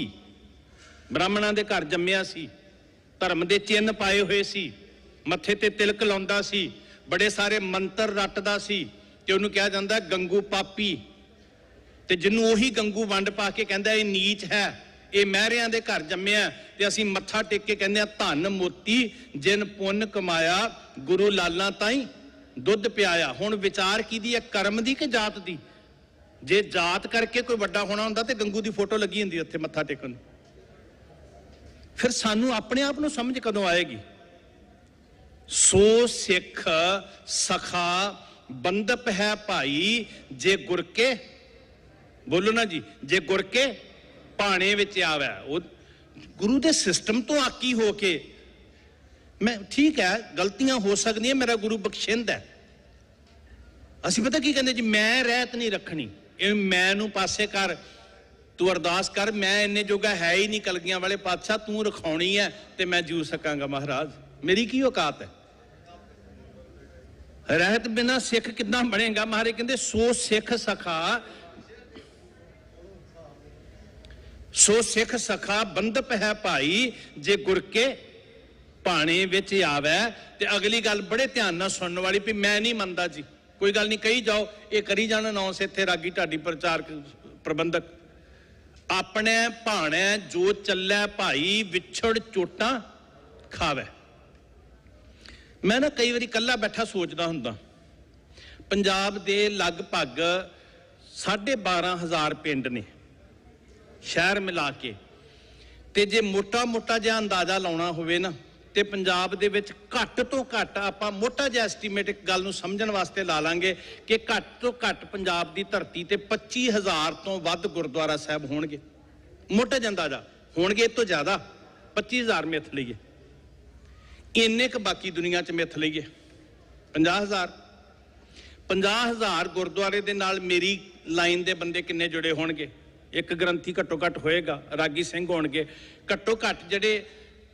M: ब्राह्मणां दे घर जम्मिया सी, धर्म दे चिन्ह पाए हुए सी, मत्थे ते तिलक लाउंदा सी, बड़े सारे मंत्र रटदा सी, ते उहनूं कहा जांदा गंगू पापी। ते जिन्नू ओही गंगू वंड पा के कहंदा ये नीच है, ਇਹ ਮਹਿਰਿਆਂ ਦੇ ਘਰ ਜੰਮਿਆ, ਤੇ ਅਸੀਂ ਮੱਥਾ ਟੇਕ ਕੇ ਕਹਿੰਦੇ ਆ ਧੰਨ ਮੋਤੀ ਜਿਨ ਪੁੰਨ ਕਮਾਇਆ, ਗੁਰੂ ਲਾਲਾਂ ਤਾਈਂ ਦੁੱਧ ਪਿਆਇਆ। ਹੁਣ ਵਿਚਾਰ ਕੀਦੀ ਹੈ, ਕਰਮ ਦੀ ਕਿ ਜਾਤ ਦੀ? ਜੇ ਜਾਤ ਕਰਕੇ ਕੋਈ ਵੱਡਾ ਹੋਣਾ ਹੁੰਦਾ ਤੇ ਗੰਗੂ ਦੀ ਫੋਟੋ ਲੱਗੀ ਹੁੰਦੀ ਉੱਥੇ ਮੱਥਾ ਟੇਕਣ ਨੂੰ। ਫਿਰ ਸਾਨੂੰ ਆਪਣੇ ਆਪ ਨੂੰ ਸਮਝ ਕਦੋਂ ਆਏਗੀ? ਸੋ ਸਿੱਖ ਸਖਾ ਬੰਦਪ ਹੈ ਭਾਈ, ਜੇ ਗੁਰ ਕੇ, ਬੋਲੋ ਨਾ ਜੀ, ਜੇ ਗੁਰ ਕੇ ਭਾਣੇ ਵਿੱਚ ਆਵੇ। ਉਹ ਗੁਰੂ ਦੇ ਸਿਸਟਮ ਤੋਂ ਆਕੀ ਹੋ ਕੇ, ਮੈਂ ਠੀਕ ਹੈ ਗਲਤੀਆਂ ਹੋ ਸਕਦੀਆਂ, ਮੇਰਾ ਗੁਰੂ ਬਖਸ਼ਿੰਦ ਹੈ। ਅਸੀਂ ਪਤਾ ਕੀ ਕਹਿੰਦੇ ਜੀ, ਮੈਂ ਰਹਿਤ ਨਹੀਂ ਰੱਖਣੀ, ਇਹ ਮੈਂ ਨੂੰ ਪਾਸੇ ਕਰ, ਤੂੰ ਅਰਦਾਸ ਕਰ, ਮੈਂ ਇੰਨੇ ਜੋਗਾ ਹੈ ਹੀ ਨਹੀਂ ਕਲਗੀਆਂ ਵਾਲੇ ਪਾਤਸ਼ਾਹ, ਤੂੰ ਰਖਾਉਣੀ ਹੈ ਤੇ ਮੈਂ ਜੂ ਸਕਾਂਗਾ। ਮਹਾਰਾਜ ਮੇਰੀ ਕੀ ਔਕਾਤ ਹੈ? ਰਹਿਤ ਬਿਨਾ ਸਿੱਖ ਕਿੱਦਾਂ ਬਣੇਗਾ? ਮਹਾਰਾਜ ਕਹਿੰਦੇ ਸੋ ਸਿੱਖ ਸਖਾ ਸੋ ਸਿੱਖ ਸਖਾ ਬੰਦਪ ਹੈ ਭਾਈ, ਜੇ ਗੁਰ ਕੇ ਭਾਣੇ ਵਿੱਚ ਆਵੇ। ਤੇ ਅਗਲੀ ਗੱਲ ਬੜੇ ਧਿਆਨ ਨਾਲ ਸੁਣਨ ਵਾਲੀ, ਵੀ ਮੈਂ ਨਹੀਂ ਮੰਨਦਾ ਜੀ, ਕੋਈ ਗੱਲ ਨਹੀਂ ਕਹੀ ਜਾਓ, ਇਹ ਕਰੀ ਜਾਣ ਅਨਾਉਂਸ ਇੱਥੇ ਰਾਗੀ ਢਾਡੀ ਪ੍ਰਚਾਰਕ ਪ੍ਰਬੰਧਕ। ਆਪਣੇ ਭਾਣੇ ਜੋ ਚੱਲੈ ਭਾਈ, ਵਿਛੜ ਚੋਟਾਂ ਖਾਵੇ। ਮੈਂ ਨਾ ਕਈ ਵਾਰੀ ਇਕੱਲਾ ਬੈਠਾ ਸੋਚਦਾ ਹੁੰਦਾ, ਪੰਜਾਬ ਦੇ ਲਗਭਗ 12,500 ਪਿੰਡ ਨੇ ਸ਼ਹਿਰ ਮਿਲਾ ਕੇ, ਤੇ ਜੇ ਮੋਟਾ ਜਿਹਾ ਅੰਦਾਜ਼ਾ ਲਾਉਣਾ ਹੋਵੇ ਨਾ, ਤੇ ਪੰਜਾਬ ਦੇ ਵਿੱਚ ਘੱਟ ਤੋਂ ਘੱਟ, ਆਪਾਂ ਮੋਟਾ ਜਿਹਾ ਐਸਟੀਮੇਟ ਇੱਕ ਗੱਲ ਨੂੰ ਸਮਝਣ ਵਾਸਤੇ ਲਾ ਲਾਂਗੇ ਕਿ ਘੱਟ ਤੋਂ ਘੱਟ ਪੰਜਾਬ ਦੀ ਧਰਤੀ ਤੇ 25,000 ਤੋਂ ਵੱਧ ਗੁਰਦੁਆਰਾ ਸਾਹਿਬ ਹੋਣਗੇ। ਮੋਟਾ ਜਿਹਾ ਅੰਦਾਜ਼ਾ ਹੋਣਗੇ, ਇਹ ਤੋਂ ਜ਼ਿਆਦਾ 25,000 ਮਿੱਥ ਲਈਏ, ਇੰਨੇ ਕੁ ਬਾਕੀ ਦੁਨੀਆ 'ਚ ਮਿੱਥ ਲਈਏ 50,000 ਗੁਰਦੁਆਰੇ ਦੇ ਨਾਲ ਮੇਰੀ ਲਾਈਨ ਦੇ ਬੰਦੇ ਕਿੰਨੇ ਜੁੜੇ ਹੋਣਗੇ? ਇੱਕ ਗ੍ਰੰਥੀ ਘੱਟੋ ਘੱਟ ਹੋਏਗਾ, ਰਾਗੀ ਸਿੰਘ ਹੋਣਗੇ, ਘੱਟੋ ਘੱਟ ਜਿਹੜੇ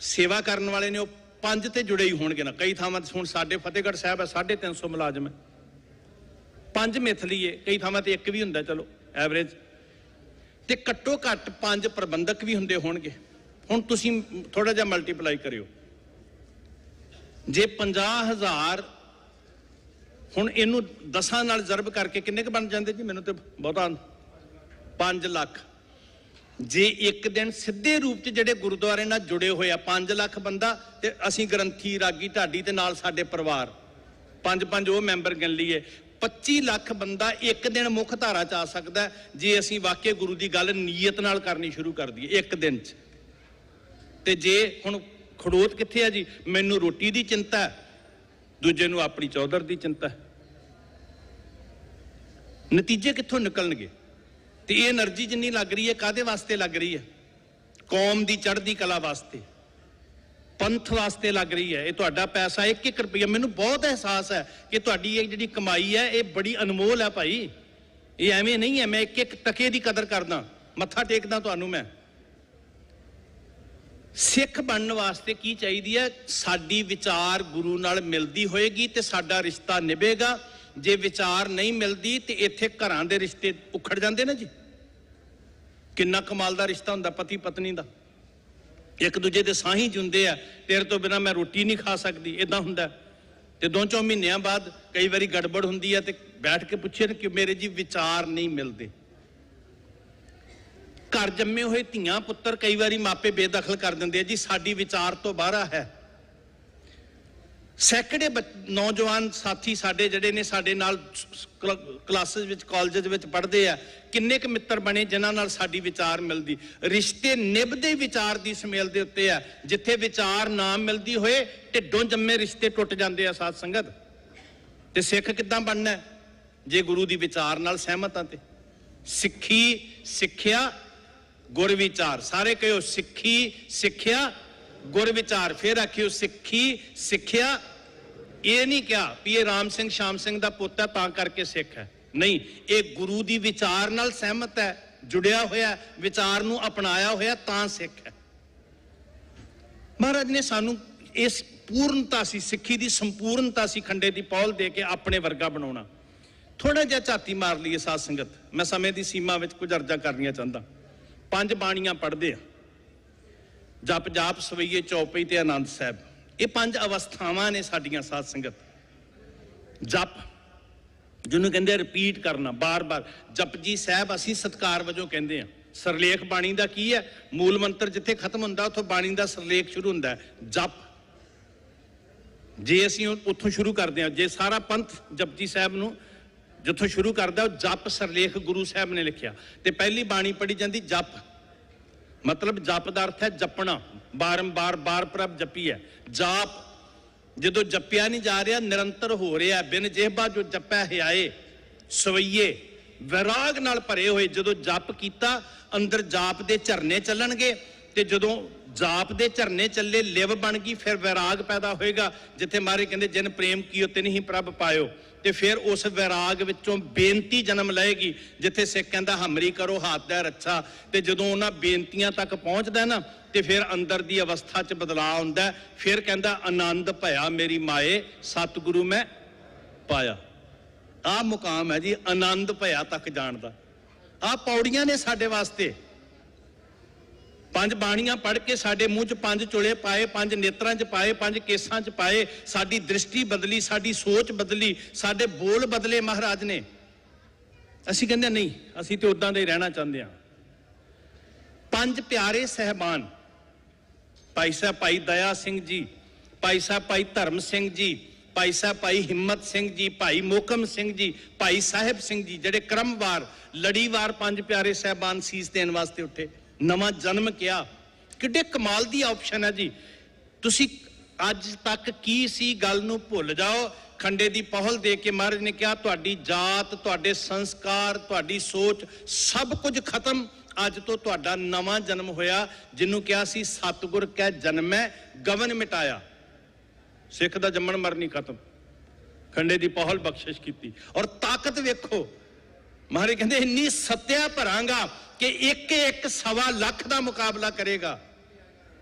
M: ਸੇਵਾ ਕਰਨ ਵਾਲੇ ਨੇ ਉਹ 5 ਤੇ ਜੁੜੇ ਹੀ ਹੋਣਗੇ ਨਾ। ਕਈ ਥਾਵਾਂ ਤੇ ਹੁਣ ਸਾਡੇ ਫਤਿਹਗੜ੍ਹ ਸਾਹਿਬ ਹੈ 350 ਮੁਲਾਜ਼ਮ ਹੈ, 5 ਮਿੱਥ ਲਈਏ, ਕਈ ਥਾਵਾਂ ਤੇ ਇੱਕ ਵੀ ਹੁੰਦਾ, ਚਲੋ ਐਵਰੇਜ, ਤੇ ਘੱਟੋ ਘੱਟ 5 ਪ੍ਰਬੰਧਕ ਵੀ ਹੁੰਦੇ ਹੋਣਗੇ। ਹੁਣ ਤੁਸੀਂ ਥੋੜਾ ਜਿਹਾ ਮਲਟੀਪਲਾਈ ਕਰਿਓ, ਜੇ 50,000 ਹੁਣ ਇਹਨੂੰ 10 ਨਾਲ ਜ਼ਰਬ ਕਰਕੇ ਕਿੰਨੇ ਕੁ ਬਣ ਜਾਂਦੇ ਜੀ? ਮੈਨੂੰ ਤੇ ਬਹੁਤਾ 5 ਲੱਖ। ਜੇ ਇੱਕ ਦਿਨ ਸਿੱਧੇ ਰੂਪ 'ਚ ਜਿਹੜੇ ਗੁਰਦੁਆਰੇ ਨਾਲ ਜੁੜੇ ਹੋਏ ਆ 5 ਲੱਖ ਬੰਦਾ, ਤੇ ਅਸੀਂ ਗ੍ਰੰਥੀ ਰਾਗੀ ਢਾਡੀ ਤੇ ਨਾਲ ਸਾਡੇ ਪਰਿਵਾਰ 5 ਉਹ ਮੈਂਬਰ ਗਿਣ ਲਈਏ, 25 ਲੱਖ ਬੰਦਾ ਇੱਕ ਦਿਨ ਮੁੱਖ ਧਾਰਾ 'ਚ ਆ ਸਕਦਾ ਜੇ ਅਸੀਂ ਵਾਕਿਆ ਗੁਰੂ ਦੀ ਗੱਲ ਨੀਅਤ ਨਾਲ ਕਰਨੀ ਸ਼ੁਰੂ ਕਰ ਦਈਏ ਇੱਕ ਦਿਨ 'ਚ। ਤੇ ਜੇ ਹੁਣ ਖੜੋਤ ਕਿੱਥੇ ਆ ਜੀ? ਮੈਨੂੰ ਰੋਟੀ ਦੀ ਚਿੰਤਾ ਹੈ, ਦੂਜੇ ਨੂੰ ਆਪਣੀ ਚੌਧਰ ਦੀ ਚਿੰਤਾ ਹੈ। ਨਤੀਜੇ ਕਿੱਥੋਂ ਨਿਕਲਣਗੇ? ਤੇ ਇਹ એનર્ਜੀ ਜਿੰਨੀ ਲੱਗ ਰਹੀ ਹੈ ਕਾਹਦੇ ਵਾਸਤੇ ਲੱਗ ਰਹੀ ਹੈ? ਕੌਮ ਦੀ ਚੜ੍ਹਦੀ ਕਲਾ ਵਾਸਤੇ, ਪੰਥ ਵਾਸਤੇ ਲੱਗ ਰਹੀ ਹੈ। ਇਹ ਤੁਹਾਡਾ ਪੈਸਾ 1-1 ਰੁਪਈਆ, ਮੈਨੂੰ ਬਹੁਤ ਅਹਿਸਾਸ ਹੈ ਕਿ ਤੁਹਾਡੀ ਇਹ ਜਿਹੜੀ ਕਮਾਈ ਹੈ ਇਹ ਬੜੀ ਅਨਮੋਲ ਹੈ ਭਾਈ, ਇਹ ਐਵੇਂ ਨਹੀਂ ਹੈ। ਮੈਂ 1-1 ਟਕੇ ਦੀ ਕਦਰ ਕਰਦਾ, ਮੱਥਾ ਟੇਕਦਾ ਤੁਹਾਨੂੰ। ਮੈਂ ਸਿੱਖ ਬਣਨ ਵਾਸਤੇ ਕੀ ਚਾਹੀਦੀ ਹੈ? ਸਾਡੀ ਵਿਚਾਰ ਗੁਰੂ ਨਾਲ ਮਿਲਦੀ ਹੋਏਗੀ ਤੇ ਸਾਡਾ ਰਿਸ਼ਤਾ ਨਿਭੇਗਾ। ਜੇ ਵਿਚਾਰ ਨਹੀਂ ਮਿਲਦੀ ਤੇ ਇੱਥੇ ਘਰਾਂ ਦੇ ਰਿਸ਼ਤੇ ਉਖੜ ਜਾਂਦੇ ਨੇ ਜੀ। ਕਿੰਨਾ ਕਮਾਲ ਦਾ ਰਿਸ਼ਤਾ ਹੁੰਦਾ ਪਤੀ ਪਤਨੀ ਦਾ, ਇੱਕ ਦੂਜੇ ਦੇ ਸਾਹੀਂ ਜੁੰਦੇ ਆ, ਤੇਰੇ ਤੋਂ ਬਿਨਾਂ ਮੈਂ ਰੋਟੀ ਨਹੀਂ ਖਾ ਸਕਦੀ, ਇਦਾਂ ਹੁੰਦਾ। ਤੇ 2-4 ਮਹੀਨਿਆਂ ਬਾਅਦ ਕਈ ਵਾਰੀ ਗੜਬੜ ਹੁੰਦੀ ਹੈ ਤੇ ਬੈਠ ਕੇ ਪੁੱਛੇ ਕਿ ਮੇਰੇ ਜੀ ਵਿਚਾਰ ਨਹੀਂ ਮਿਲਦੇ। ਘਰ ਜੰਮੇ ਹੋਏ ਧੀਆਂ ਪੁੱਤਰ ਕਈ ਵਾਰੀ ਮਾਪੇ ਬੇਦਖਲ ਕਰ ਦਿੰਦੇ ਆ ਜੀ, ਸਾਡੀ ਵਿਚਾਰ ਤੋਂ ਬਾਹਰ ਹੈ। ਸੈਂਕੜੇ ਨੌਜਵਾਨ ਸਾਥੀ ਸਾਡੇ ਜਿਹੜੇ ਨੇ ਸਾਡੇ ਨਾਲ ਕਲਾਸਿਸ ਵਿੱਚ ਕਾਲਜਸ ਵਿੱਚ ਪੜ੍ਹਦੇ ਆ, ਕਿੰਨੇ ਕੁ ਮਿੱਤਰ ਬਣੇ ਜਿਨ੍ਹਾਂ ਨਾਲ ਸਾਡੀ ਵਿਚਾਰ ਮਿਲਦੀ। ਰਿਸ਼ਤੇ ਨਿਭਦੇ ਵਿਚਾਰ ਦੀ ਸੁਮੇਲ ਦੇ ਉੱਤੇ ਆ। ਜਿੱਥੇ ਵਿਚਾਰ ਨਾ ਮਿਲਦੀ ਹੋਏ ਢਿੱਡੋਂ ਜੰਮੇ ਰਿਸ਼ਤੇ ਟੁੱਟ ਜਾਂਦੇ ਆ ਸਾਧ ਸੰਗਤ। ਤੇ ਸਿੱਖ ਕਿੱਦਾਂ ਬਣਨਾ ਜੇ ਗੁਰੂ ਦੀ ਵਿਚਾਰ ਨਾਲ ਸਹਿਮਤ ਆ? ਤੇ ਸਿੱਖੀ ਸਿੱਖਿਆ ਗੁਰ ਵਿਚਾਰ, ਸਾਰੇ ਕਹੋ ਸਿੱਖੀ ਸਿੱਖਿਆ ਗੁਰ ਵਿਚਾਰ। ਫਿਰ ਆਖਿਓ ਸਿੱਖੀ ਸਿੱਖਿਆ। ਇਹ ਨਹੀਂ ਕਿਹਾ ਵੀ ਇਹ ਰਾਮ ਸਿੰਘ ਸ਼ਾਮ ਸਿੰਘ ਦਾ ਪੁੱਤ ਹੈ ਤਾਂ ਕਰਕੇ ਸਿੱਖ ਹੈ, ਨਹੀਂ, ਇਹ ਗੁਰੂ ਦੀ ਵਿਚਾਰ ਨਾਲ ਸਹਿਮਤ ਹੈ, ਜੁੜਿਆ ਹੋਇਆ, ਵਿਚਾਰ ਨੂੰ ਅਪਣਾਇਆ ਹੋਇਆ ਤਾਂ ਸਿੱਖ ਹੈ। ਮਹਾਰਾਜ ਨੇ ਸਾਨੂੰ ਇਸ ਪੂਰਨਤਾ ਸੀ, ਸਿੱਖੀ ਦੀ ਸੰਪੂਰਨਤਾ ਸੀ, ਖੰਡੇ ਦੀ ਪੌਲ ਦੇ ਕੇ ਆਪਣੇ ਵਰਗਾ ਬਣਾਉਣਾ। ਥੋੜਾ ਜਿਹਾ ਝਾਤੀ ਮਾਰ ਲਈਏ ਸਾਧ ਸੰਗਤ, ਮੈਂ ਸਮੇਂ ਦੀ ਸੀਮਾ ਵਿੱਚ ਕੁਝ ਅਰਜ਼ਾਂ ਕਰਨੀਆਂ ਚਾਹੁੰਦਾ। 5 ਬਾਣੀਆਂ ਪੜ੍ਹਦੇ ਆ, ਜਪ ਜਾਪ ਸਵਈਏ ਚੌਪਈ ਤੇ ਆਨੰਦ ਸਾਹਿਬ। ਇਹ 5 ਅਵਸਥਾਵਾਂ ਨੇ ਸਾਡੀਆਂ ਸਾਧ ਸੰਗਤ। ਜਪ ਜਿਹਨੂੰ ਕਹਿੰਦੇ ਰਿਪੀਟ ਕਰਨਾ ਬਾਰ-ਬਾਰ, ਜਪਜੀ ਸਾਹਿਬ ਅਸੀਂ ਸਤਕਾਰ ਵਜੋਂ ਕਹਿੰਦੇ ਆ। ਸਰਲੇਖ ਬਾਣੀ ਦਾ ਕੀ ਹੈ? ਮੂਲ ਮੰਤਰ ਜਿੱਥੇ ਖਤਮ ਹੁੰਦਾ ਉੱਥੋਂ ਬਾਣੀ ਦਾ ਸਰਲੇਖ ਸ਼ੁਰੂ ਹੁੰਦਾ ਹੈ, ਜਪ। ਜੇ ਅਸੀਂ ਉੱਥੋਂ ਸ਼ੁਰੂ ਕਰਦੇ ਹਾਂ, ਜੇ ਸਾਰਾ ਪੰਥ ਜਪਜੀ ਸਾਹਿਬ ਨੂੰ ਜਿੱਥੋਂ ਸ਼ੁਰੂ ਕਰਦਾ ਉਹ ਜਪ ਸਰਲੇਖ ਗੁਰੂ ਸਾਹਿਬ ਨੇ ਲਿਖਿਆ। ਤੇ ਪਹਿਲੀ ਬਾਣੀ ਪੜ੍ਹੀ ਜਾਂਦੀ ਜਪ, ਮਤਲਬ ਜਪ ਦਾ ਅਰਥ ਹੈ ਜਪਣਾ, ਬਾਰੰਬਾਰ ਬਾਰ ਪ੍ਰਭ ਜਪੀ ਹੈ। ਜਾਪ ਜਦੋਂ ਜਪਿਆ ਨਹੀਂ ਜਾ ਰਿਹਾ, ਨਿਰੰਤਰ ਹੋ ਰਿਹਾ। ਬਿਨ ਜਿਹਬਾ ਜੋ ਜਪੈ ਹਿਆਏ ਸਵਈਏ, ਵਿਰਾਗ ਨਾਲ ਭਰੇ ਹੋਏ ਜਦੋਂ ਜਪ ਕੀਤਾ, ਅੰਦਰ ਜਾਪ ਦੇ ਝਰਨੇ ਚੱਲਣਗੇ। ਤੇ ਜਦੋਂ ਜਾਪ ਦੇ ਝਰਨੇ ਚੱਲੇ, ਲਿਵ ਬਣ ਗਈ, ਫਿਰ ਵਿਰਾਗ ਪੈਦਾ ਹੋਏਗਾ। ਜਿੱਥੇ ਮਾਰੇ ਕਹਿੰਦੇ ਜਿਨ ਪ੍ਰੇਮ ਕੀਓ ਤਿਨ ਹੀ ਪ੍ਰਭ ਪਾਇਓ। ਤੇ ਫਿਰ ਉਸ ਵਿਰਾਗ ਵਿੱਚੋਂ ਬੇਨਤੀ ਜਨਮ ਲਏਗੀ। ਜਿੱਥੇ ਸਿੱਖ ਕਹਿੰਦਾ ਹਮਰੀ ਕਰੋ ਹੱਥ ਦਾ ਰੱਛਾ। ਤੇ ਜਦੋਂ ਉਹਨਾਂ ਬੇਨਤੀਆਂ ਤੱਕ ਪਹੁੰਚਦਾ ਨਾ, ਤੇ ਫਿਰ ਅੰਦਰ ਦੀ ਅਵਸਥਾ 'ਚ ਬਦਲਾਅ ਹੁੰਦਾ। ਫਿਰ ਕਹਿੰਦਾ ਆਨੰਦ ਭਇਆ ਮੇਰੀ ਮਾਏ ਸਤਿਗੁਰੂ ਮੈਂ ਪਾਇਆ। ਆਹ ਮੁਕਾਮ ਹੈ ਜੀ, ਆਨੰਦ ਭਇਆ ਤੱਕ ਜਾਣ ਦਾ। ਆਹ ਪੌੜੀਆਂ ਨੇ ਸਾਡੇ ਵਾਸਤੇ। 5 ਬਾਣੀਆਂ ਪੜ੍ਹ ਕੇ ਸਾਡੇ ਮੂੰਹ 'ਚ 5 ਚੁਲੇ ਪਾਏ, 5 ਨੇਤਰਾਂ 'ਚ ਪਾਏ, 5 ਕੇਸਾਂ 'ਚ ਪਾਏ, ਸਾਡੀ ਦ੍ਰਿਸ਼ਟੀ ਬਦਲੀ, ਸਾਡੀ ਸੋਚ ਬਦਲੀ, ਸਾਡੇ ਬੋਲ ਬਦਲੇ ਮਹਾਰਾਜ ਨੇ। ਅਸੀਂ ਕਹਿੰਦੇ ਨਹੀਂ, ਅਸੀਂ ਤੇ ਉਦਾਂ ਦੇ ਹੀ ਰਹਿਣਾ ਚਾਹੁੰਦੇ ਹਾਂ। 5 ਪਿਆਰੇ ਸਹਿਬਾਨ, ਭਾਈ ਸਾਹਿਬ ਭਾਈ ਦਇਆ ਸਿੰਘ ਜੀ, ਭਾਈ ਸਾਹਿਬ ਭਾਈ ਧਰਮ ਸਿੰਘ ਜੀ, ਭਾਈ ਸਾਹਿਬ ਭਾਈ ਹਿੰਮਤ ਸਿੰਘ ਜੀ, ਭਾਈ ਮੋਕਮ ਸਿੰਘ ਜੀ, ਭਾਈ ਸਾਹਿਬ ਸਿੰਘ ਜੀ, ਜਿਹੜੇ ਕ੍ਰਮਵਾਰ ਲੜੀਵਾਰ 5 ਪਿਆਰੇ ਸਹਿਬਾਨ ਸੀਸ ਦੇਣ ਵਾਸਤੇ ਉੱਠੇ, ਨਵਾਂ ਜਨਮ ਕਿਹਾ। ਕਿੱਡੇ ਕਮਾਲ ਦੀ ਆਪਸ਼ਨ ਹੈ ਜੀ। ਤੁਸੀਂ ਅੱਜ ਤੱਕ ਕੀ ਸੀ ਗੱਲ ਨੂੰ ਭੁੱਲ ਜਾਓ। ਖੰਡੇ ਦੀ ਪਹੁਲ ਦੇ ਕੇ ਮਹਾਰਾਜ ਨੇ ਕਿਹਾ ਤੁਹਾਡੀ ਜਾਤ, ਤੁਹਾਡੇ ਸੰਸਕਾਰ, ਤੁਹਾਡੀ ਸੋਚ ਸਭ ਕੁਝ ਖਤਮ। ਅੱਜ ਤੋਂ ਤੁਹਾਡਾ ਨਵਾਂ ਜਨਮ ਹੋਇਆ, ਜਿਹਨੂੰ ਕਿਹਾ ਸੀ ਸਤਿਗੁਰ ਕਹਿ ਜਨਮੈ ਗਵਨ ਮਿਟਾਇਆ। ਸਿੱਖ ਦਾ ਜੰਮਣ ਮਰਨੀ ਖਤਮ। ਖੰਡੇ ਦੀ ਪਹੁਲ ਬਖਸ਼ਿਸ਼ ਕੀਤੀ। ਔਰ ਤਾਕਤ ਵੇਖੋ, ਮਹਾਰਾਜ ਕਹਿੰਦੇ ਇੰਨੀ ਸੱਤਿਆ ਭਰਾਂਗਾ ਕਿ ਇੱਕ 1.25 ਲੱਖ ਦਾ ਮੁਕਾਬਲਾ ਕਰੇਗਾ।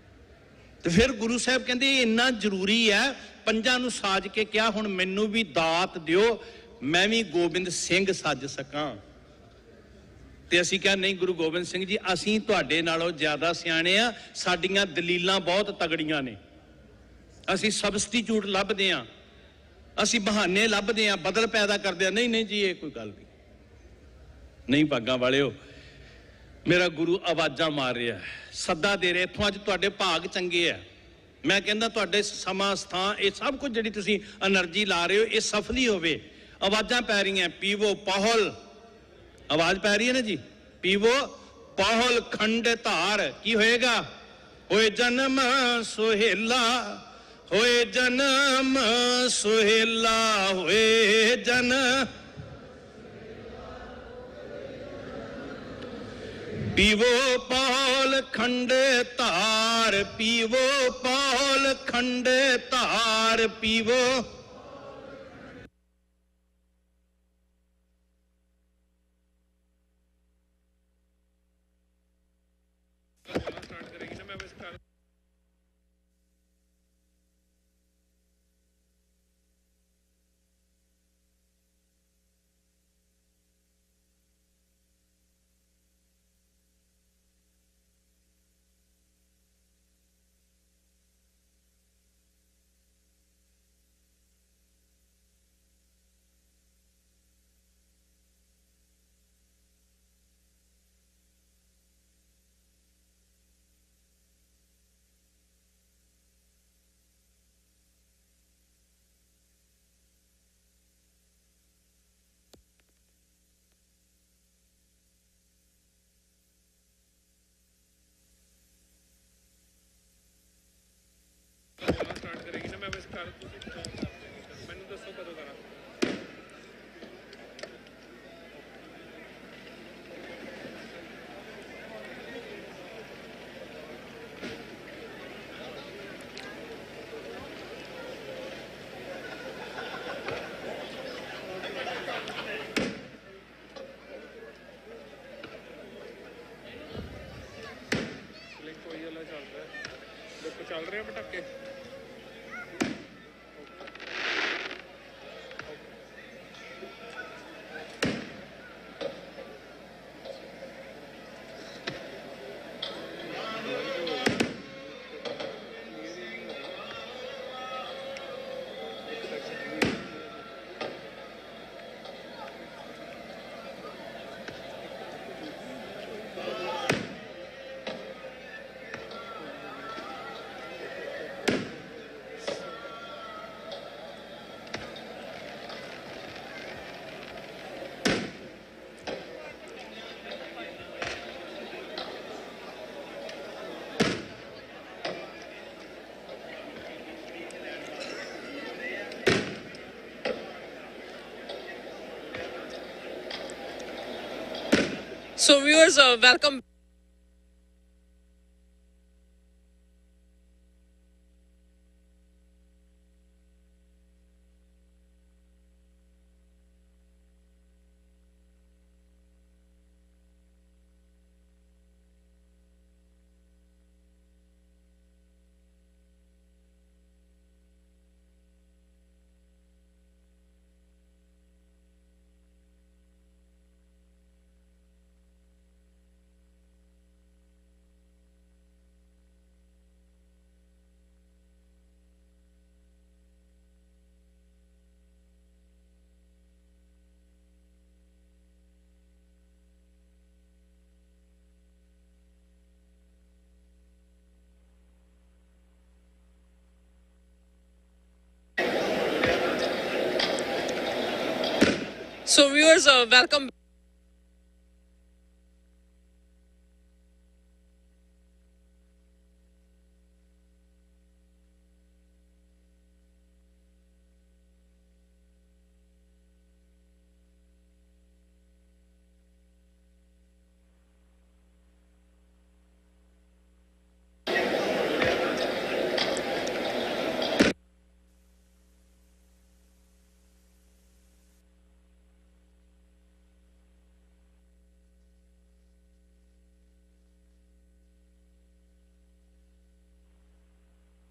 M: ਤੇ ਫਿਰ ਗੁਰੂ ਸਾਹਿਬ ਕਹਿੰਦੇ ਇੰਨਾ ਜ਼ਰੂਰੀ ਹੈ, 5 ਨੂੰ ਸਾਜ ਕੇ ਕਿਹਾ ਹੁਣ ਮੈਨੂੰ ਵੀ ਦਾਤ ਦਿਓ, ਮੈਂ ਵੀ ਗੋਬਿੰਦ ਸਿੰਘ ਸੱਜ ਸਕਾਂ। ਤੇ ਅਸੀਂ ਕਿਹਾ ਨਹੀਂ ਗੁਰੂ ਗੋਬਿੰਦ ਸਿੰਘ ਜੀ, ਅਸੀਂ ਤੁਹਾਡੇ ਨਾਲੋਂ ਜ਼ਿਆਦਾ ਸਿਆਣੇ ਆ, ਸਾਡੀਆਂ ਦਲੀਲਾਂ ਬਹੁਤ ਤਗੜੀਆਂ ਨੇ, ਅਸੀਂ ਸਬਸਟੀਚਿਊਟ ਲੱਭਦੇ ਆ, ਅਸੀਂ ਬਹਾਨੇ ਲੱਭਦੇ ਆ, ਬਦਲ ਪੈਦਾ ਕਰਦੇ ਆ। ਨਹੀਂ ਨਹੀਂ ਜੀ, ਇਹ ਕੋਈ ਗੱਲ ਨਹੀਂ ਭਾਗਾਂ ਵਾਲਿਓ। ਮੇਰਾ ਗੁਰੂ ਆਵਾਜ਼ਾਂ ਮਾਰ ਰਿਹਾ, ਸੱਦਾ ਦੇ ਰਿਹਾ, ਇੱਥੋਂ ਅੱਜ ਤੁਹਾਡੇ ਭਾਗ ਚੰਗੇ ਆ। ਮੈਂ ਕਹਿੰਦਾ ਤੁਹਾਡੇ ਸਮਾਂ ਸਥਾਨ ਇਹ ਸਭ ਕੁਝ ਜਿਹੜੀ ਤੁਸੀਂ એનર્ਜੀ ਲਾ ਰਹੇ ਹੋ ਇਹ ਸਫਲੀ ਹੋਵੇ। ਆਵਾਜ਼ਾਂ ਪੈ ਰਹੀਆਂ, ਪੀਵੋ ਪਾਹੁਲ, ਆਵਾਜ਼ ਪੈ ਰਹੀ ਹੈ ਨਾ ਜੀ, ਪੀਵੋ ਪਾਹੁਲ ਖੰਡ ਧਾਰ। ਕੀ ਹੋਏਗਾ? ਹੋਏ ਜਨਮ ਸੁਹੇਲਾ, ਹੋਏ ਜਨਮ ਸੁਹੇਲਾ, ਹੋਏ ਜਨਮ। ਪੀਵੋ ਪਾਹੁਲ ਖੰਡੇ ਧਾਰ, ਪੀਵੋ ਪਾਹੁਲ ਖੰਡੇ ਧਾਰ, ਪੀਵੋ। ਮੈਨੂੰ ਦੱਸੋ ਕਦੋਂ ਕਰਾਂ। ਕੋਈ ਵਾਲਾ ਚੱਲ ਰਿਹਾ, ਦੇਖੋ ਚੱਲ ਰਿਹਾ ਪਟਾਕੇ।
A: So viewers, welcome. So viewers, welcome.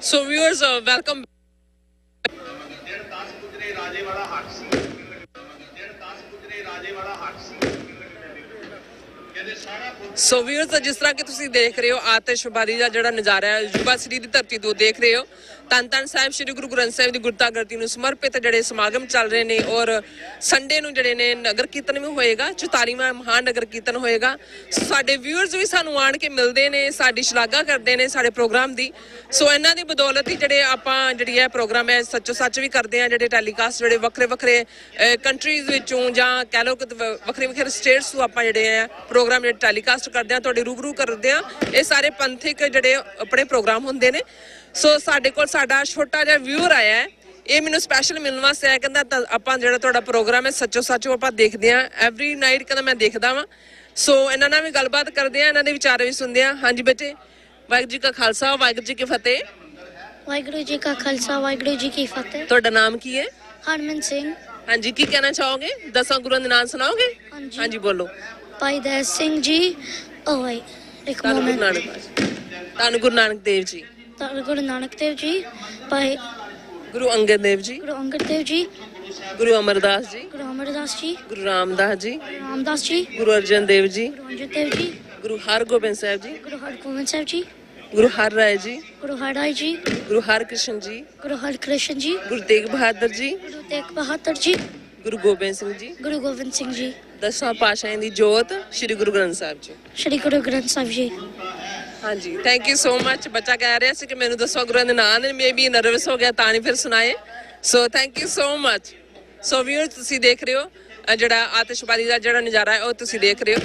A: So viewers, welcome. ਸੋ ਵੀਅਰਸ, ਜਿਸ ਤਰ੍ਹਾਂ ਕਿ ਤੁਸੀਂ ਦੇਖ ਰਹੇ ਹੋ ਆਤਿਸ਼ਬਾਜ਼ੀ ਦਾ ਜਿਹੜਾ ਨਜ਼ਾਰਾ ਹੈ ਯੁਵਾ ਸਿਟੀ ਦੀ ਧਰਤੀ ਤੋਂ ਦੇਖ ਰਹੇ ਹੋ। ਧੰਨ ਧੰਨ ਸਾਹਿਬ ਸ੍ਰੀ ਗੁਰੂ ਗ੍ਰੰਥ ਸਾਹਿਬ ਦੀ ਗੁਰਤਾ ਗੱਦੀ ਨੂੰ ਸਮਰਪਿਤ ਜਿਹੜੇ ਸਮਾਗਮ ਚੱਲ ਰਹੇ ਨੇ ਔਰ ਸੰਡੇ ਨੂੰ ਜਿਹੜੇ ਨੇ ਨਗਰ ਕੀਰਤਨ ਵੀ ਹੋਏਗਾ, 44ਵਾਂ ਮਹਾਨ ਨਗਰ ਕੀਰਤਨ ਹੋਏਗਾ। ਸਾਡੇ ਵਿਊਅਰਸ ਵੀ ਸਾਨੂੰ ਆਣ ਕੇ ਮਿਲਦੇ ਨੇ, ਸਾਡੀ ਸ਼ਲਾਘਾ ਕਰਦੇ ਨੇ ਸਾਡੇ ਪ੍ਰੋਗਰਾਮ ਦੀ। ਸੋ ਇਹਨਾਂ ਦੀ ਬਦੌਲਤ ਹੀ ਜਿਹੜੇ ਆਪਾਂ ਜਿਹੜੀ ਹੈ ਪ੍ਰੋਗਰਾਮ ਹੈ ਸੱਚੋ ਸੱਚ ਵੀ ਕਰਦੇ ਆ। ਜਿਹੜੇ ਟੈਲੀਕਾਸਟ ਜਿਹੜੇ ਵੱਖਰੇ ਵੱਖਰੇ ਕੰਟਰੀਜ਼ ਵਿੱਚੋਂ ਜਾਂ ਕਹਿ ਲਓ ਕਿ ਵੱਖਰੇ ਵੱਖਰੇ ਸਟੇਟਸ ਤੋਂ ਆਪਾਂ ਜਿਹੜੇ ਆ ਪ੍ਰੋਗਰਾਮ ਜਿਹੜੇ ਟੈਲੀਕਾਸਟ ਕਰਦੇ ਆ, ਤੁਹਾਡੇ ਰੂਬਰੂ ਕਰਦੇ ਆ। ਇਹ ਸਾਰੇ ਪੰਥਿਕ ਜਿਹੜੇ ਆਪਣੇ ਪ੍ਰੋਗਰਾਮ ਹੁੰਦੇ ਨੇ। ਸੋ ਸਾਡੇ ਕੋਲ ਸਾਡਾ ਛੋਟਾ ਜਿਹਾ ਵਿਊਅਰ ਆਇਆ ਹੈ, ਇਹ ਮੈਨੂੰ ਸਪੈਸ਼ਲ ਮਿਲਣ ਵਾਸਤੇ ਆਇਆ। ਕਹਿੰਦਾ ਆਪਾਂ ਜਿਹੜਾ ਤੁਹਾਡਾ ਪ੍ਰੋਗਰਾਮ ਹੈ ਸੱਚੋ ਸੱਚ ਆਪਾਂ ਦੇਖਦੇ ਆ ਐਵਰੀ ਨਾਈਟ, ਕਹਿੰਦਾ ਮੈਂ ਦੇਖਦਾ ਵਾਂ। ਸੋ ਇਹਨਾਂ ਨਾਲ ਵੀ ਗੱਲਬਾਤ ਕਰਦੇ ਆ, ਇਹਨਾਂ ਦੇ ਵਿਚਾਰ ਵੀ ਸੁਣਦੇ ਆ। ਹਾਂਜੀ ਬੇਟੇ, ਵਾਹਿਗੁਰੂ ਜੀ ਕਾ ਖਾਲਸਾ ਵਾਹਿਗੁਰੂ ਜੀ ਕੀ ਫਤਿਹ।
N: ਵਾਹਿਗੁਰੂ ਜੀ ਕਾ ਖਾਲਸਾ ਵਾਹਿਗੁਰੂ ਜੀ ਕੀ ਫਤਿਹ।
A: ਤੁਹਾਡਾ ਨਾਮ ਕੀ ਹੈ?
N: ਹਰਮਨ ਸਿੰਘ।
A: ਹਾਂਜੀ, ਕੀ ਕਹਿਣਾ ਚਾਹੋਗੇ? 10 ਗੁਰੂਆਂ ਦੇ ਨਾਮ ਸੁਣਾਓਗੇ? ਹਾਂਜੀ ਬੋਲੋ।
N: ਭਾਈ ਦਇਆ ਸਿੰਘ ਜੀ, ਓਏ ਇੱਕ
A: ਧੰਨ ਗੁਰੂ
N: ਮੋਮੈਂਟ।
A: ਧੰਨ ਗੁਰੂ ਨਾਨਕ ਦੇਵ ਜੀ,
N: ਧੰਨ ਗੁਰੂ ਨਾਨਕ ਦੇਵ ਜੀ, ਭਾਈ
A: ਗੁਰੂ ਅੰਗਦ ਦੇਵ ਜੀ,
N: ਗੁਰੂ ਅੰਗਦ ਦੇਵ ਜੀ,
A: ਗੁਰੂ ਅਮਰਦਾਸ ਜੀ,
N: ਗੁਰੂ ਅਮਰਦਾਸ ਜੀ,
A: ਗੁਰੂ ਰਾਮਦਾਸ ਜੀ,
N: ਗੁਰੂ ਰਾਮਦਾਸ ਜੀ,
A: ਗੁਰੂ ਅਰਜਨ ਦੇਵ ਜੀ,
N: ਗੁਰੂ ਅੰਗਦ ਦੇਵ ਜੀ,
A: ਗੁਰੂ ਹਰਗੋਬਿੰਦ ਸਾਹਿਬ ਜੀ,
N: ਗੁਰੂ ਹਰਗੋਬਿੰਦ ਸਾਹਿਬ ਜੀ,
A: ਗੁਰੂ ਹਰ ਰਾਏ ਜੀ,
N: ਗੁਰੂ ਹਰਰਾਏ ਜੀ,
A: ਗੁਰੂ ਹਰਕ੍ਰਿਸ਼ਨ ਜੀ,
N: ਗੁਰੂ ਹਰਕ੍ਰਿਸ਼ਨ ਜੀ,
A: ਗੁਰੂ ਤੇਗ ਬਹਾਦਰ ਜੀ,
N: ਗੁਰੂ ਤੇਗ ਬਹਾਦਰ ਜੀ,
A: ਗੁਰੂ ਗੋਬਿੰਦ ਸਿੰਘ ਜੀ,
N: ਗੁਰੂ ਗੋਬਿੰਦ ਸਿੰਘ ਜੀ,
A: 10ਵਾਂ ਪਾਤਸ਼ਾਹਾਂ ਦੀ ਜੋਤ ਸ੍ਰੀ ਗੁਰੂ ਗ੍ਰੰਥ ਸਾਹਿਬ ਜੀ।
N: ਸ਼੍ਰੀ ਗੁਰੂ ਗ੍ਰੰਥ ਸਾਹਿਬ ਜੀ।
A: ਹਾਂਜੀ, ਥੈਂਕ ਯੂ ਸੋ ਮਚ। ਬੱਚਾ ਕਹਿ ਰਿਹਾ ਸੀ ਕਿ ਮੈਨੂੰ 10 ਗੁਰੂਆਂ ਦੇ ਨਾਂ ਨੇ, ਮੇ ਬੀ ਨਰਵਸ ਹੋ ਗਿਆ ਤਾਂ ਨਹੀਂ ਫਿਰ ਸੁਣਾਏ। So thank you so much. So viewers, ਤੁਸੀਂ ਦੇਖ ਰਹੇ ਹੋ ਜਿਹੜਾ ਆਤਿਸ਼ਬਾਜ਼ੀ ਦਾ ਜਿਹੜਾ ਨਜ਼ਾਰਾ ਹੈ ਉਹ ਤੁਸੀਂ ਦੇਖ ਰਹੇ ਹੋ।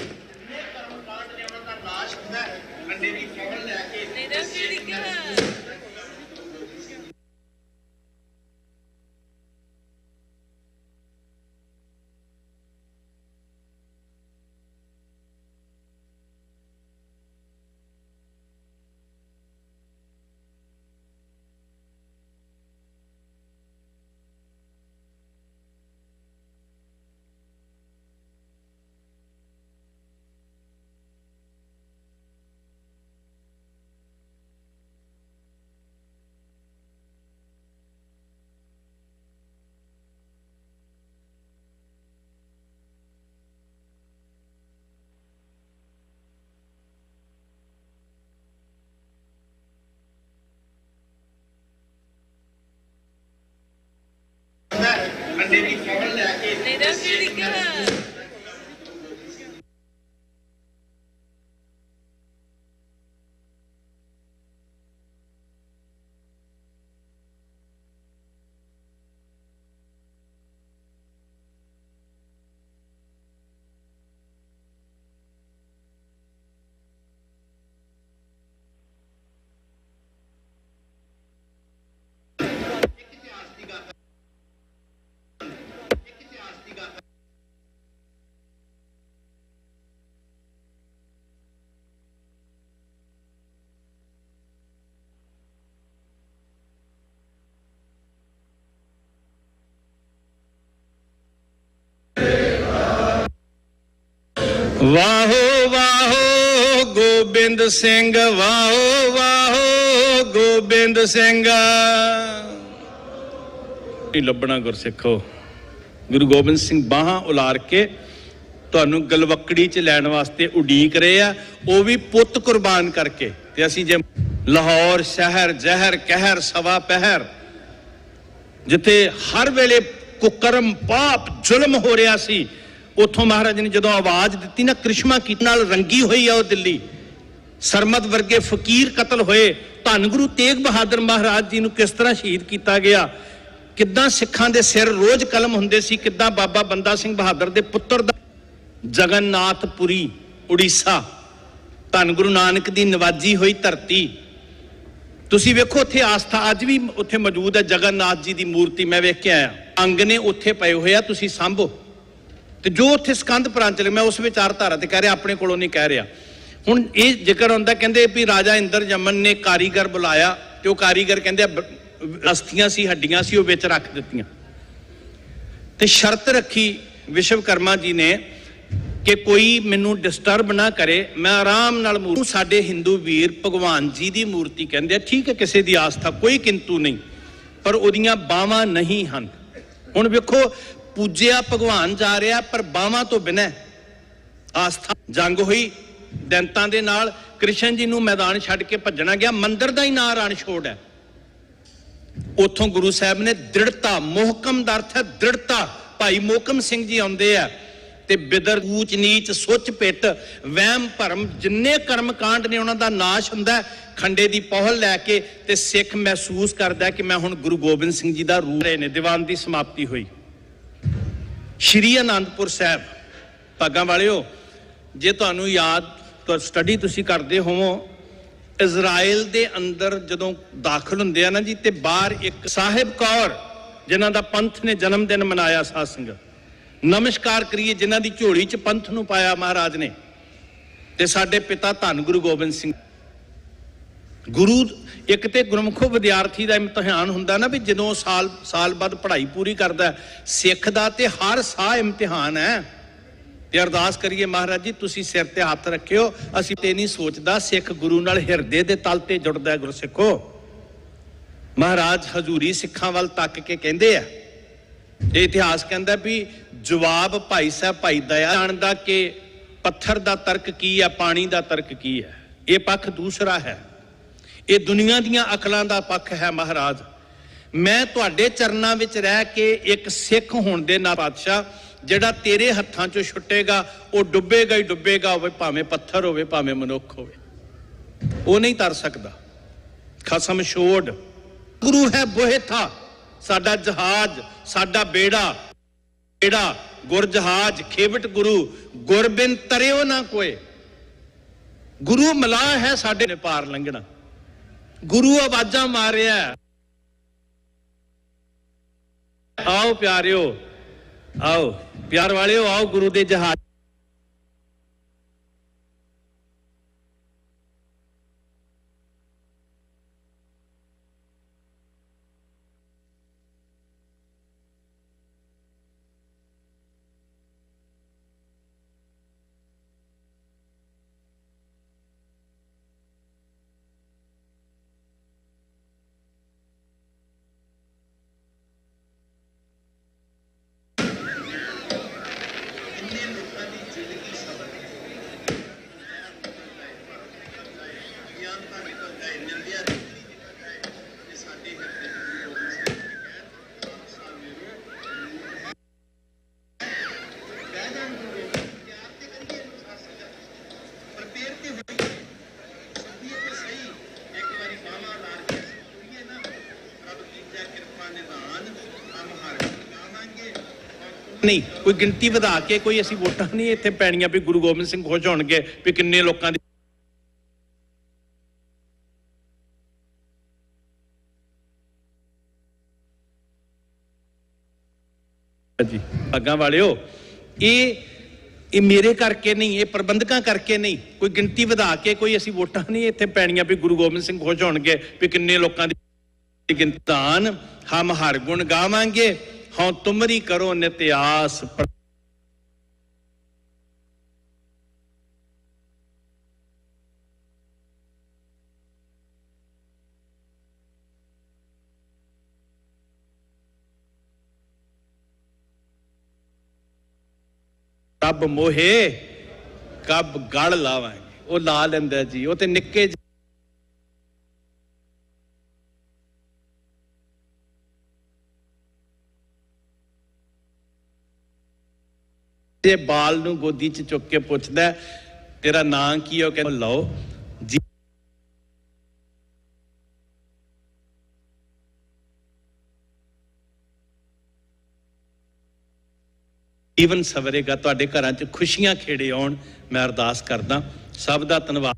O: ਵਾਹੋ ਵਾਹੋ ਗੋਬਿੰਦ ਸਿੰਘ, ਵਾਹੋ ਵਾਹੋ ਗੋਬਿੰਦ ਸਿੰਘ। ਨਹੀਂ ਲੱਭਣਾ ਗੁਰਸਿੱਖੋ, ਗੁਰੂ ਗੋਬਿੰਦ ਸਿੰਘ ਬਾਹਾਂ ਉਲਾਰ ਕੇ ਤੁਹਾਨੂੰ ਗਲਵੱਕੜੀ 'ਚ ਲੈਣ ਵਾਸਤੇ ਉਡੀਕ ਰਹੇ ਆ, ਉਹ ਵੀ ਪੁੱਤ ਕੁਰਬਾਨ ਕਰਕੇ। ਤੇ ਅਸੀਂ ਜੇ ਲਾਹੌਰ ਸ਼ਹਿਰ ਜ਼ਹਿਰ ਕਹਿਰ ਸਵਾ ਪਹਿਰ, ਜਿੱਥੇ ਹਰ ਵੇਲੇ ਕੁਕਰਮ ਪਾਪ ਜ਼ੁਲਮ ਹੋ ਰਿਹਾ ਸੀ, ਉੱਥੋਂ ਮਹਾਰਾਜ ਨੇ ਜਦੋਂ ਆਵਾਜ਼ ਦਿੱਤੀ ਨਾ, ਕ੍ਰਿਸ਼ਮਾ ਕੀਤੀ ਨਾਲ ਰੰਗੀ ਹੋਈ ਆ ਉਹ ਦਿੱਲੀ। ਸਰਮਦ ਵਰਗੇ ਫਕੀਰ ਕਤਲ ਹੋਏ, ਧੰਨ ਗੁਰੂ ਤੇਗ ਬਹਾਦਰ ਮਹਾਰਾਜ ਜੀ ਨੂੰ ਕਿਸ ਤਰ੍ਹਾਂ ਸ਼ਹੀਦ ਕੀਤਾ ਗਿਆ, ਕਿੱਦਾਂ ਸਿੱਖਾਂ ਦੇ ਸਿਰ ਰੋਜ਼ ਕਲਮ ਹੁੰਦੇ ਸੀ, ਕਿੱਦਾਂ ਬਾਬਾ ਬੰਦਾ ਸਿੰਘ ਬਹਾਦਰ ਦੇ ਪੁੱਤਰ ਦਾ ਜਗਨਨਾਥਪੁਰੀ ਉੜੀਸਾ, ਧੰਨ ਗੁਰੂ ਨਾਨਕ ਦੀ ਨਵਾਜੀ ਹੋਈ ਧਰਤੀ। ਤੁਸੀਂ ਵੇਖੋ ਉੱਥੇ ਆਸਥਾ ਅੱਜ ਵੀ ਉੱਥੇ ਮੌਜੂਦ ਹੈ, ਜਗਨਨਾਥ ਜੀ ਦੀ ਮੂਰਤੀ ਮੈਂ ਵੇਖ ਕੇ ਆਇਆ, ਅੰਗ ਨੇ ਉੱਥੇ ਪਏ ਹੋਏ ਆ, ਤੁਸੀਂ ਸਾਂਭੋ। ਤੇ ਜੋ ਉੱਥੇ ਸਕੰਦ ਪ੍ਰਾਂਚਲ, ਮੈਂ ਉਸ ਵਿਚਾਰਧਾਰਾ ਤੇ ਕਹਿ ਰਿਹਾ, ਆਪਣੇ ਕੋਲੋਂ ਨਹੀਂ ਕਹਿ ਰਿਹਾ। ਹੁਣ ਇਹ ਜ਼ਿਕਰ ਹੁੰਦਾ, ਕਹਿੰਦੇ ਵੀ ਰਾਜਾ ਇੰਦਰ ਜਮਨ ਨੇ ਕਾਰੀਗਰ ਬੁਲਾਇਆ ਤੇ ਉਹ ਕਾਰੀਗਰ ਕਹਿੰਦੇ ਅਸਥੀਆਂ ਸੀ, ਹੱਡੀਆਂ ਸੀ, ਉਹ ਵਿੱਚ ਰੱਖ ਦਿੱਤੀਆਂ ਤੇ ਸ਼ਰਤ ਰੱਖੀ ਵਿਸ਼ਵਕਰਮਾ ਜੀ ਨੇ ਕਿ ਕੋਈ ਮੈਨੂੰ ਡਿਸਟਰਬ ਨਾ ਕਰੇ, ਮੈਂ ਆਰਾਮ ਨਾਲ ਮੂਰਤੀ। ਸਾਡੇ ਹਿੰਦੂ ਵੀਰ ਭਗਵਾਨ ਜੀ ਦੀ ਮੂਰਤੀ ਕਹਿੰਦੇ ਆ, ਠੀਕ ਹੈ, ਕਿਸੇ ਦੀ ਆਸਥਾ ਕੋਈ ਕਿੰਤੂ ਨਹੀਂ, ਪਰ ਉਹਦੀਆਂ ਬਾਹਾਂ ਨਹੀਂ ਹਨ। ਹੁਣ ਵੇਖੋ ਪੂਜਿਆ ਭਗਵਾਨ ਜਾ ਰਿਹਾ, ਪਰ ਬਾਹਾਂ ਤੋਂ ਬਿਨਾਂ ਆਸਥਾ। ਜੰਗ ਹੋਈ ਦੈਂਤਾਂ ਦੇ ਨਾਲ, ਕ੍ਰਿਸ਼ਨ ਜੀ ਨੂੰ ਮੈਦਾਨ ਛੱਡ ਕੇ ਭੱਜਣਾ ਗਿਆ, ਮੰਦਿਰ ਦਾ ਹੀ ਨਾਂ ਰਣ ਛੋੜ ਹੈ। ਉੱਥੋਂ ਗੁਰੂ ਸਾਹਿਬ ਨੇ ਦ੍ਰਿੜਤਾ, ਮੋਹਕਮ ਦਾ ਅਰਥ ਹੈ ਦ੍ਰਿੜਤਾ। ਭਾਈ ਮੋਹਕਮ ਸਿੰਘ ਜੀ ਆਉਂਦੇ ਆ ਤੇ ਬਿਦਰ, ਊਚ ਨੀਚ, ਸੁੱਚ ਪਿੱਟ, ਵਹਿਮ ਭਰਮ, ਜਿੰਨੇ ਕਰਮ ਕਾਂਡ ਨੇ ਉਹਨਾਂ ਦਾ ਨਾਸ਼ ਹੁੰਦਾ। ਖੰਡੇ ਦੀ ਪਹੁਲ ਲੈ ਕੇ ਤੇ ਸਿੱਖ ਮਹਿਸੂਸ ਕਰਦਾ ਕਿ ਮੈਂ ਹੁਣ ਗੁਰੂ ਗੋਬਿੰਦ ਸਿੰਘ ਜੀ ਦਾ ਰੂਪ ਰਹੇ ਨੇ। ਦੀਵਾਨ ਦੀ ਸਮਾਪਤੀ ਹੋਈ। ਸ਼੍ਰੀ ਅਨੰਦਪੁਰ ਸਾਹਿਬ, ਭਾਗਾਂ ਵਾਲਿਓ, ਜੇ ਤੁਹਾਨੂੰ ਯਾਦ, ਸਟੱਡੀ ਤੁਸੀਂ ਕਰਦੇ ਹੋਵੋ, ਇਜ਼ਰਾਈਲ ਦੇ ਅੰਦਰ ਜਦੋਂ ਦਾਖਲ ਹੁੰਦੇ ਆ ਨਾ ਜੀ, ਤੇ ਬਾਹਰ ਇੱਕ ਸਾਹਿਬ ਕੌਰ ਜਿਨ੍ਹਾਂ ਦਾ ਪੰਥ ਨੇ ਜਨਮ ਦਿਨ ਮਨਾਇਆ, ਸਾਧ ਸੰਗਤ ਨਮਸਕਾਰ ਕਰੀਏ, ਜਿਨ੍ਹਾਂ ਦੀ ਝੋਲੀ 'ਚ ਪੰਥ ਨੂੰ ਪਾਇਆ ਮਹਾਰਾਜ ਨੇ, ਤੇ ਸਾਡੇ ਪਿਤਾ ਧੰਨ ਗੁਰੂ ਗੋਬਿੰਦ ਸਿੰਘ ਗੁਰੂ। ਇੱਕ ਤੇ ਗੁਰਮੁਖੋ ਵਿਦਿਆਰਥੀ ਦਾ ਇਮਤਿਹਾਨ ਹੁੰਦਾ ਨਾ, ਵੀ ਜਦੋਂ ਸਾਲ ਬਾਅਦ ਪੜ੍ਹਾਈ ਪੂਰੀ ਕਰਦਾ ਸਿੱਖ ਦਾ, ਤੇ ਹਰ ਸਾਹ ਇਮਤਿਹਾਨ ਹੈ। ਤੇ ਅਰਦਾਸ ਕਰੀਏ, ਮਹਾਰਾਜ ਜੀ ਤੁਸੀਂ ਸਿਰ ਤੇ ਹੱਥ ਰੱਖਿਓ, ਅਸੀਂ ਤੇ ਨਹੀਂ ਸੋਚਦਾ, ਸਿੱਖ ਗੁਰੂ ਨਾਲ ਹਿਰਦੇ ਦੇ ਤਲ ਤੇ ਜੁੜਦਾ। ਗੁਰਸਿੱਖੋ, ਮਹਾਰਾਜ ਹਜ਼ੂਰੀ ਸਿੱਖਾਂ ਵੱਲ ਤੱਕ ਕੇ ਕਹਿੰਦੇ ਆ, ਇਹ ਇਤਿਹਾਸ ਕਹਿੰਦਾ ਵੀ ਜਵਾਬ ਭਾਈ ਸਾਹਿਬ ਭਾਈ ਦਇਆ ਜਾਣਦਾ ਕਿ ਪੱਥਰ ਦਾ ਤਰਕ ਕੀ ਹੈ, ਪਾਣੀ ਦਾ ਤਰਕ ਕੀ ਹੈ। ਇਹ ਪੱਖ ਦੂਸਰਾ ਹੈ, ਇਹ ਦੁਨੀਆ ਦੀਆਂ ਅਕਲਾਂ ਦਾ ਪੱਖ ਹੈ। ਮਹਾਰਾਜ, ਮੈਂ ਤੁਹਾਡੇ ਚਰਨਾਂ ਵਿੱਚ ਰਹਿ ਕੇ ਇੱਕ ਸਿੱਖ ਹੋਣ ਦੇ ਨਾਲ, ਪਾਤਸ਼ਾਹ, ਜਿਹੜਾ ਤੇਰੇ ਹੱਥਾਂ 'ਚੋਂ ਛੁੱਟੇਗਾ ਉਹ ਡੁੱਬੇਗਾ ਹੀ ਡੁੱਬੇਗਾ, ਹੋਵੇ ਭਾਵੇਂ ਪੱਥਰ ਹੋਵੇ ਭਾਵੇਂ ਮਨੁੱਖ ਹੋਵੇ, ਉਹ ਨਹੀਂ ਤਰ ਸਕਦਾ। ਖਸਮ ਛੋੜ, ਗੁਰੂ ਹੈ ਬੋਹਿ ਥਾ, ਸਾਡਾ ਜਹਾਜ਼, ਸਾਡਾ ਬੇੜਾ ਗੁਰ ਜਹਾਜ਼, ਖੇਵਟ ਗੁਰੂ, ਗੁਰ ਬਿਨ ਤਰਿਓ ਨਾ ਕੋਏ। ਗੁਰੂ ਮਲਾਹ ਹੈ ਸਾਡੇ ਨੇ ਪਾਰ ਲੰਘਣਾ। ਗੁਰੂ ਆਵਾਜ਼ਾਂ ਮਾਰ ਰਿਹਾ, ਆਓ ਪਿਆਰਿਓ, ਆਓ ਪਿਆਰ ਵਾਲਿਓ, ਆਓ ਗੁਰੂ ਦੇ ਜਹਾਜ਼ ਨਹੀਂ, ਕੋਈ ਗਿਣਤੀ ਵਧਾ ਕੇ ਕੋਈ ਅਸੀਂ ਵੋਟਾਂ ਨਹੀਂ ਇੱਥੇ ਪੈਣੀਆਂ ਵੀ ਗੁਰੂ ਗੋਬਿੰਦ ਸਿੰਘ ਖੁਸ਼ ਹੋਣਗੇ ਵੀ ਕਿੰਨੇ ਲੋਕਾਂ ਦੀ। ਜੀ ਭਾਗਾਂ ਵਾਲਿਓ, ਇਹ ਮੇਰੇ ਕਰਕੇ ਨਹੀਂ, ਇਹ ਪ੍ਰਬੰਧਕਾਂ ਕਰਕੇ ਨਹੀਂ, ਕੋਈ ਗਿਣਤੀ ਵਧਾ ਕੇ ਕੋਈ ਅਸੀਂ ਵੋਟਾਂ ਨਹੀਂ ਇੱਥੇ ਪੈਣੀਆਂ ਵੀ ਗੁਰੂ ਗੋਬਿੰਦ ਸਿੰਘ ਖੁਸ਼ ਹੋਣਗੇ ਵੀ ਕਿੰਨੇ ਲੋਕਾਂ ਦੀ ਗਿਣਤਾਨ। ਹਮ ਹਰ ਗੁਣ ਗਾਵਾਂਗੇ, ਹਾਂ ਤੁਮਰੀ ਕਰੋ ਨਿਤਿਆਸ। ਕਬ ਮੋਹੇ ਕਬ ਗੜ ਲਾਵਾਂਗੇ, ਉਹ ਲਾ ਲੈਂਦਾ ਜੀ, ਉਹ ਤੇ ਨਿੱਕੇ ਜੇ ਬਾਲ ਨੂੰ ਗੋਦੀ 'ਚ ਚੁੱਕ ਕੇ ਪੁੱਛਦਾ ਤੇਰਾ ਨਾਂ ਕੀ ਹੈ, ਉਹ ਕਹਿੰਦਾ ਲਓ ਜੀ। ਜੀਵਨ ਸਵਰੇਗਾ, ਤੁਹਾਡੇ ਘਰਾਂ 'ਚ ਖੁਸ਼ੀਆਂ ਖੇੜੇ ਆਉਣ। ਮੈਂ ਅਰਦਾਸ ਕਰਦਾ। ਸਭ ਦਾ ਧੰਨਵਾਦ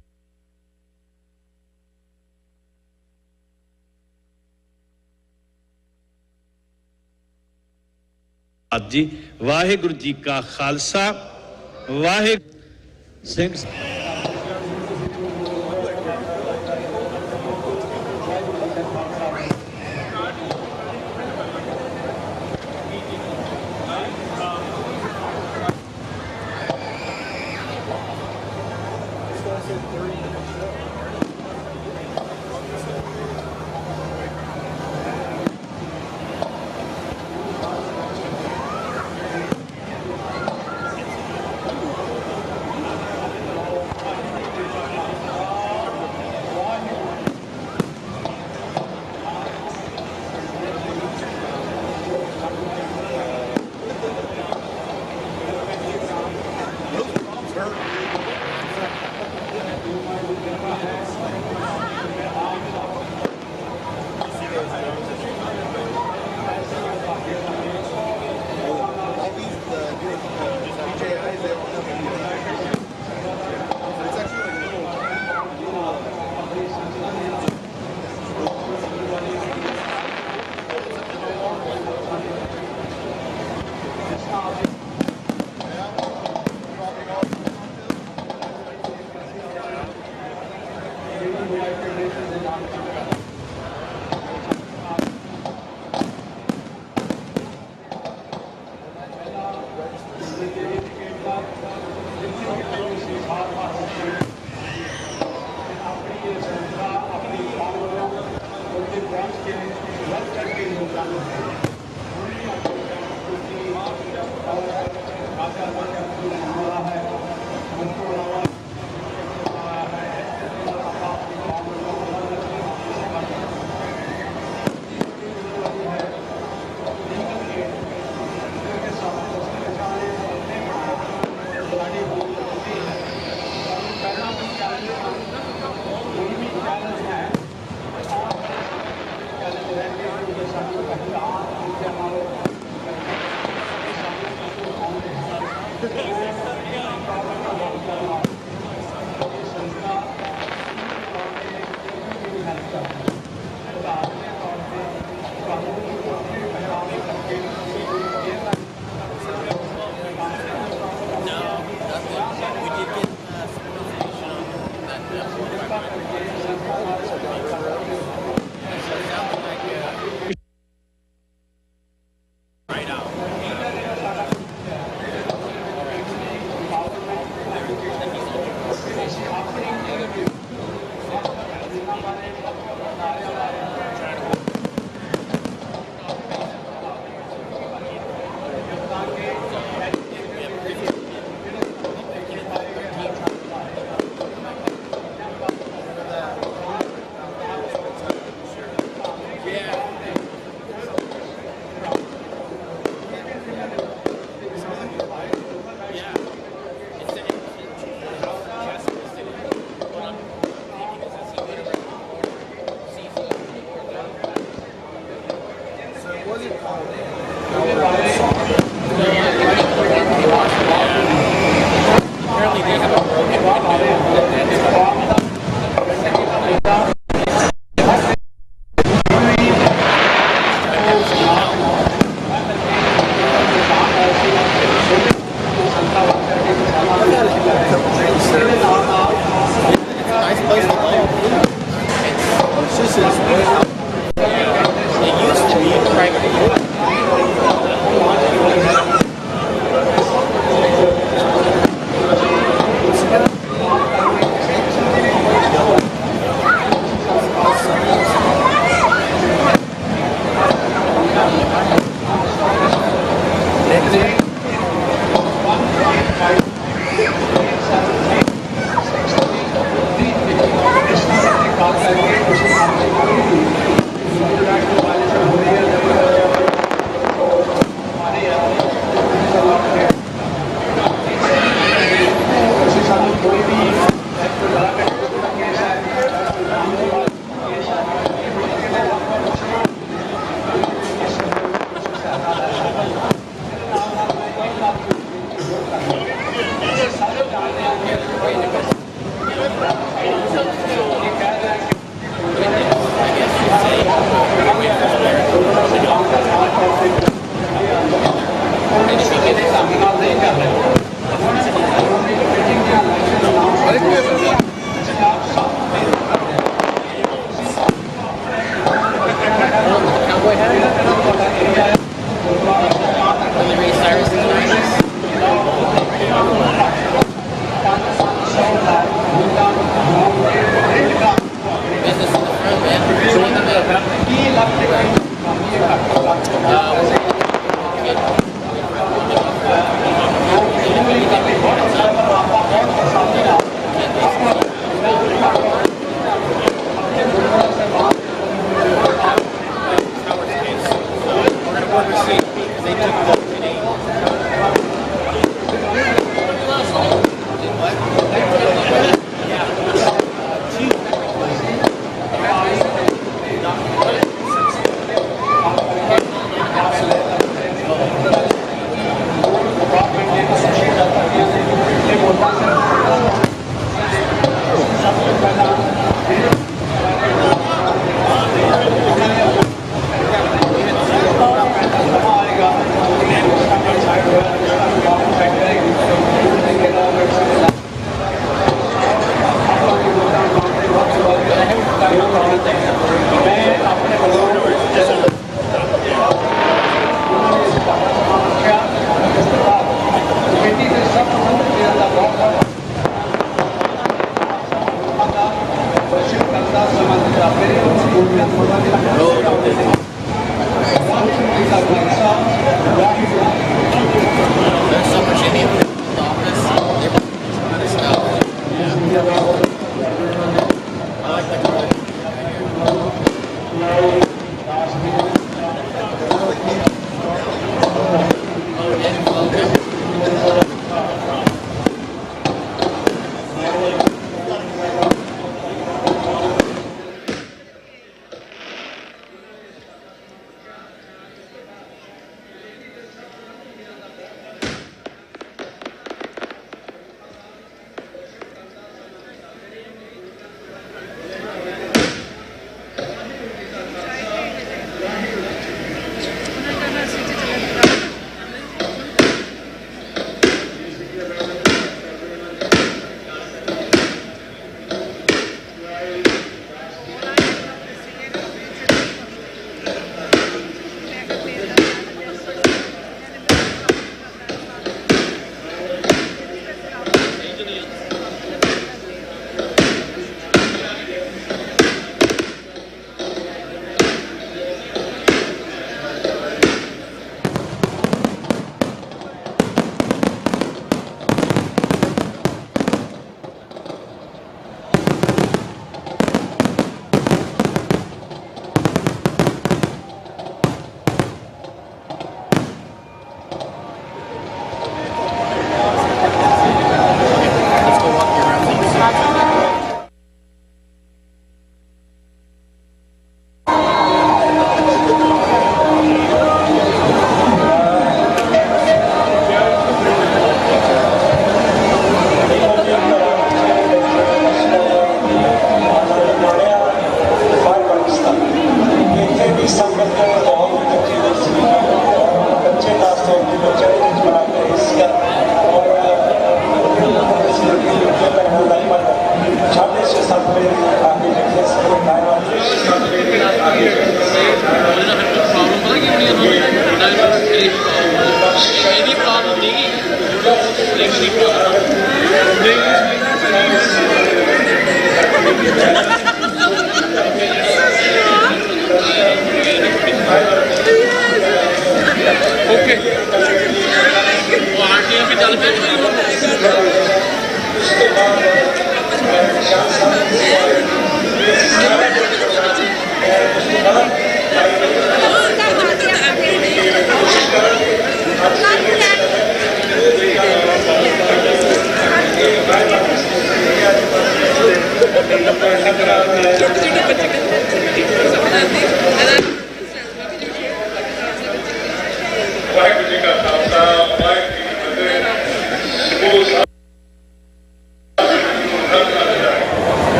O: जी। वाहिगुरु जी का Khalsa, Waheguru Singh.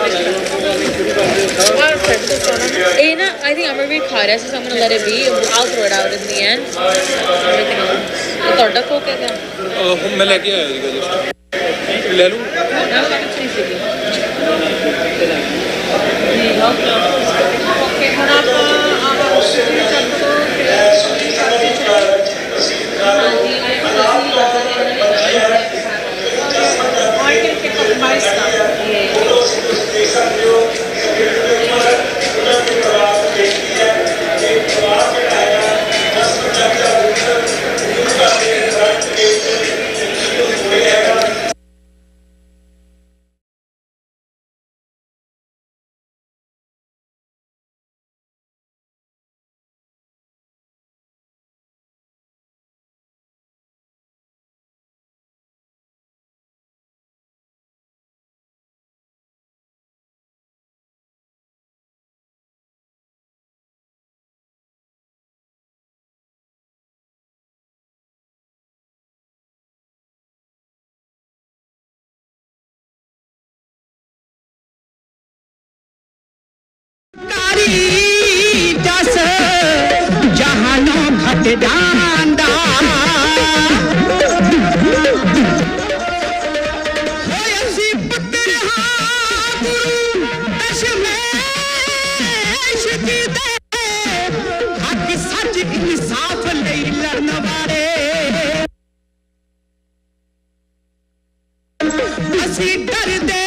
G: I think Amarveer खा रहा है, so I'm gonna let it be. I'll throw it out in the end. Everything else. ਤੁਹਾਡਾ ਕੋਕ ਹੈ क्या?
P: मैं लेके आया ਸੀਗਾ जस्ट ले लूं
A: ओके ਹੁਣ
K: दस जहानों घट डांदा हक सच इंसाफ ले लड़न वाले असी डरदे